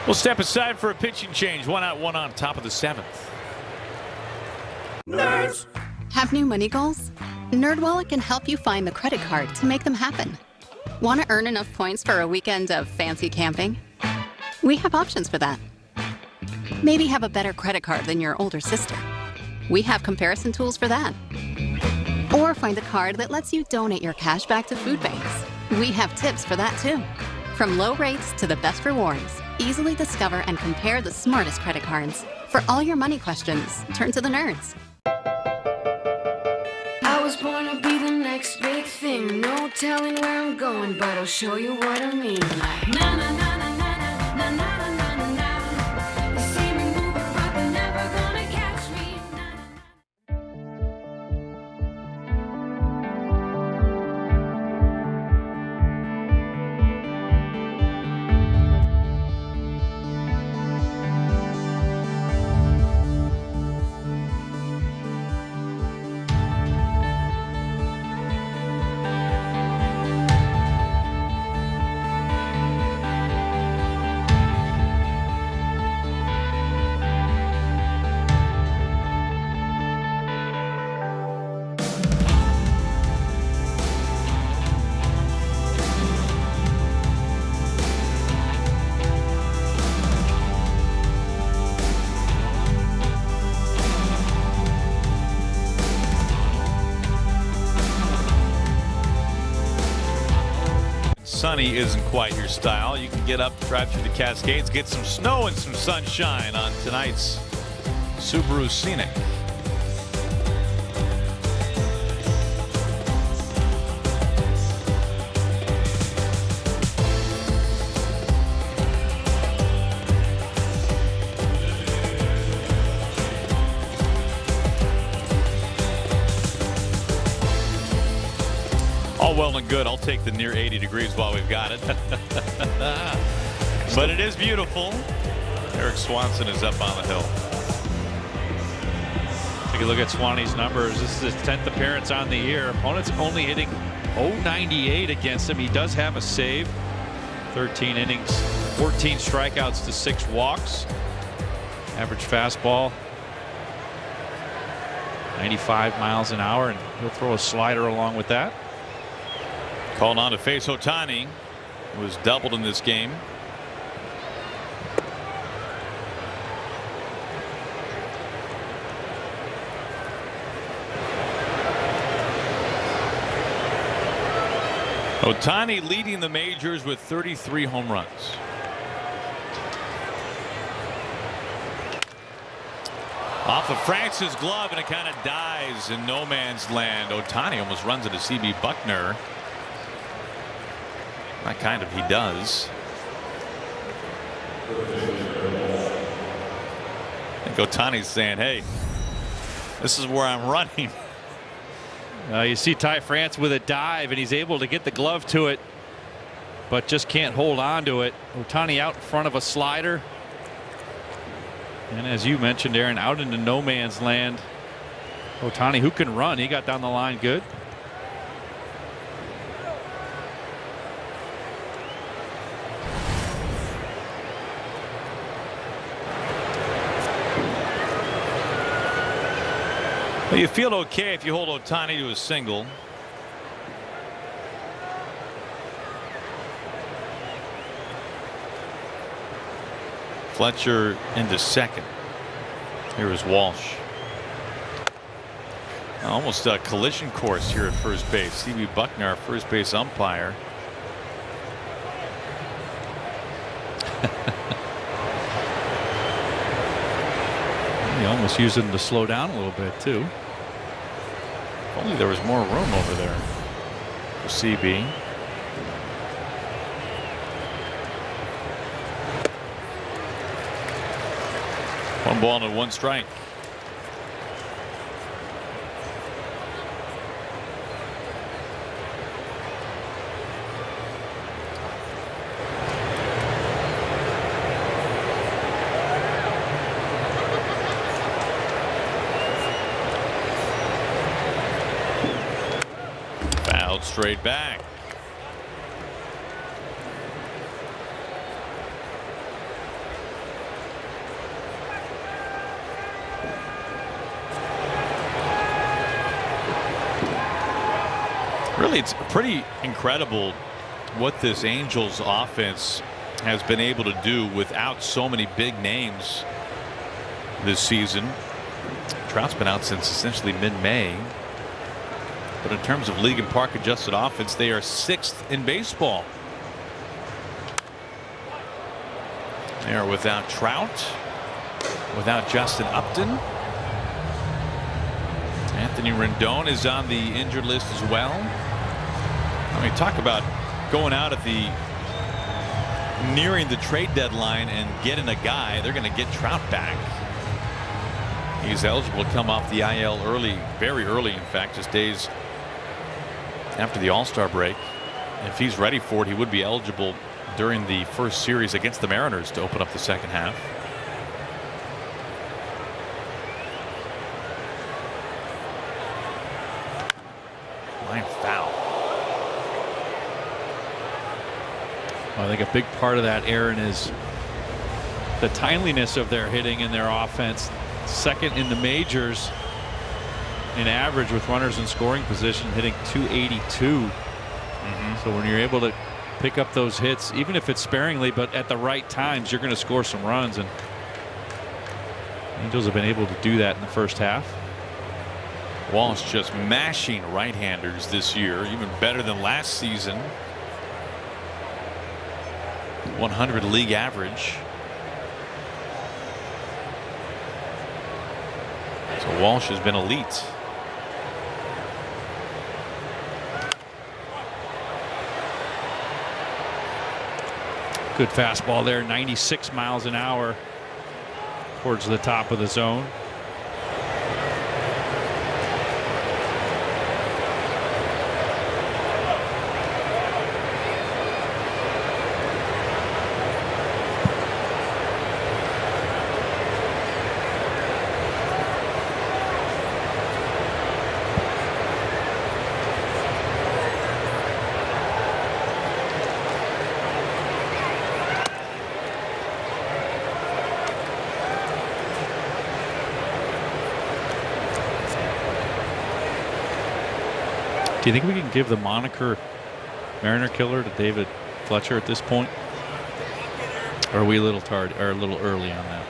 We'll step aside for a pitching change. 1 out, 1 on, top of the 7th. Nerds. Have new money goals? NerdWallet can help you find the credit card to make them happen. Want to earn enough points for a weekend of fancy camping? We have options for that. Maybe have a better credit card than your older sister. We have comparison tools for that. Or find a card that lets you donate your cash back to food banks. We have tips for that too. From low rates to the best rewards, easily discover and compare the smartest credit cards. For all your money questions, turn to the nerds. I was born to be the next big thing. No telling where I'm going, but I'll show you what I mean. Like, na na na na na na na na na na na. You see me moving, but they're never gonna catch me. Sunny isn't quite your style. You can get up, drive through the Cascades, get some snow and some sunshine on tonight's Subaru Scenic. All well and good. I'll take the near 80 degrees while we've got it. But it is beautiful. Eric Swanson is up on the hill. Take a look at Swanee's numbers. This is his 10th appearance on the year. Opponent's only hitting .098 against him. He does have a save. 13 innings, 14 strikeouts to 6 walks. Average fastball 95 miles an hour, and he'll throw a slider along with that. Called on to face Ohtani, who was doubled in this game. Ohtani leading the majors with 33 home runs. Off of Francis' glove, and it kind of dies in no man's land. Ohtani almost runs into C.B. Buckner. Not kind of, he does. I think Ohtani's saying, hey, this is where I'm running. You see Ty France with a dive, and he's able to get the glove to it, but just can't hold on to it. Ohtani out in front of a slider. And as you mentioned, Aaron, out into no man's land. Ohtani, who can run, he got down the line good. Well, you feel okay if you hold Ohtani to a single. Fletcher into second. Here is Walsh. Almost a collision course here at first base. C.B. Buckner, our first base umpire. He almost used him to slow down a little bit too. If only there was more room over there. for CB. One ball and 1 strike. Fouled straight back. Really, it's pretty incredible what this Angels offense has been able to do without so many big names this season. Trout's been out since essentially mid-May. But in terms of league and park adjusted offense, they are 6th in baseball. They are without Trout, without Justin Upton. Anthony Rendon is on the injured list as well. I mean, talk about going out at the nearing the trade deadline and getting a guy. They're going to get Trout back. He's eligible to come off the IL early, very early, in fact, just days after the All-Star break. If he's ready for it, he would be eligible during the first series against the Mariners to open up the second half. Line foul. Well, I think a big part of that, Aaron, is the timeliness of their hitting and their offense. 2nd in the majors in average with runners in scoring position, hitting .282. So when you're able to pick up those hits, even if it's sparingly, but at the right times, you're going to score some runs. And Angels have been able to do that in the first half. Walsh just mashing right-handers this year, even better than last season. 100 league average. So Walsh has been elite. Good fastball there, 96 miles an hour towards the top of the zone. Do you think we can give the moniker Mariner Killer to David Fletcher at this point? Or are we a little tardy or a little early on that?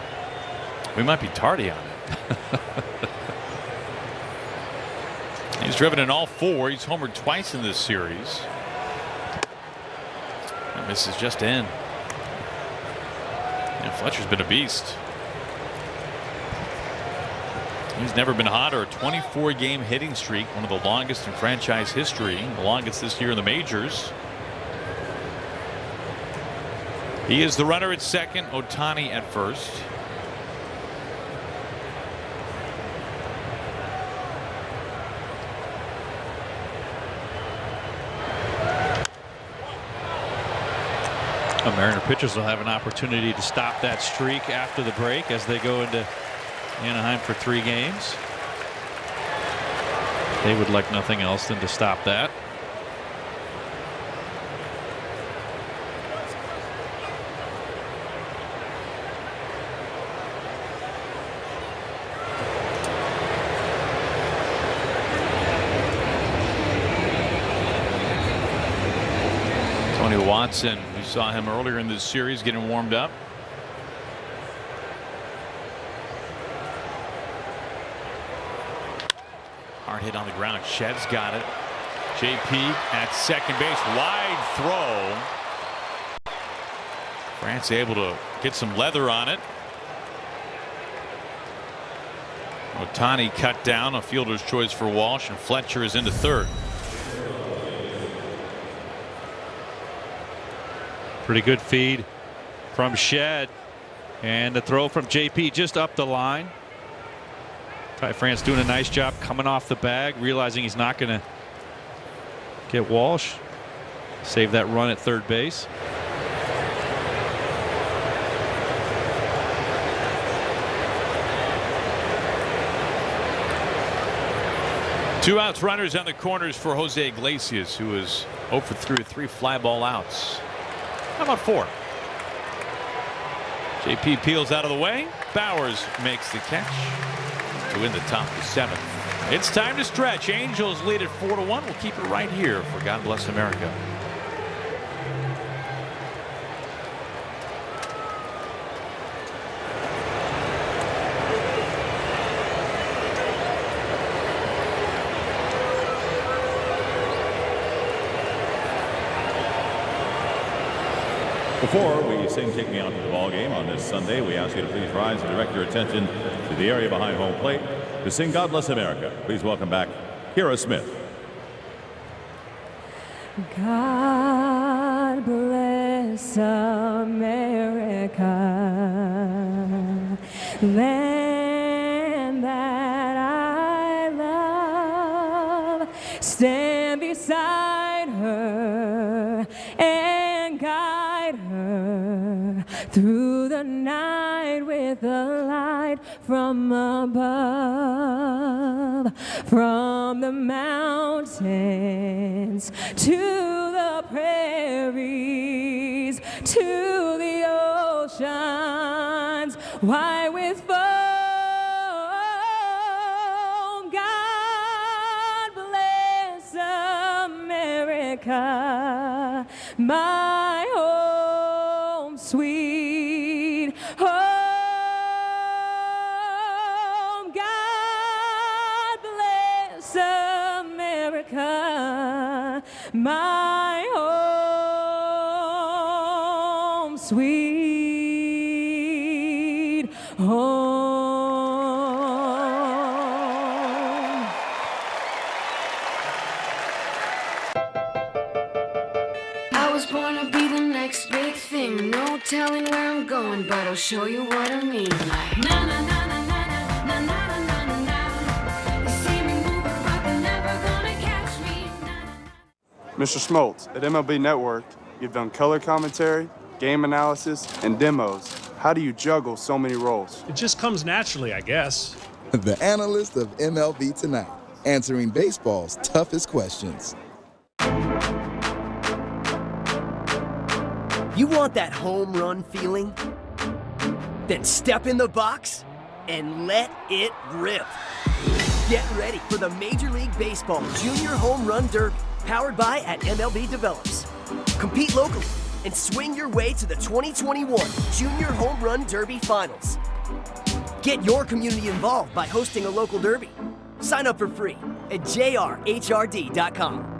We might be tardy on it. He's driven in all 4. He's homered twice in this series. And this is just in. And Fletcher's been a beast. He's never been hotter. A 24-game hitting streak, one of the longest in franchise history, the longest this year in the majors. He is the runner at second, Ohtani at first. Mariner pitchers will have an opportunity to stop that streak after the break as they go into Anaheim for 3 games. They would like nothing else than to stop that. Tony Watson, we saw him earlier in this series getting warmed up. Hard hit on the ground. Shed's got it. JP at second base. Wide throw. France able to get some leather on it. Ohtani cut down, a fielder's choice for Walsh, and Fletcher is into third. Pretty good feed from Shed. And the throw from JP just up the line. Ty France doing a nice job coming off the bag, realizing he's not going to get Walsh. Save that run at third base. Two outs, runners on the corners for Jose Iglesias, who is 0 for 3 with 3 fly ball outs. How about 4? JP peels out of the way. Bowers makes the catch to win the top of the 7th. It's time to stretch. Angels lead at 4-1. We'll keep it right here for God Bless America. Before we sing "Take Me Out to the Ball Game" on this Sunday, we ask you to please rise and direct your attention to the area behind home plate to sing "God Bless America." Please welcome back Kira Smith. God bless America, land that I love. Stand beside her and guide her through the night with the light from above, from the mountains to the prairies to the oceans, white with foam. God bless America, my home sweet home. God bless America, my home sweet home. I was born to be the next big thing. No telling where I'm going, but I'll show you what I mean. Like na na na na na na na na na na na. You see me moving, but they're never gonna catch me. Mr. Smoltz, at MLB Network, you've done color commentary, game analysis, and demos. How do you juggle so many roles? It just comes naturally, I guess. The analyst of MLB Tonight, answering baseball's toughest questions. You want that home run feeling? Then step in the box and let it rip. Get ready for the Major League Baseball Junior Home Run Derby, powered by MLB Develops. Compete locally and swing your way to the 2021 Junior Home Run Derby Finals. Get your community involved by hosting a local derby. Sign up for free at jrhrd.com.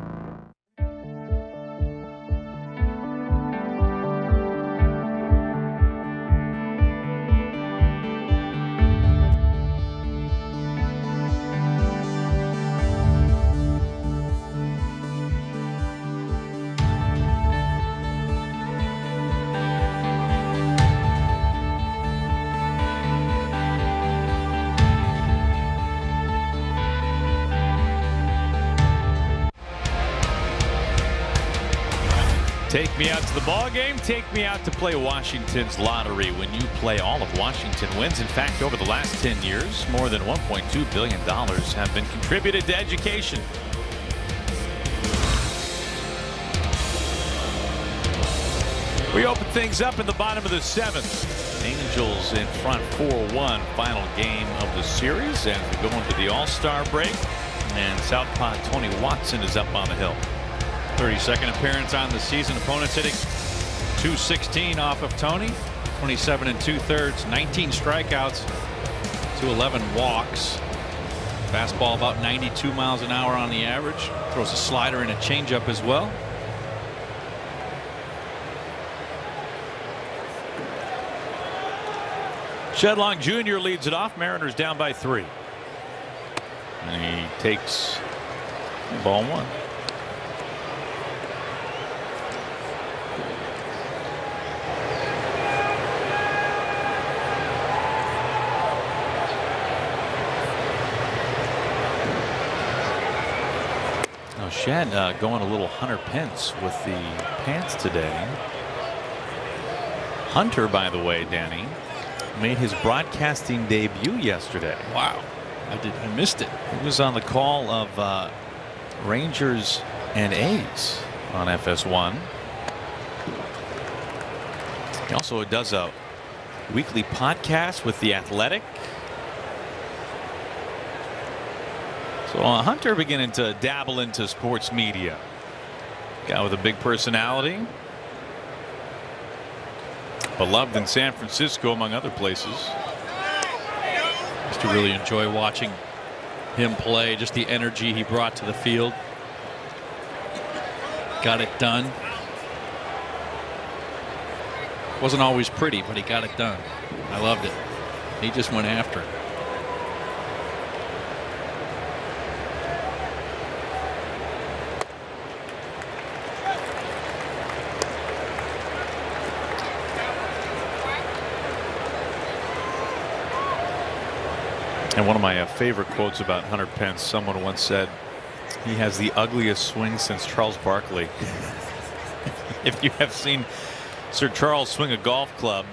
Take me out to the ball game. Take me out to play Washington's lottery. When you play, all of Washington wins. In fact, over the last 10 years, more than $1.2 billion have been contributed to education. We open things up in the bottom of the 7th. Angels in front 4-1, final game of the series as we go into the All-Star break. And Southpaw Tony Watson is up on the hill. 32nd appearance on the season. Opponents hitting .216 off of Tony. 27 2/3, 19 strikeouts, 211 walks. Fastball about 92 miles an hour on the average. Throws a slider and a changeup as well. Shedlong Jr. leads it off. Mariners down by 3. And he takes ball 1. Shed going a little Hunter Pence with the pants today. Hunter, by the way, Danny, made his broadcasting debut yesterday. Wow. I missed it. He was on the call of Rangers and A's on FS1. He also does a weekly podcast with The Athletic. So Hunter beginning to dabble into sports media. Guy with a big personality. Beloved in San Francisco, among other places. Used to really enjoy watching him play, just the energy he brought to the field. Got it done. Wasn't always pretty, but he got it done. I loved it. He just went after it. And one of my favorite quotes about Hunter Pence, someone once said, he has the ugliest swing since Charles Barkley. If you have seen Sir Charles swing a golf club,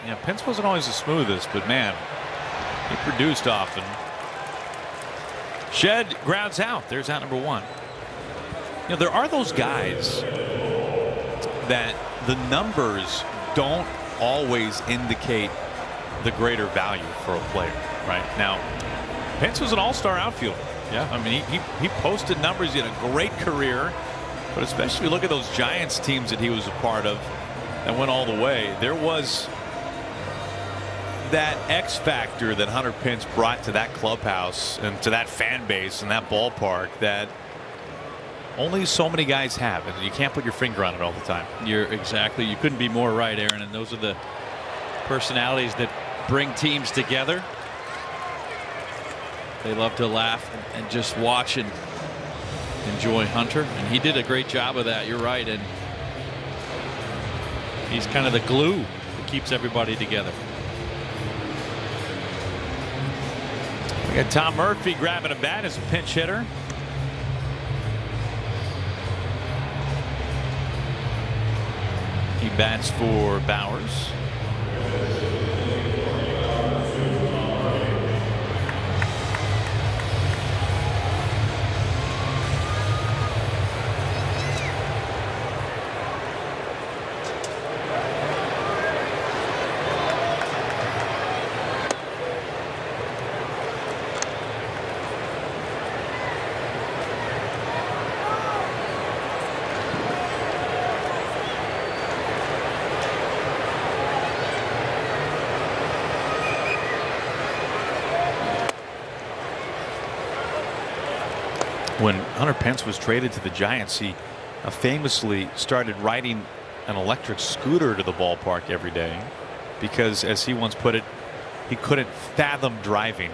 yeah, Pence wasn't always the smoothest, but man, he produced often. Shed grounds out. There's out number one. You know, there are those guys that the numbers don't always indicate the greater value for a player. Right now, Pence was an all-star outfielder. Yeah, I mean, he posted numbers. He had a great career, but especially if you look at those Giants teams that he was a part of that went all the way, there was that X factor that Hunter Pence brought to that clubhouse and to that fan base and that ballpark that only so many guys have, and you can't put your finger on it all the time. You couldn't be more right, Aaron. And those are the personalities that bring teams together. They love to laugh and just watch and enjoy Hunter, and he did a great job of that. You're right, and he's kind of the glue that keeps everybody together. We got Tom Murphy grabbing a bat as a pinch hitter. He bats for Bowers. When Hunter Pence was traded to the Giants, he famously started riding an electric scooter to the ballpark every day because, as he once put it, he couldn't fathom driving.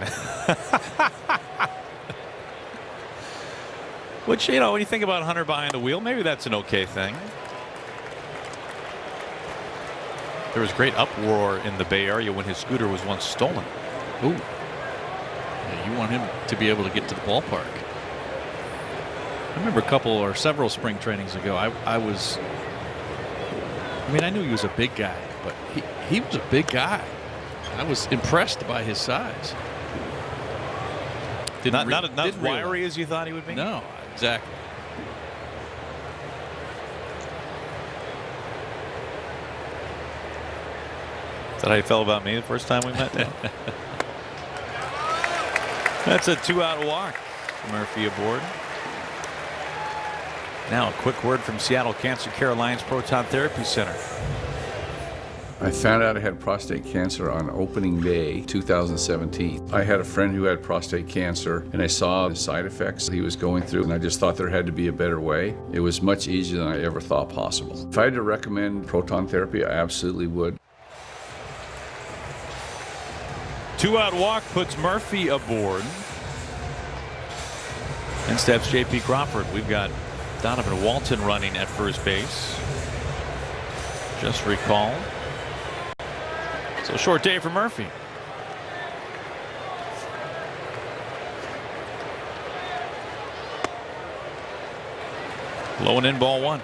Which, you know, when you think about Hunter behind the wheel, maybe that's an okay thing. There was great uproar in the Bay Area when his scooter was once stolen. Ooh. Yeah, you want him to be able to get to the ballpark. I remember a couple or several spring trainings ago, I mean, I knew he was a big guy, but he was a big guy. I was impressed by his size. Not as wiry as you thought he would be? No, exactly. Is that how you felt about me the first time we met? That's a 2-out walk. Murphy aboard. Now a quick word from Seattle Cancer Care Alliance Proton Therapy Center. I found out I had prostate cancer on opening day 2017. I had a friend who had prostate cancer, and I saw the side effects he was going through, and I just thought there had to be a better way. It was much easier than I ever thought possible. If I had to recommend proton therapy, I absolutely would. 2-out walk puts Murphy aboard. And steps J.P. Crawford. We've got Donovan Walton running at first base. Just recalled. So short day for Murphy. Low and in, ball one.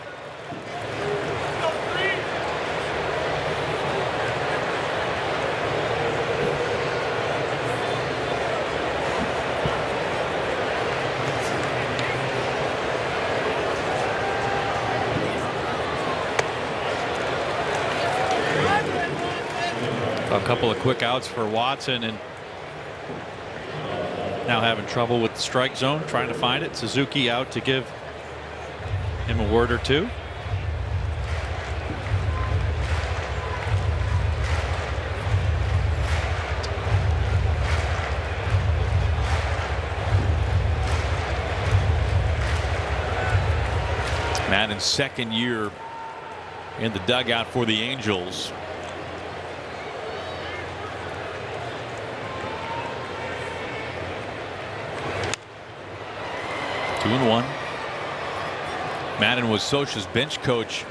A couple of quick outs for Watson, and now having trouble with the strike zone, trying to find it. Suzuki out to give him a word or two. Madden's second year in the dugout for the Angels. Two and one. Madden was Socha's bench coach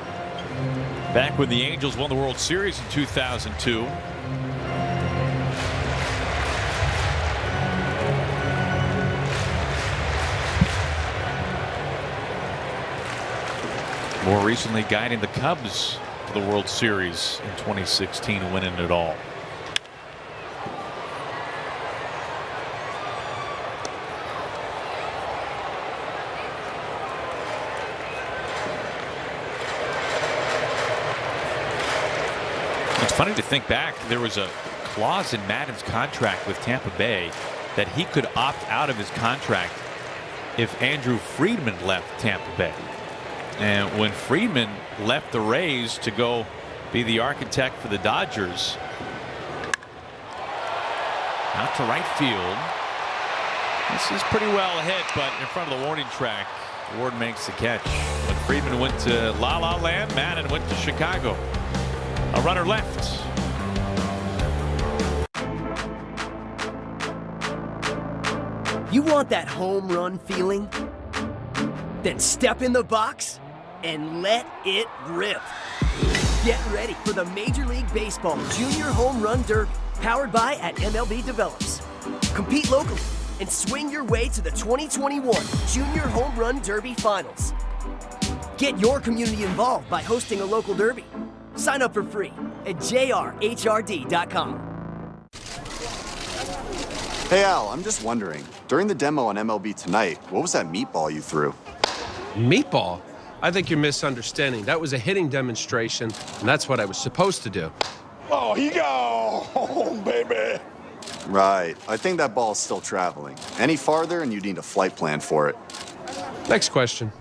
back when the Angels won the World Series in 2002. More recently guiding the Cubs to the World Series in 2016 and winning it all. It's funny to think back, there was a clause in Madden's contract with Tampa Bay that he could opt out of his contract if Andrew Friedman left Tampa Bay. And when Friedman left the Rays to go be the architect for the Dodgers, out to right field. This is pretty well hit, but in front of the warning track, Ward makes the catch. When Friedman went to La La Land, Madden went to Chicago. A runner left. You want that home run feeling? Then step in the box and let it rip. Get ready for the Major League Baseball Junior Home Run Derby, powered by MLB Develops. Compete locally and swing your way to the 2021 Junior Home Run Derby Finals. Get your community involved by hosting a local derby. Sign up for free at jrhrd.com. Hey Al, I'm just wondering, during the demo on MLB Tonight, what was that meatball you threw? Meatball? I think you're misunderstanding. That was a hitting demonstration, and that's what I was supposed to do. Oh, he got home, baby. Right. I think that ball's still traveling. Any farther, and you need a flight plan for it. Next question.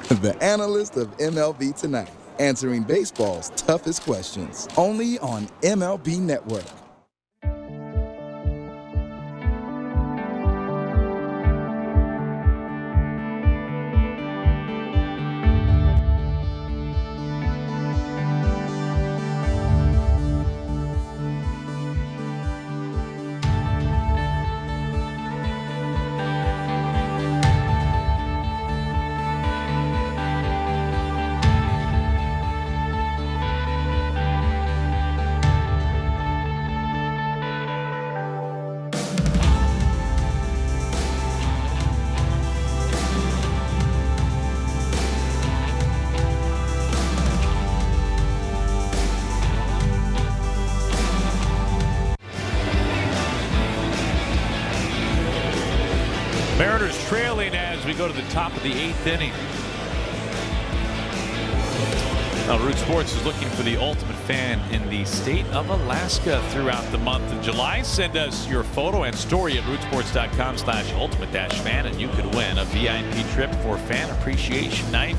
The analyst of MLB Tonight, answering baseball's toughest questions. Only on MLB Network. Mariners trailing as we go to the top of the 8th inning. Now, Root Sports is looking for the ultimate fan in the state of Alaska throughout the month of July. Send us your photo and story at rootsports.com/ultimate-fan, and you could win a VIP trip for Fan Appreciation Night.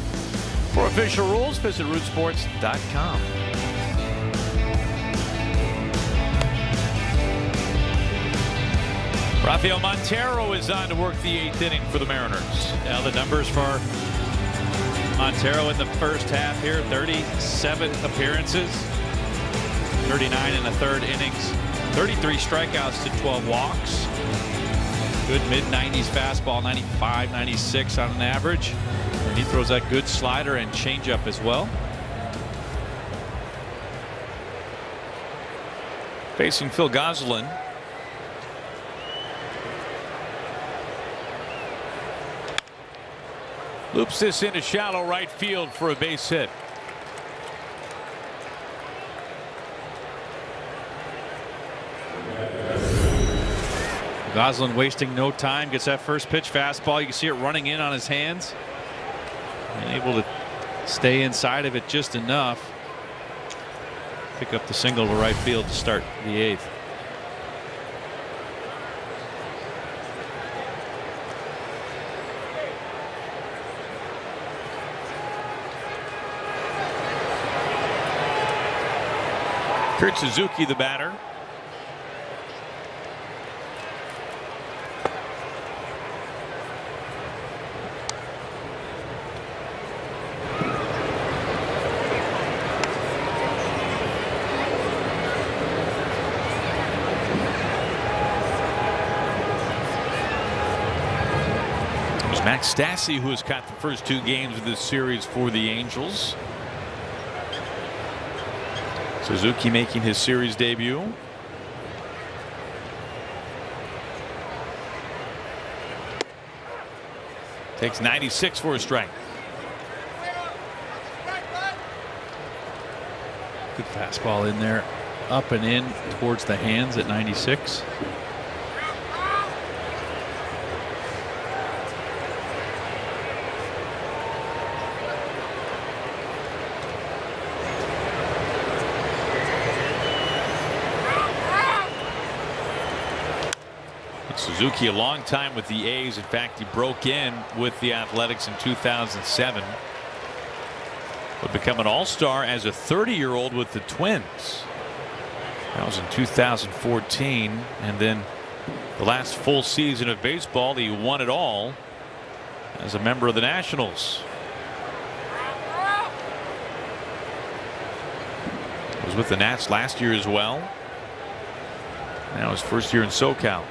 For official rules, visit rootsports.com. Rafael Montero is on to work the 8th inning for the Mariners. Now the numbers for Montero in the first half here: 37 appearances, 39 in the third innings, 33 strikeouts to 12 walks. Good mid-90s fastball, 95, 96 on an average. And he throws that good slider and changeup as well. Facing Phil Gosselin. Loops this into shallow right field for a base hit. Goslin wasting no time, gets that first pitch fastball. You can see it running in on his hands. And able to stay inside of it just enough. Pick up the single to right field to start the 8th. Kurt Suzuki, the batter. Max Stassi, who has caught the first 2 games of this series for the Angels. Suzuki making his series debut. Takes 96 for a strike. Good fastball in there, up and in towards the hands at 96. Suzuki, a long time with the A's. In fact, he broke in with the Athletics in 2007. Would become an all-star as a 30-year-old with the Twins. That was in 2014. And then the last full season of baseball, he won it all as a member of the Nationals. He was with the Nats last year as well. Now his first year in SoCal.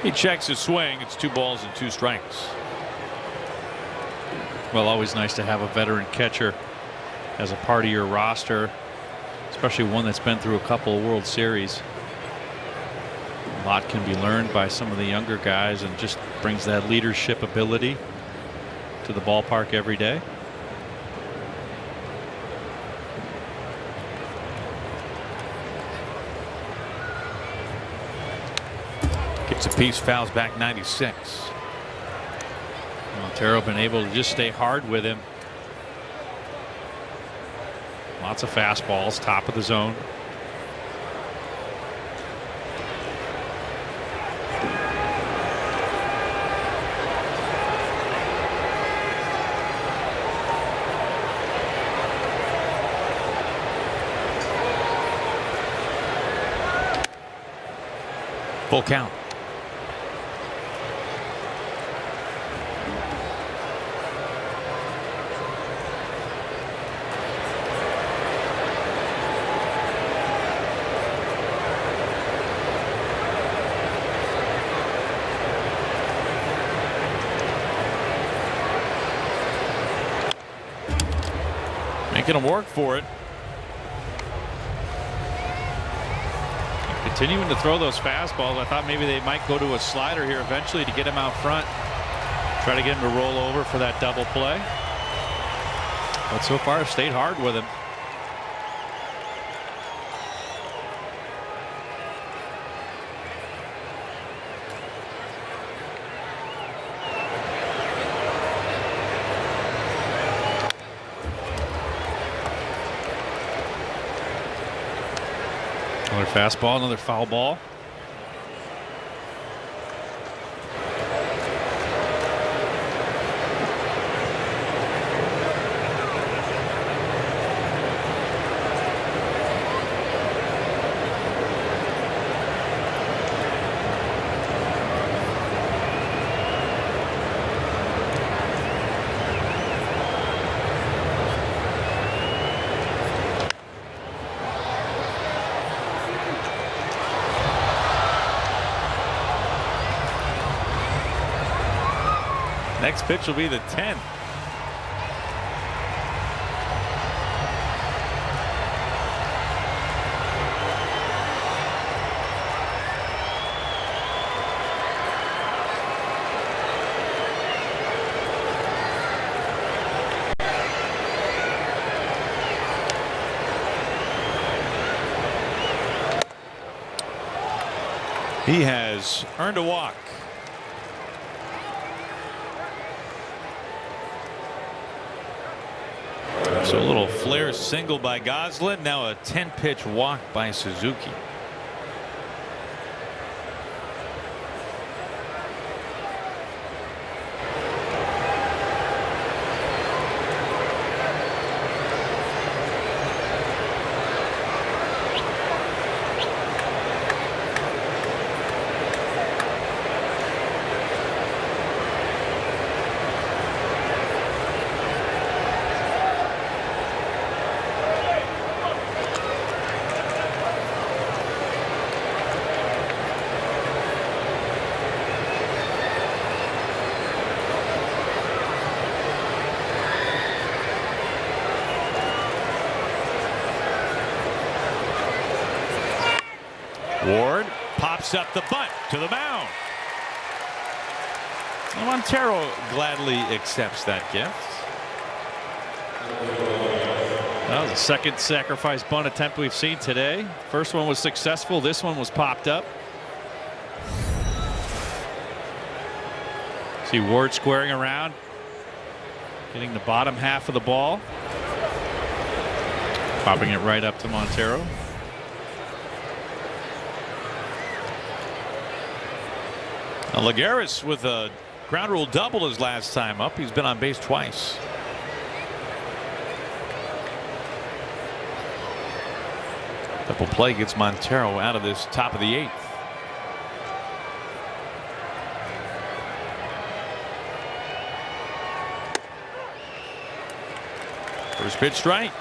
He checks his swing. It's 2 balls and 2 strikes. Well, always nice to have a veteran catcher as a part of your roster, especially one that's been through a couple of World Series. A lot can be learned by some of the younger guys and just brings that leadership ability to the ballpark every day. Gets a piece, fouls back 96. Montero been able to just stay hard with him. Lots of fastballs, top of the zone. Full count. Making him work for it. Continuing to throw those fastballs. I thought maybe they might go to a slider here eventually to get him out front. Try to get him to roll over for that double play. But so far, I've stayed hard with him. Another fastball, another foul ball. Next pitch will be the 10th. He has earned a walk. So a little flare single by Goslin. Now a 10-pitch walk by Suzuki. Ward pops up the bunt to the mound. And Montero gladly accepts that gift. That was the second sacrifice bunt attempt we've seen today. First one was successful. This one was popped up. See Ward squaring around, getting the bottom half of the ball, popping it right up to Montero. Lagares with a ground rule double his last time up. He's been on base twice. Double play gets Montero out of this top of the 8th. First pitch strike.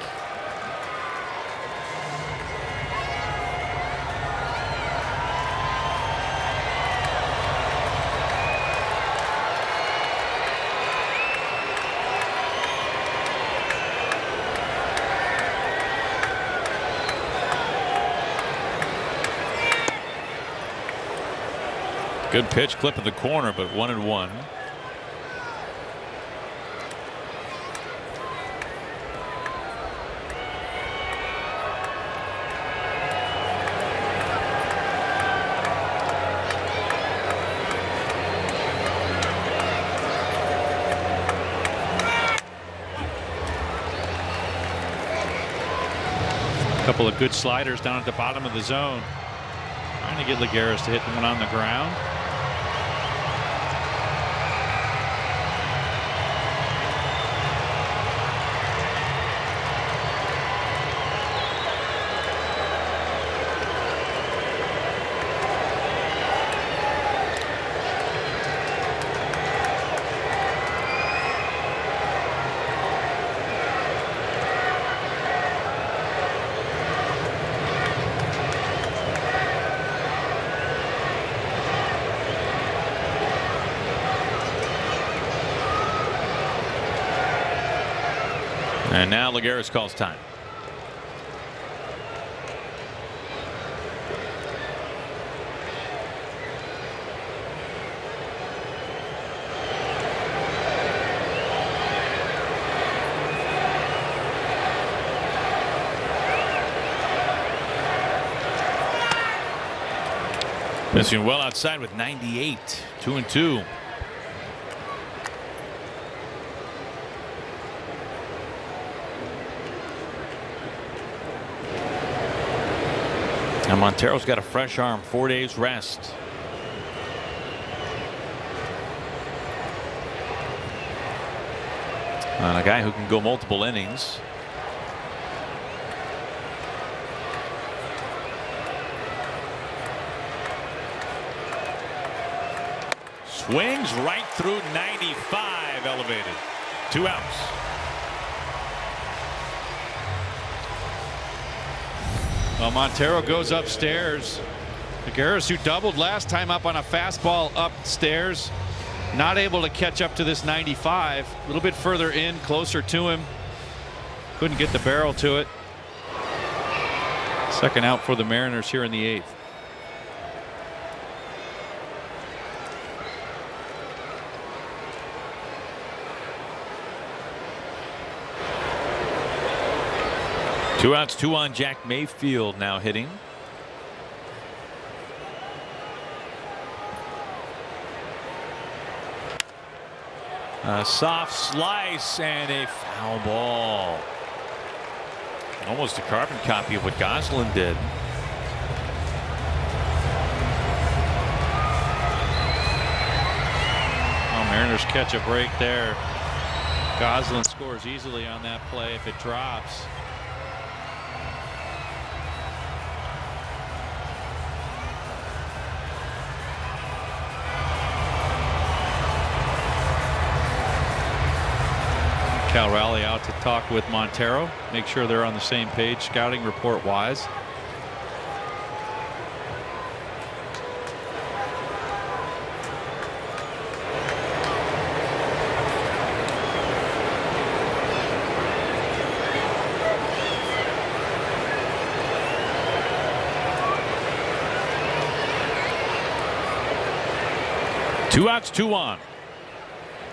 Good pitch, clip in the corner, but 1-1. A couple of good sliders down at the bottom of the zone. Trying to get Lagares to hit one on the ground. And now Lagares calls time. Missing well outside with 98, 2-2. And Montero's got a fresh arm, 4 days rest. And a guy who can go multiple innings. Swings right through 95, elevated. 2 outs. Well, Montero goes upstairs. Lagares, who doubled last time up on a fastball upstairs, not able to catch up to this 95. A little bit further in, closer to him. Couldn't get the barrel to it. Second out for the Mariners here in the 8th. Two outs, 2 on. Jack Mayfield now hitting. A soft slice and a foul ball. Almost a carbon copy of what Goslin did. Mariners catch a break there. Goslin scores easily on that play if it drops. Cal Raleigh out to talk with Montero, make sure they're on the same page scouting report wise. Two outs, 2 on.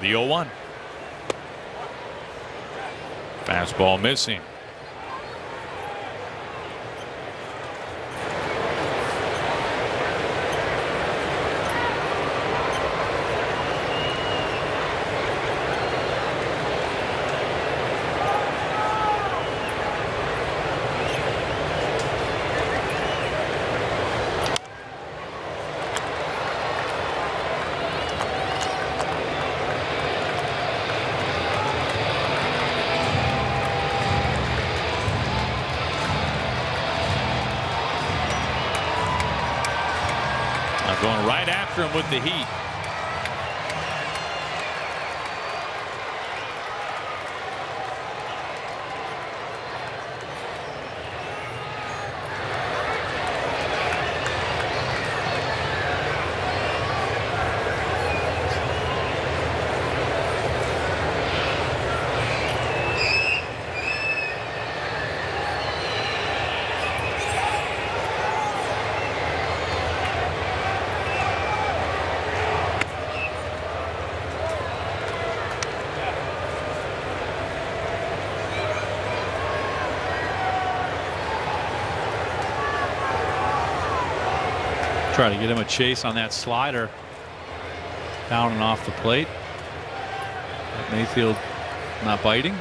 The 0-1. Fastball missing. Going right after him with the heat. Try to get him a chase on that slider down and off the plate. Mayfield not biting.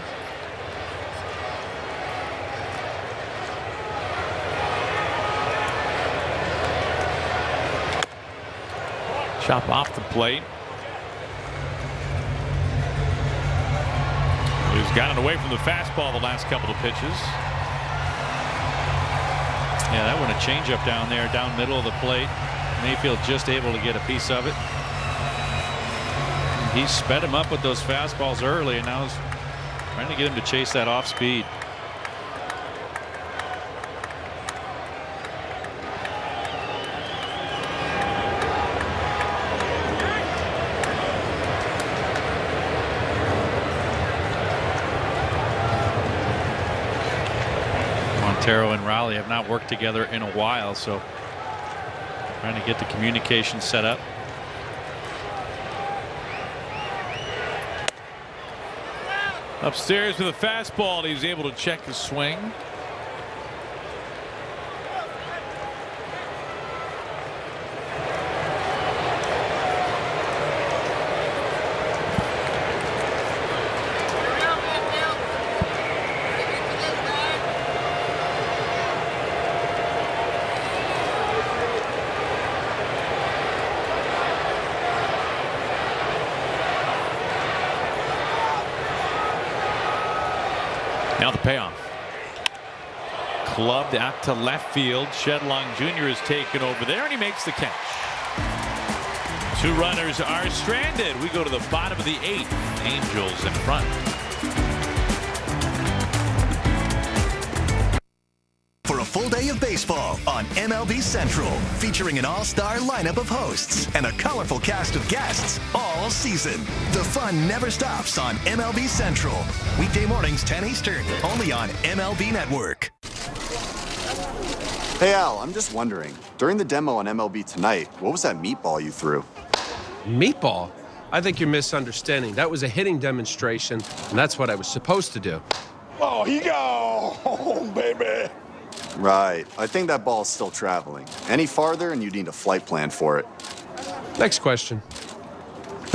Chop off the plate. He's gotten away from the fastball the last couple of pitches. Yeah, that one a changeup down there, down middle of the plate. Mayfield just able to get a piece of it. He sped him up with those fastballs early, and now is trying to get him to chase that off speed. Montero and Raleigh have not worked together in a while, so trying to get the communication set up. Upstairs with a fastball, and he was able to check the swing. Now the payoff. Clubbed out to left field. Shedlong Jr. is taken over there, and he makes the catch. 2 runners are stranded. We go to the bottom of the 8th. Angels in front. For a full day of baseball on MLB Central, featuring an all-star lineup of hosts and a colorful cast of guests all season. The fun never stops on MLB Central. Weekday mornings 10 Eastern, only on MLB Network. Hey Al, I'm just wondering, during the demo on MLB Tonight, what was that meatball you threw? Meatball? I think you're misunderstanding. That was a hitting demonstration, and that's what I was supposed to do. Oh, he got home, baby. Right. I think that ball's still traveling. Any farther and you need a flight plan for it. Next question.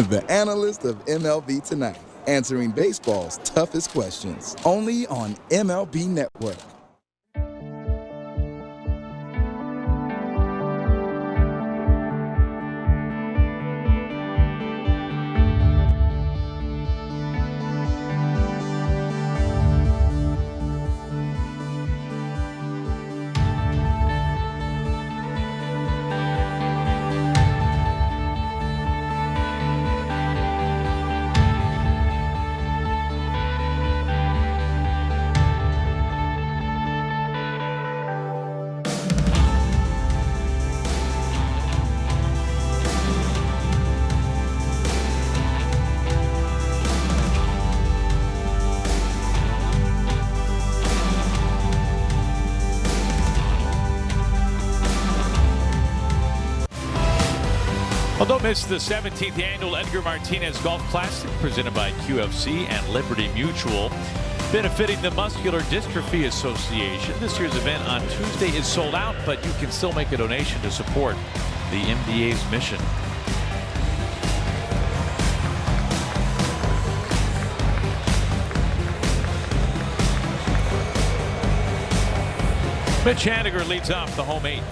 The analyst of MLB Tonight, answering baseball's toughest questions. Only on MLB Network. Well, don't miss the 17th annual Edgar Martinez Golf Classic presented by QFC and Liberty Mutual, benefiting the Muscular Dystrophy Association. This year's event on Tuesday is sold out, but you can still make a donation to support the MDA's mission. Mitch Haniger leads off the home eighth.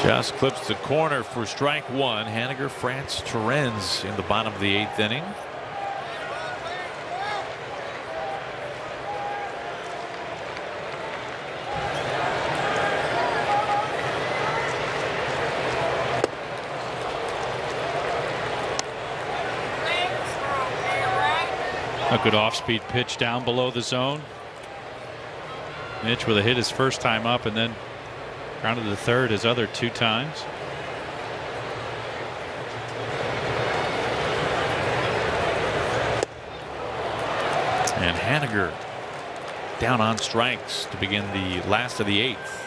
Just clips the corner for strike one. Haniger France Terens in the bottom of the eighth inning. A good off-speed pitch down below the zone. Mitch with a hit his first time up, and then grounded to third his other two times. And Haniger down on strikes to begin the last of the eighth.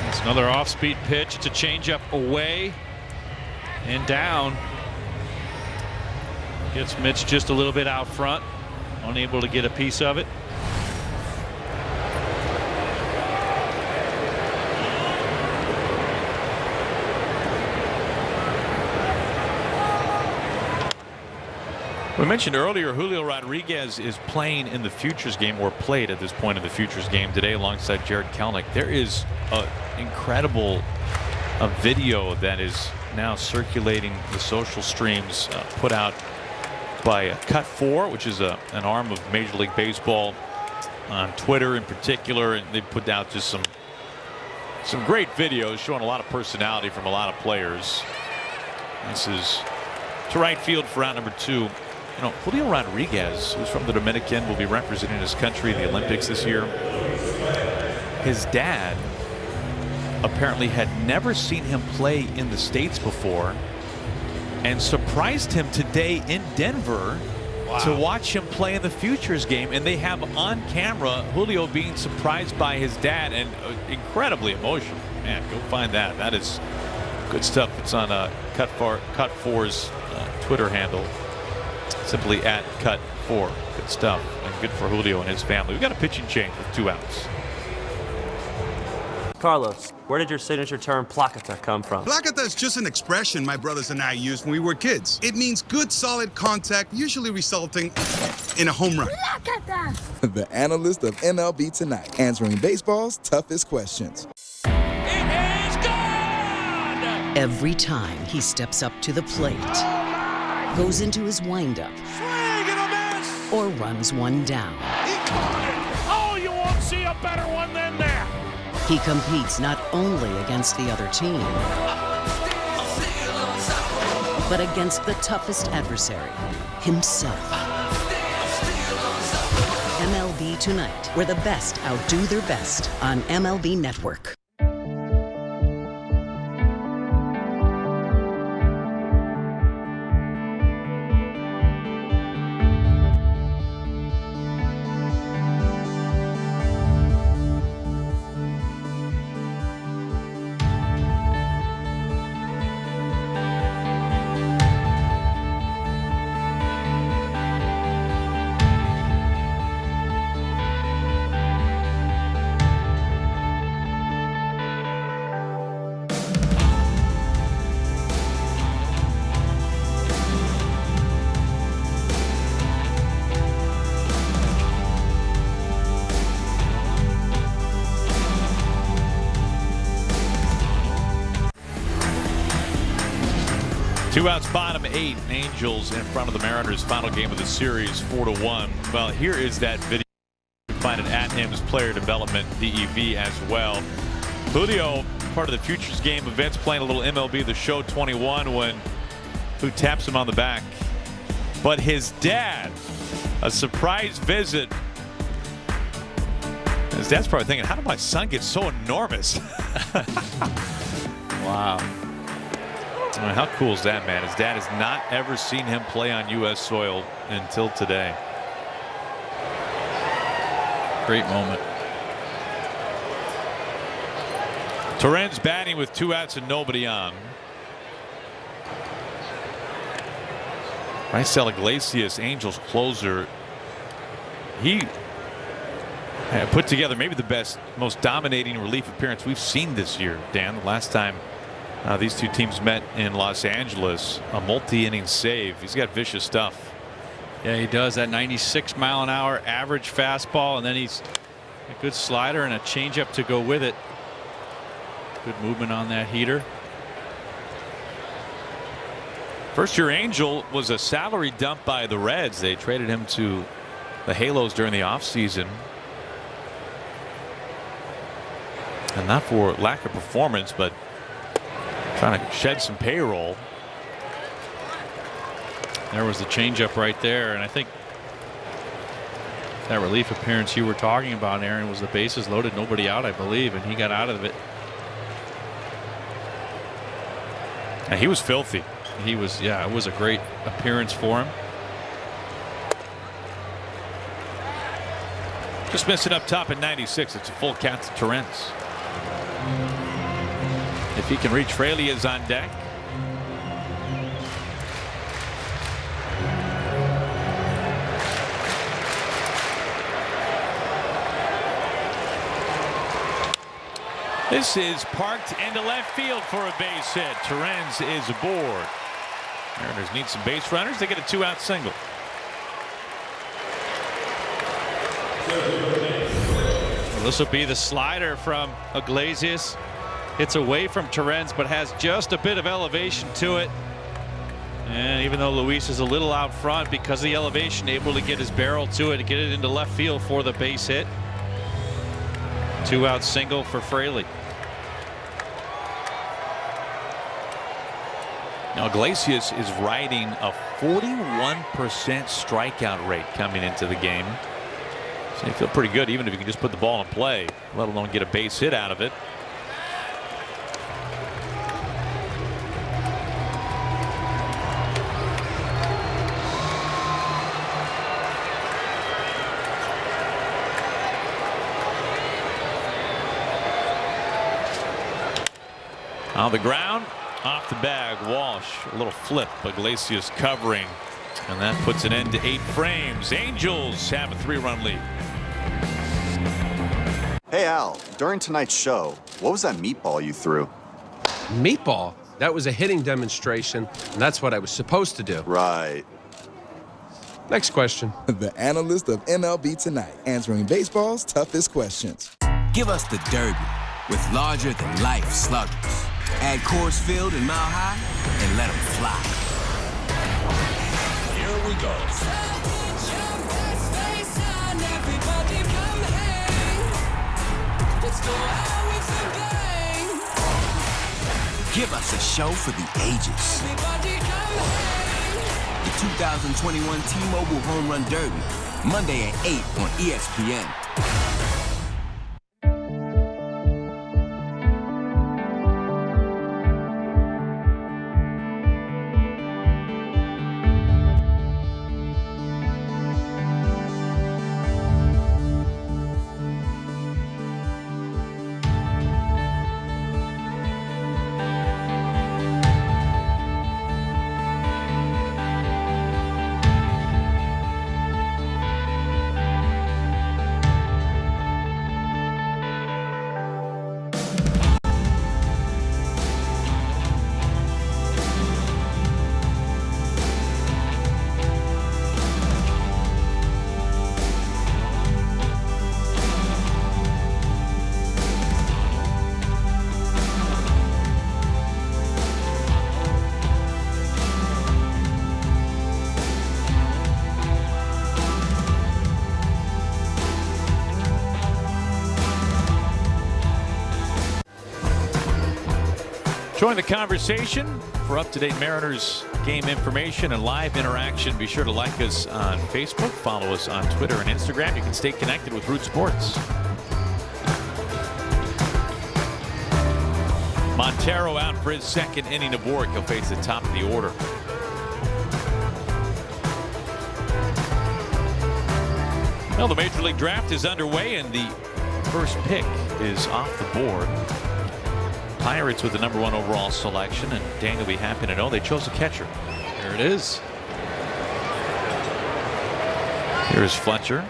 It's another off-speed pitch to change up away and down. Gets Mitch just a little bit out front. Unable to get a piece of it. We mentioned earlier Julio Rodriguez is playing in the Futures game, or played at this point in the Futures game today alongside Jared Kelenic. There is an incredible video that is now circulating the social streams put out by Cut 4, which is an arm of Major League Baseball on Twitter in particular, and they put out just some great videos showing a lot of personality from a lot of players. This is to right field for round number 2. You know, Julio Rodriguez, who's from the Dominican, will be representing his country in the Olympics this year. His dad apparently had never seen him play in the States before, and surprised him today in Denver to watch him play in the Futures game. And they have on camera Julio being surprised by his dad, and incredibly emotional. Man, go find that. That is good stuff. It's on Cut 4's Twitter handle, simply @Cut4. Good stuff, and good for Julio and his family. We got a pitching change with 2 outs. Carlos, where did your signature term placata come from? Placata is just an expression my brothers and I used when we were kids. It means good, solid contact, usually resulting in a home run. Placata! The analyst of MLB Tonight, answering baseball's toughest questions. Every time he steps up to the plate, goes into his windup, or runs one down. Oh, you won't see a better one than that. He competes not only against the other team, but against the toughest adversary, himself. MLB Tonight, where the best outdo their best on MLB Network. Two outs, bottom 8. Angels in front of the Mariners. Final game of the series, 4-1. Well, here is that video. You can find it at Hims Player Development DEV as well. Julio, part of the Futures Game events, playing a little MLB The Show 21 when who taps him on the back. But his dad, a surprise visit. His dad's probably thinking, how did my son get so enormous? Wow. I mean, how cool is that, man? His dad has not ever seen him play on U.S. soil until today. Great moment. Torrens batting with 2 outs and nobody on. Raisel Iglesias, Angels closer. He put together maybe the best, most dominating relief appearance we've seen this year, Dan. The last time these two teams met in Los Angeles, a multi-inning save. He's got vicious stuff. Yeah, he does. That 96-mile-an-hour average fastball, and then he's a good slider and a changeup to go with it. Good movement on that heater. First-year Angel was a salary dump by the Reds. They traded him to the Halos during the offseason. And not for lack of performance, but trying to shed some payroll. There was the changeup right there, and I think that relief appearance you were talking about, Aaron, was the bases loaded, nobody out, I believe, and he got out of it. And he was filthy. He was, yeah, it was a great appearance for him. Just missing up top at 96. It's a full count to Torrens. If he can reach, Raleigh is on deck. This is parked into left field for a base hit. Torrens is aboard. Mariners need some base runners. They get a 2-out single. Well, this will be the slider from Iglesias. It's away from Torrens, but has just a bit of elevation to it. And even though Luis is a little out front, because of the elevation, able to get his barrel to it and get it into left field for the base hit. 2-out single for Fraley. Now Iglesias is riding a 41% strikeout rate coming into the game. So you feel pretty good even if you can just put the ball in play, let alone get a base hit out of it. On the ground, off the bag, Walsh, a little flip, Iglesias covering, and that puts an end to 8 frames. Angels have a 3-run lead. Hey Al, during tonight's show, what was that meatball you threw? Meatball? That was a hitting demonstration, and that's what I was supposed to do. Right. Next question. The analyst of MLB Tonight, answering baseball's toughest questions. Give us the Derby with larger-than-life sluggers. Add Coors Field and Mile High, and let them fly. Here we go. Give us a show for the ages. The 2021 T-Mobile Home Run Derby, Monday at 8 on ESPN. Join the conversation for up-to-date Mariners game information and live interaction. Be sure to like us on Facebook, follow us on Twitter and Instagram. You can stay connected with Root Sports. Montero out for his second inning of work. He'll face the top of the order. Well, the Major League Draft is underway, and the first pick is off the board. Pirates with the #1 overall selection, and Dan will be happy to know they chose a catcher. There it is. Here's Fletcher.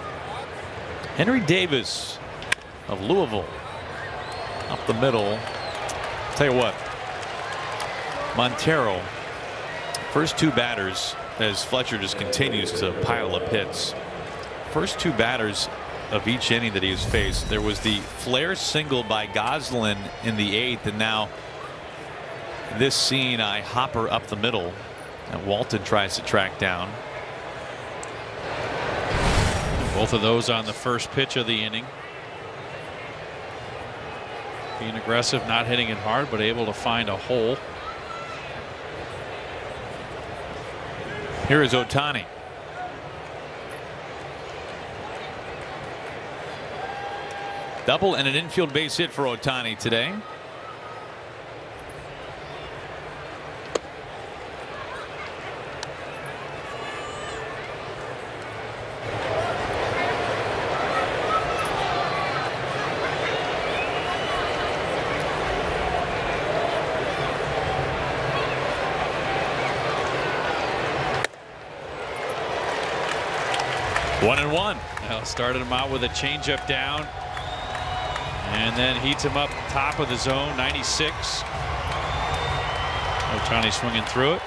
Henry Davis of Louisville up the middle. Tell you what, Montero, first two batters, as Fletcher just continues to pile up hits. First two batters of each inning that he has faced. There was the flare single by Goslin in the 8th, and now this scene, I hopper up the middle, and Walton tries to track down. Both of those on the first pitch of the inning. Being aggressive, not hitting it hard, but able to find a hole. Here is Ohtani. Double and an infield base hit for Ohtani today. One and one. Well, started him out with a changeup down, and then heats him up top of the zone. 96. Ohtani swinging through it.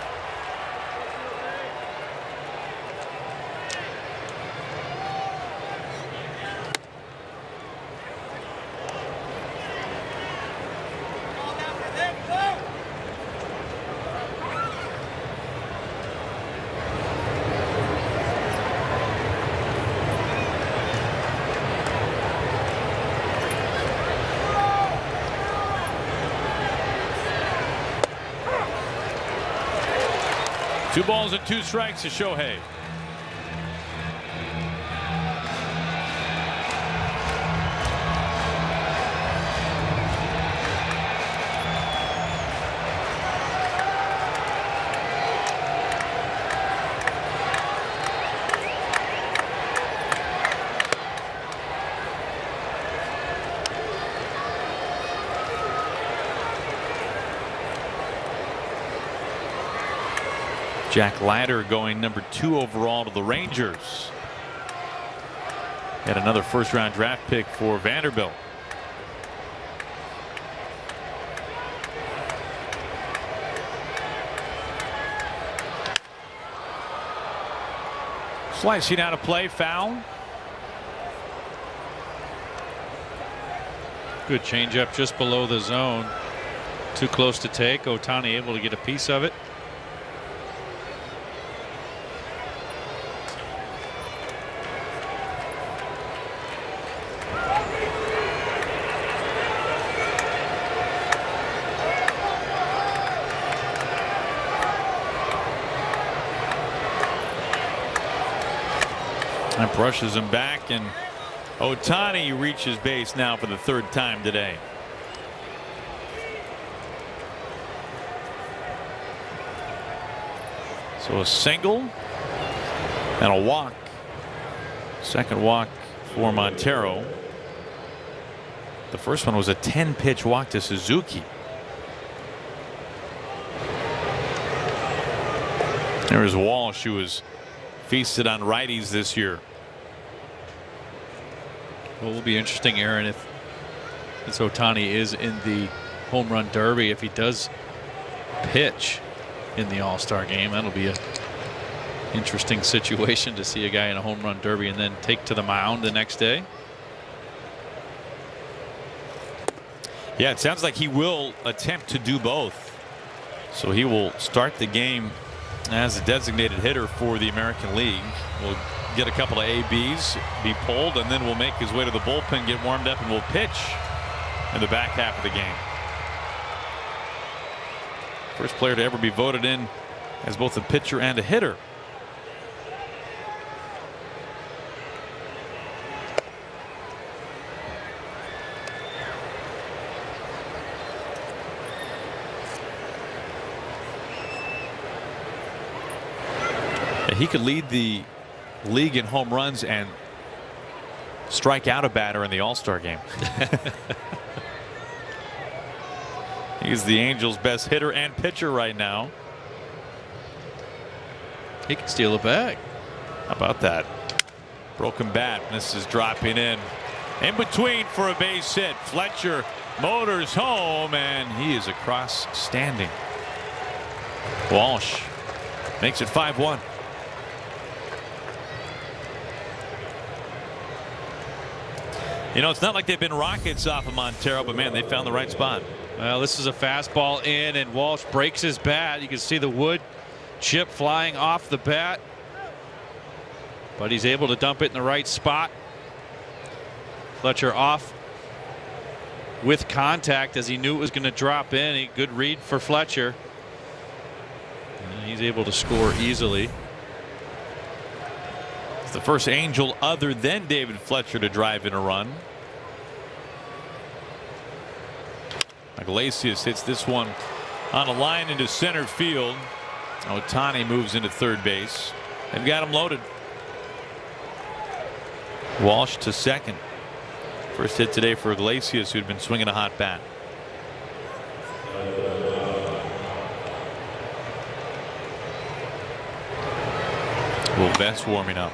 Two balls and two strikes to Shohei. Jack Leiter going #2 overall to the Rangers. Had another first-round draft pick for Vanderbilt. Slicing out of play, foul. Good changeup just below the zone. Too close to take. Ohtani able to get a piece of it. And brushes him back, and Ohtani reaches base now for the third time today. So a single and a walk. Second walk for Montero. The first one was a 10-pitch walk to Suzuki. There's Walsh, who was feasted on righties this year. Well, it will be interesting, Aaron, if this Ohtani is in the home run derby. If he does pitch in the All-Star game, that'll be a interesting situation to see a guy in a home run derby and then take to the mound the next day. Yeah, it sounds like he will attempt to do both. So he will start the game as a designated hitter for the American League. Will get a couple of ABs, be pulled, and then will make his way to the bullpen, get warmed up, and will pitch in the back half of the game. First player to ever be voted in as both a pitcher and a hitter. He could lead the league in home runs and strike out a batter in the All-Star game. He's the Angels' best hitter and pitcher right now. He can steal a bag. How about that? Broken bat. This is dropping in between for a base hit. Fletcher motors home, and he is across standing. Walsh makes it 5-1. You know, it's not like they've been rockets off of Montero, but man, they found the right spot. Well, this is a fastball in, and Walsh breaks his bat. You can see the wood chip flying off the bat, but he's able to dump it in the right spot. Fletcher off with contact as he knew it was going to drop in. A good read for Fletcher. And he's able to score easily. It's the first Angel other than David Fletcher to drive in a run. Iglesias hits this one on a line into center field. Ohtani moves into third base. They've got him loaded. Walsh to second. First hit today for Iglesias, who'd been swinging a hot bat. Will Vest warming up.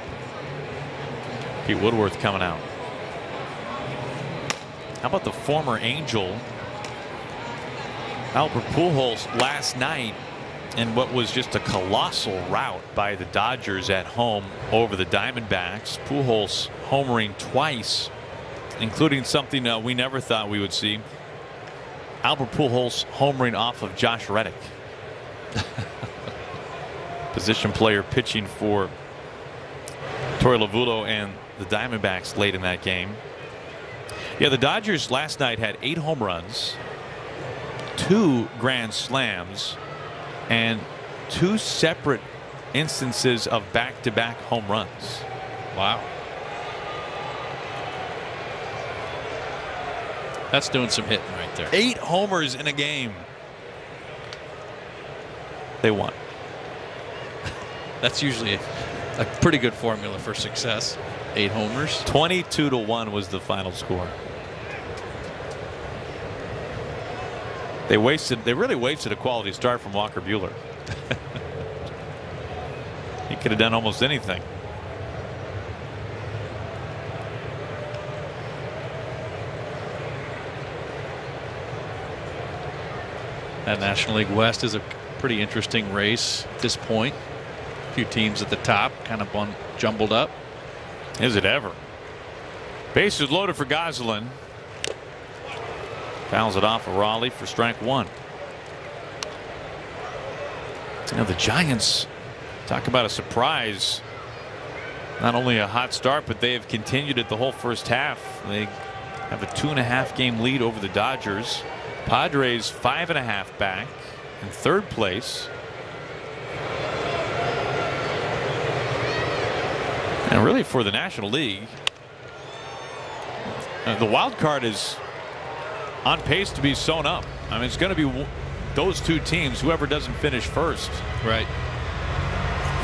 Pete Woodworth coming out. How about the former Angel Albert Pujols last night in what was just a colossal rout by the Dodgers at home over the Diamondbacks? Pujols homering twice, including something we never thought we would see. Albert Pujols homering off of Josh Reddick. Position player pitching for Torey Lovullo and the Diamondbacks late in that game. Yeah, the Dodgers last night had 8 home runs, 2 grand slams, and 2 separate instances of back-to-back home runs. Wow. That's doing some hitting right there. 8 homers in a game. They won. That's usually a pretty good formula for success. 8 homers. 22-1 was the final score. They really wasted a quality start from Walker Buehler. He could have done almost anything. That National League West is a pretty interesting race at this point. A few teams at the top kind of jumbled up. Is it ever? Bases loaded for Gosselin. Fouls it off of Raleigh for strike 1. You know, the Giants, talk about a surprise. Not only a hot start, but they have continued it the whole first half. They have a 2.5 game lead over the Dodgers. Padres 5.5 back in third place. And really for the National League, the wild card is on pace to be sewn up. I mean, it's going to be those 2 teams, whoever doesn't finish first. Right.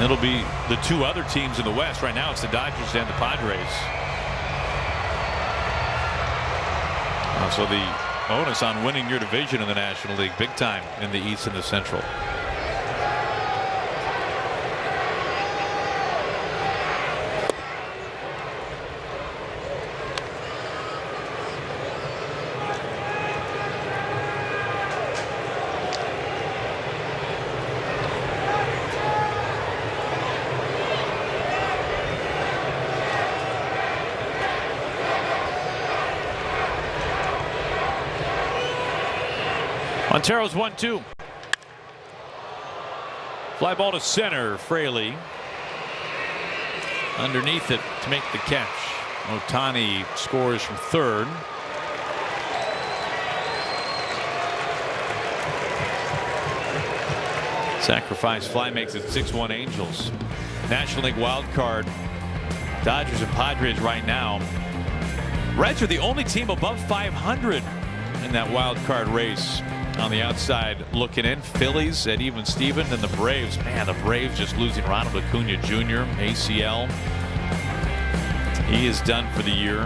It'll be the 2 other teams in the West. Right now it's the Dodgers and the Padres. So the onus on winning your division in the National League big time in the East and the Central. Montero's 1-2. Fly ball to center. Fraley underneath it to make the catch. Ohtani scores from third. Sacrifice fly makes it 6-1 Angels. National League wild card. Dodgers and Padres right now. Reds are the only team above 500 in that wild card race. On the outside looking in, Phillies at even Steven, and the Braves. Man, the Braves just losing Ronald Acuna Jr. ACL. He is done for the year.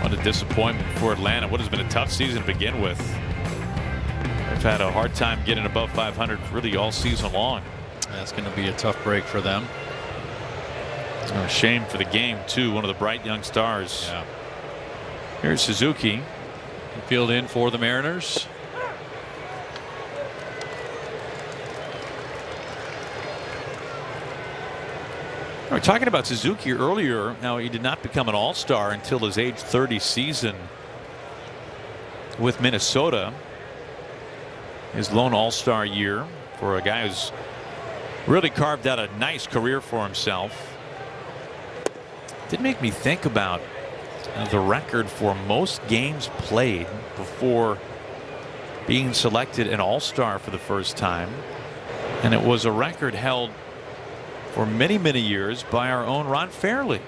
What a disappointment for Atlanta. What has been a tough season to begin with. They've had a hard time getting above 500 really all season long. That's going to be a tough break for them. A shame for the game too. One of the bright young stars. Yeah. Here's Suzuki. Field in for the Mariners. We were talking about Suzuki earlier. Now, he did not become an all-star until his age 30 season with Minnesota. His lone all-star year for a guy who's really carved out a nice career for himself. Did make me think about the record for most games played before being selected an all-star for the first time, and it was a record held for many years by our own Ron Fairley.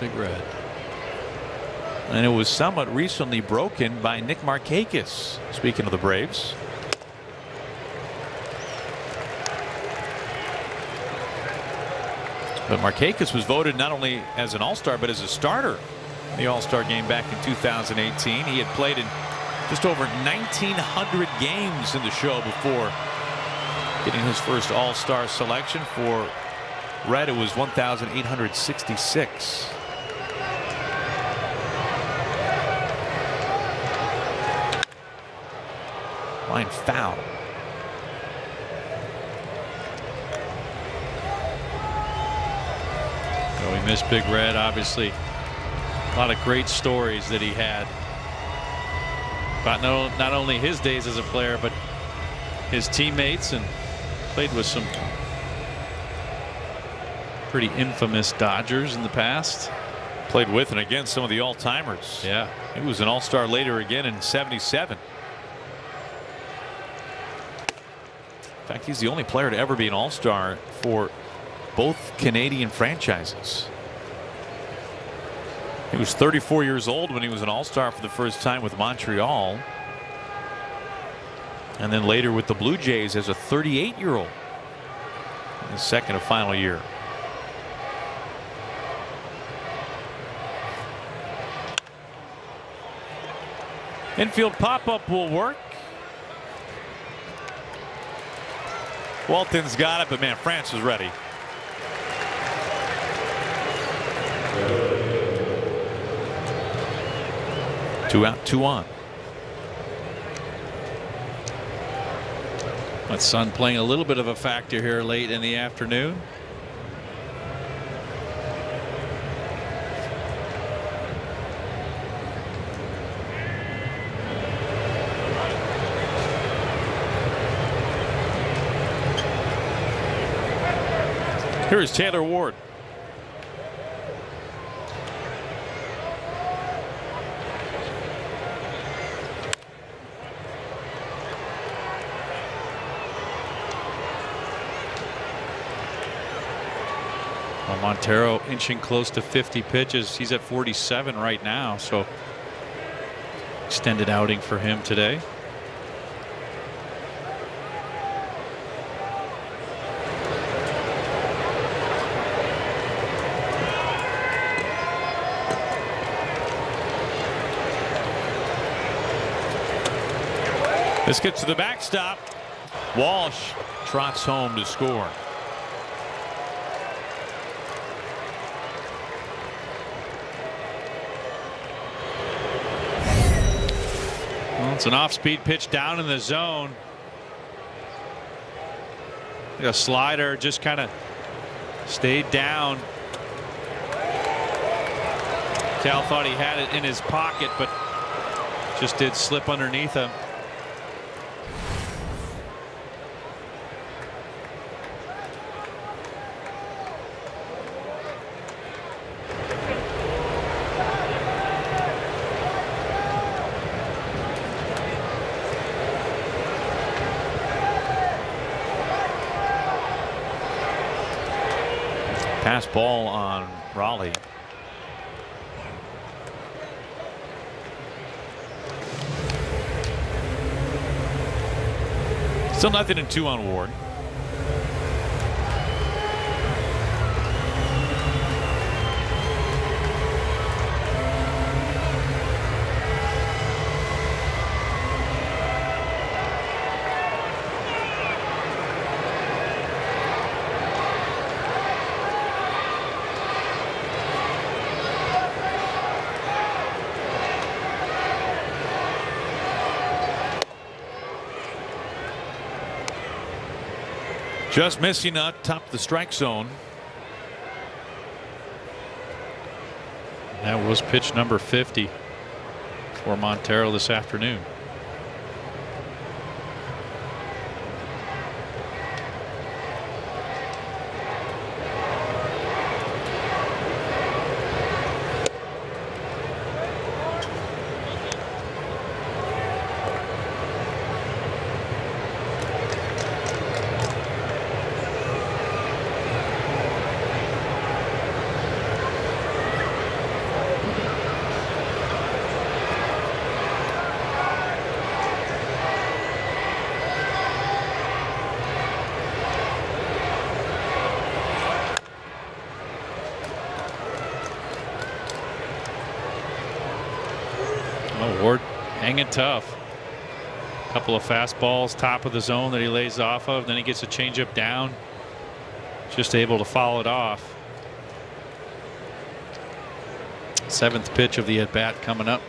Big Red. And it was somewhat recently broken by Nick Markakis, speaking of the Braves. But Markakis was voted not only as an all-star but as a starter in the all-star game back in 2018. He had played in just over 1,900 games in the show before getting his first all-star selection. For Red, it was 1,866. Line foul. So we missed Big Red. Obviously, a lot of great stories that he had about not only his days as a player, but his teammates, and played with some pretty infamous Dodgers in the past. Played with and against some of the all-timers. Yeah. He was an all-star later again in '77. In fact, he's the only player to ever be an all-star for both Canadian franchises. He was 34 years old when he was an all-star for the first time with Montreal, and then later with the Blue Jays as a 38-year-old in his second and final year. Infield pop-up will work. Walton's got it, but man, France is ready. Two out, two on. That sun playing a little bit of a factor here late in the afternoon. Here's Taylor Ward. Well, Montero inching close to 50 pitches. He's at 47 right now, so extended outing for him today. This gets to the backstop. Walsh trots home to score. Well, it's an off-speed pitch down in the zone. A slider just kind of stayed down. Cal thought he had it in his pocket, but just did slip underneath him. Pass ball on Raleigh. Still 0-2 on Ward. Just missing top the strike zone. That was pitch number 50 for Montero this afternoon. Ward hanging tough. Couple of fastballs top of the zone that he lays off of. Then he gets a changeup down. Just able to follow it off. 7th pitch of the at bat coming up.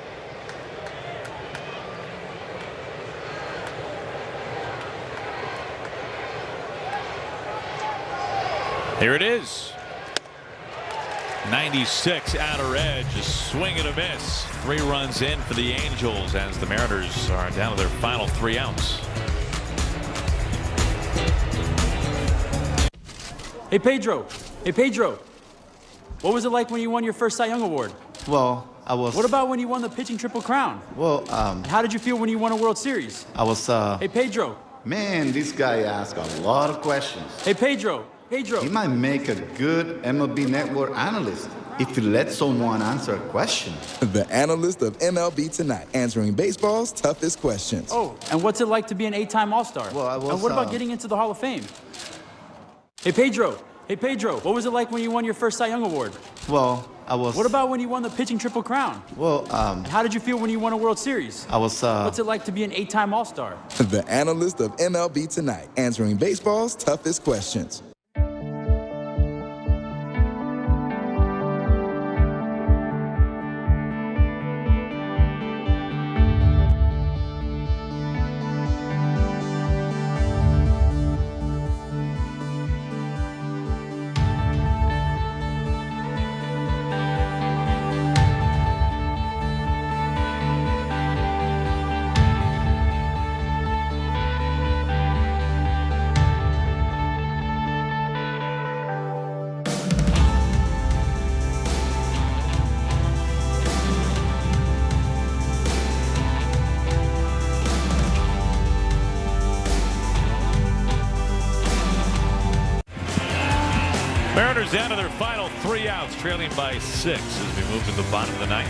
Here it is. 96 outer edge, a swing and a miss. 3 runs in for the Angels as the Mariners are down to their final 3 outs. Hey Pedro, what was it like when you won your first Cy Young Award? Well, I was. What about when you won the pitching Triple Crown? Well, how did you feel when you won a World Series? I was. Hey Pedro. Man, this guy asked a lot of questions. Hey Pedro. He might make a good MLB Network analyst if he lets someone answer a question. The analyst of MLB Tonight, answering baseball's toughest questions. Oh, and what's it like to be an 8-time All-Star? Well, I was. And what about getting into the Hall of Fame? Hey Pedro, what was it like when you won your first Cy Young Award? Well, I was. What about when you won the pitching Triple Crown? Well, how did you feel when you won a World Series? I was. What's it like to be an 8-time All-Star? The analyst of MLB Tonight, answering baseball's toughest questions. Mariners down to their final 3 outs, trailing by 6 as we move to the bottom of the 9th.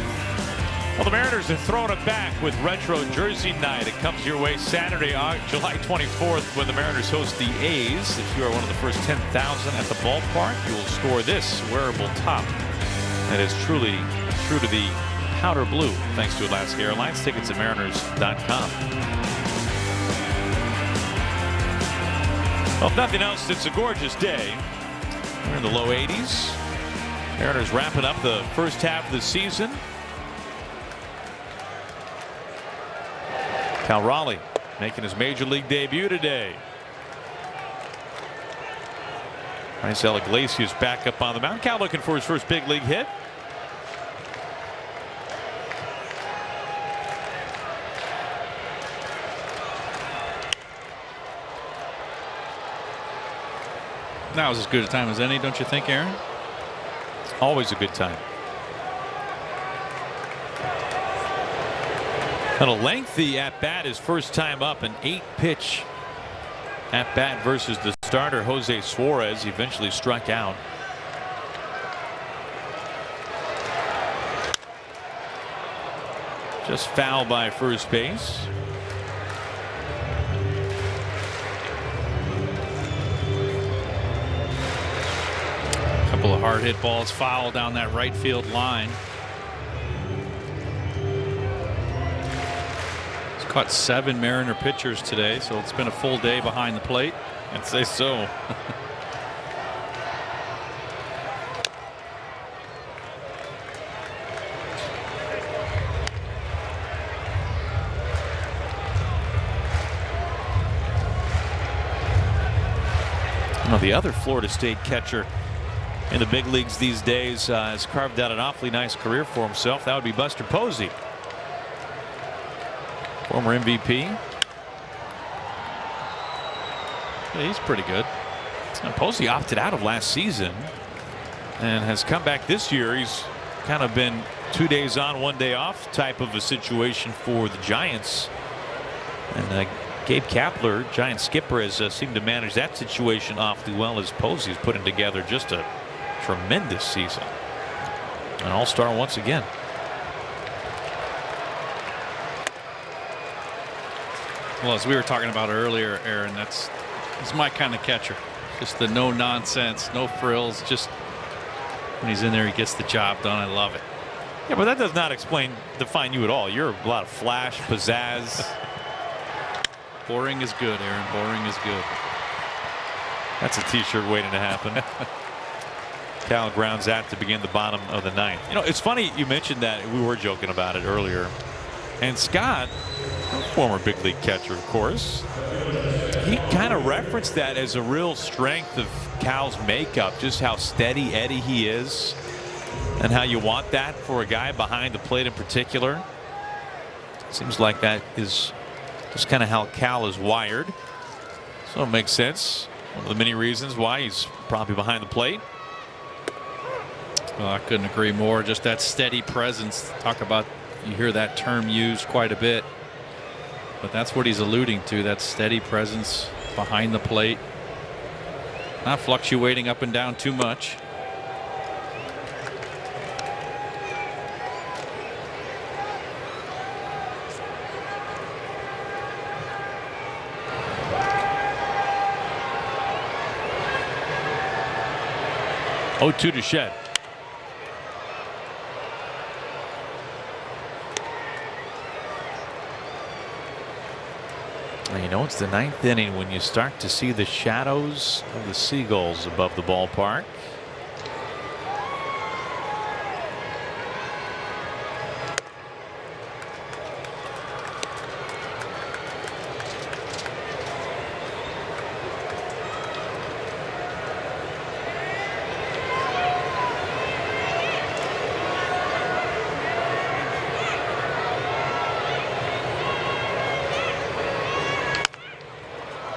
Well, the Mariners are throwing it back with Retro Jersey Night. It comes your way Saturday, July 24th, when the Mariners host the A's. If you are one of the first 10,000 at the ballpark, you will score this wearable top that is truly true to the powder blue, thanks to Alaska Airlines. Tickets at mariners.com. Well, if nothing else, it's a gorgeous day. We're in the low 80s. Mariners wrapping up the first half of the season. Cal Raleigh making his major league debut today. Raisel Iglesias back up on the mound. Cal looking for his first big league hit. Now is as good a time as any, don't you think, Aaron? Always a good time. And a lengthy at-bat his first time up, an 8-pitch at-bat versus the starter Jose Suarez. He eventually struck out. Just foul by first base. A couple of hard hit balls foul down that right field line. He's caught 7 Mariner pitchers today, so it's been a full day behind the plate. I'd say so. The other Florida State catcher in the big leagues these days has carved out an awfully nice career for himself. That would be Buster Posey, former MVP. Yeah, he's pretty good. And Posey opted out of last season and has come back this year. He's kind of been 2 days on, 1 day off type of a situation for the Giants. And Gabe Kapler, Giant skipper, has seemed to manage that situation awfully well, as Posey's putting together just a tremendous season. An all-star once again. Well, as we were talking about earlier, Aaron, that's my kind of catcher. Just the no nonsense, no frills. Just when he's in there, he gets the job done. I love it. Yeah, but that does not define you at all. You're a lot of flash, pizzazz. Boring is good, Aaron. Boring is good. That's a t-shirt waiting to happen. Cal grounds out to begin the bottom of the 9th. You know, it's funny you mentioned that. We were joking about it earlier. And Scott, former big league catcher, of course, he kind of referenced that as a real strength of Cal's makeup, just how steady Eddie he is and how you want that for a guy behind the plate in particular. Seems like that is just kind of how Cal is wired. So it makes sense. One of the many reasons why he's probably behind the plate. Well, I couldn't agree more. Just that steady presence. Talk about, you hear that term used quite a bit. But that's what he's alluding to, that steady presence behind the plate. Not fluctuating up and down too much. Oh, 2 to Shed. You know, it's the 9th inning when you start to see the shadows of the Seagulls above the ballpark.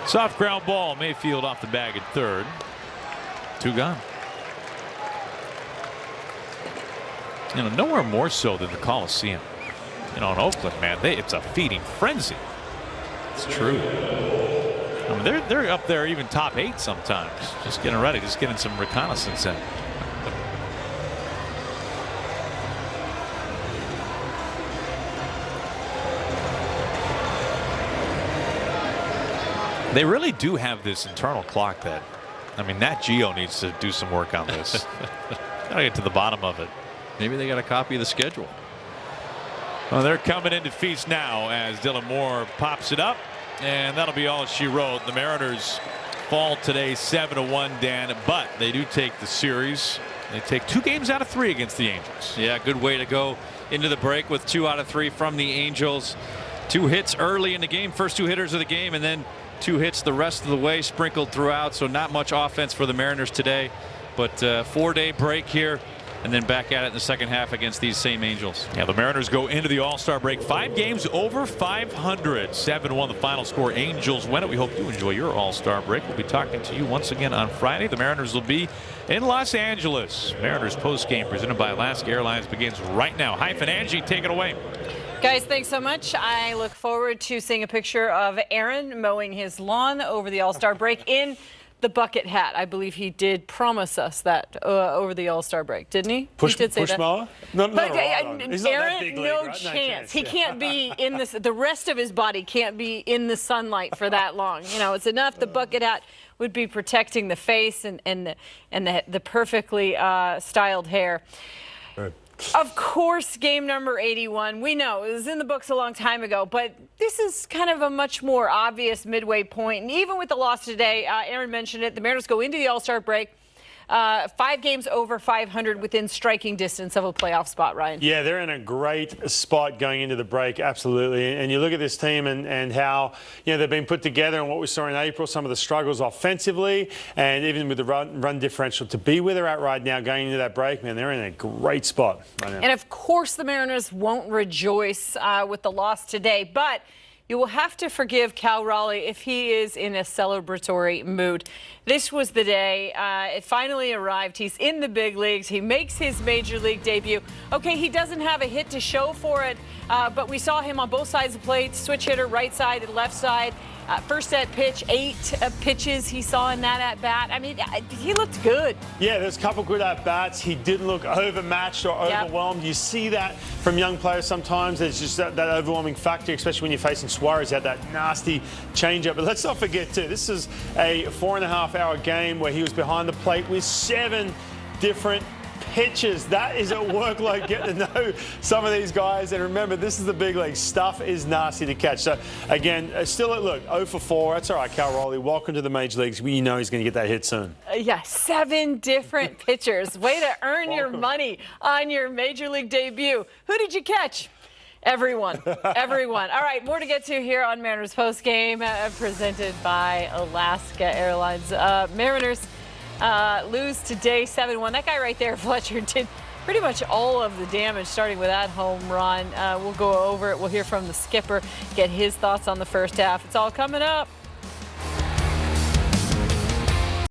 Soft ground ball. Mayfield off the bag at third. 2 gone. You know, nowhere more so than the Coliseum. You know, in Oakland, man, it's a feeding frenzy. It's true. I mean, they're up there even top 8 sometimes. Just getting ready, just getting some reconnaissance in. They really do have this internal clock that, I mean, Nat Geo needs to do some work on this. Gotta get to the bottom of it. Maybe they got a copy of the schedule. Well, they're coming into feast now as Dylan Moore pops it up, and that'll be all she wrote. The Mariners fall today 7-1, Dan, but they do take the series. They take 2 games out of 3 against the Angels. Yeah, good way to go into the break with 2 out of 3 from the Angels. 2 hits early in the game, first 2 hitters of the game, and then 2 hits the rest of the way sprinkled throughout. So not much offense for the Mariners today, but 4-day break here and then back at it in the second half against these same Angels. Yeah, the Mariners go into the All-Star break 5 games over 500. 7-1 the final score. Angels win it. We hope you enjoy your All-Star break. We'll be talking to you once again on Friday. The Mariners will be in Los Angeles. Mariners postgame presented by Alaska Airlines begins right now. Hyphen Angie, take it away. Guys, thanks so much. I look forward to seeing a picture of Aaron mowing his lawn over the All-Star break in the bucket hat. I believe he did promise us that over the All-Star break, didn't he? He did say that. Mower? No, But Aaron, no chance. He can't be in this. The rest of his body can't be in the sunlight for that long. You know, it's enough. The bucket hat would be protecting the face and the perfectly styled hair. Right. Of course, game number 81, we know it was in the books a long time ago, but this is kind of a much more obvious midway point. And even with the loss today, Aaron mentioned it, the Mariners go into the All-Star break 5 games over 500 within striking distance of a playoff spot, Ryan. Yeah, they're in a great spot going into the break, absolutely. And you look at this team and how, you know, they've been put together and what we saw in April, some of the struggles offensively and even with the run differential. To be where they're at right now going into that break, man, they're in a great spot right now. And, of course, the Mariners won't rejoice with the loss today, but you will have to forgive Cal Raleigh if he is in a celebratory mood. This was the day. It finally arrived. He's in the big leagues. He makes his major league debut. Okay, he doesn't have a hit to show for it, but we saw him on both sides of the plate, switch hitter, right side and left side. First at pitch, 8 pitches he saw in that at-bat. I mean, he looked good. Yeah, there's a couple good at-bats. He didn't look overmatched or overwhelmed. You see that from young players sometimes. There's just that overwhelming factor, especially when you're facing Suarez. He had that nasty changeup. But let's not forget, too, this is a 4.5-hour game where he was behind the plate with 7 different pitches. That is a workload. Get to know some of these guys. And remember, this is the big league. Stuff is nasty to catch. So, again, still, look, 0 for 4. That's all right, Cal Raleigh. Welcome to the major leagues. We know he's going to get that hit soon. Yeah, 7 different pitchers. Way to earn your money on your major league debut. Who did you catch? Everyone. Everyone. All right, more to get to here on Mariners Postgame, presented by Alaska Airlines. Mariners lose today 7-1. That guy right there, Fletcher, did pretty much all of the damage, starting with that home run. We'll go over it. We'll hear from the skipper, get his thoughts on the first half. It's all coming up.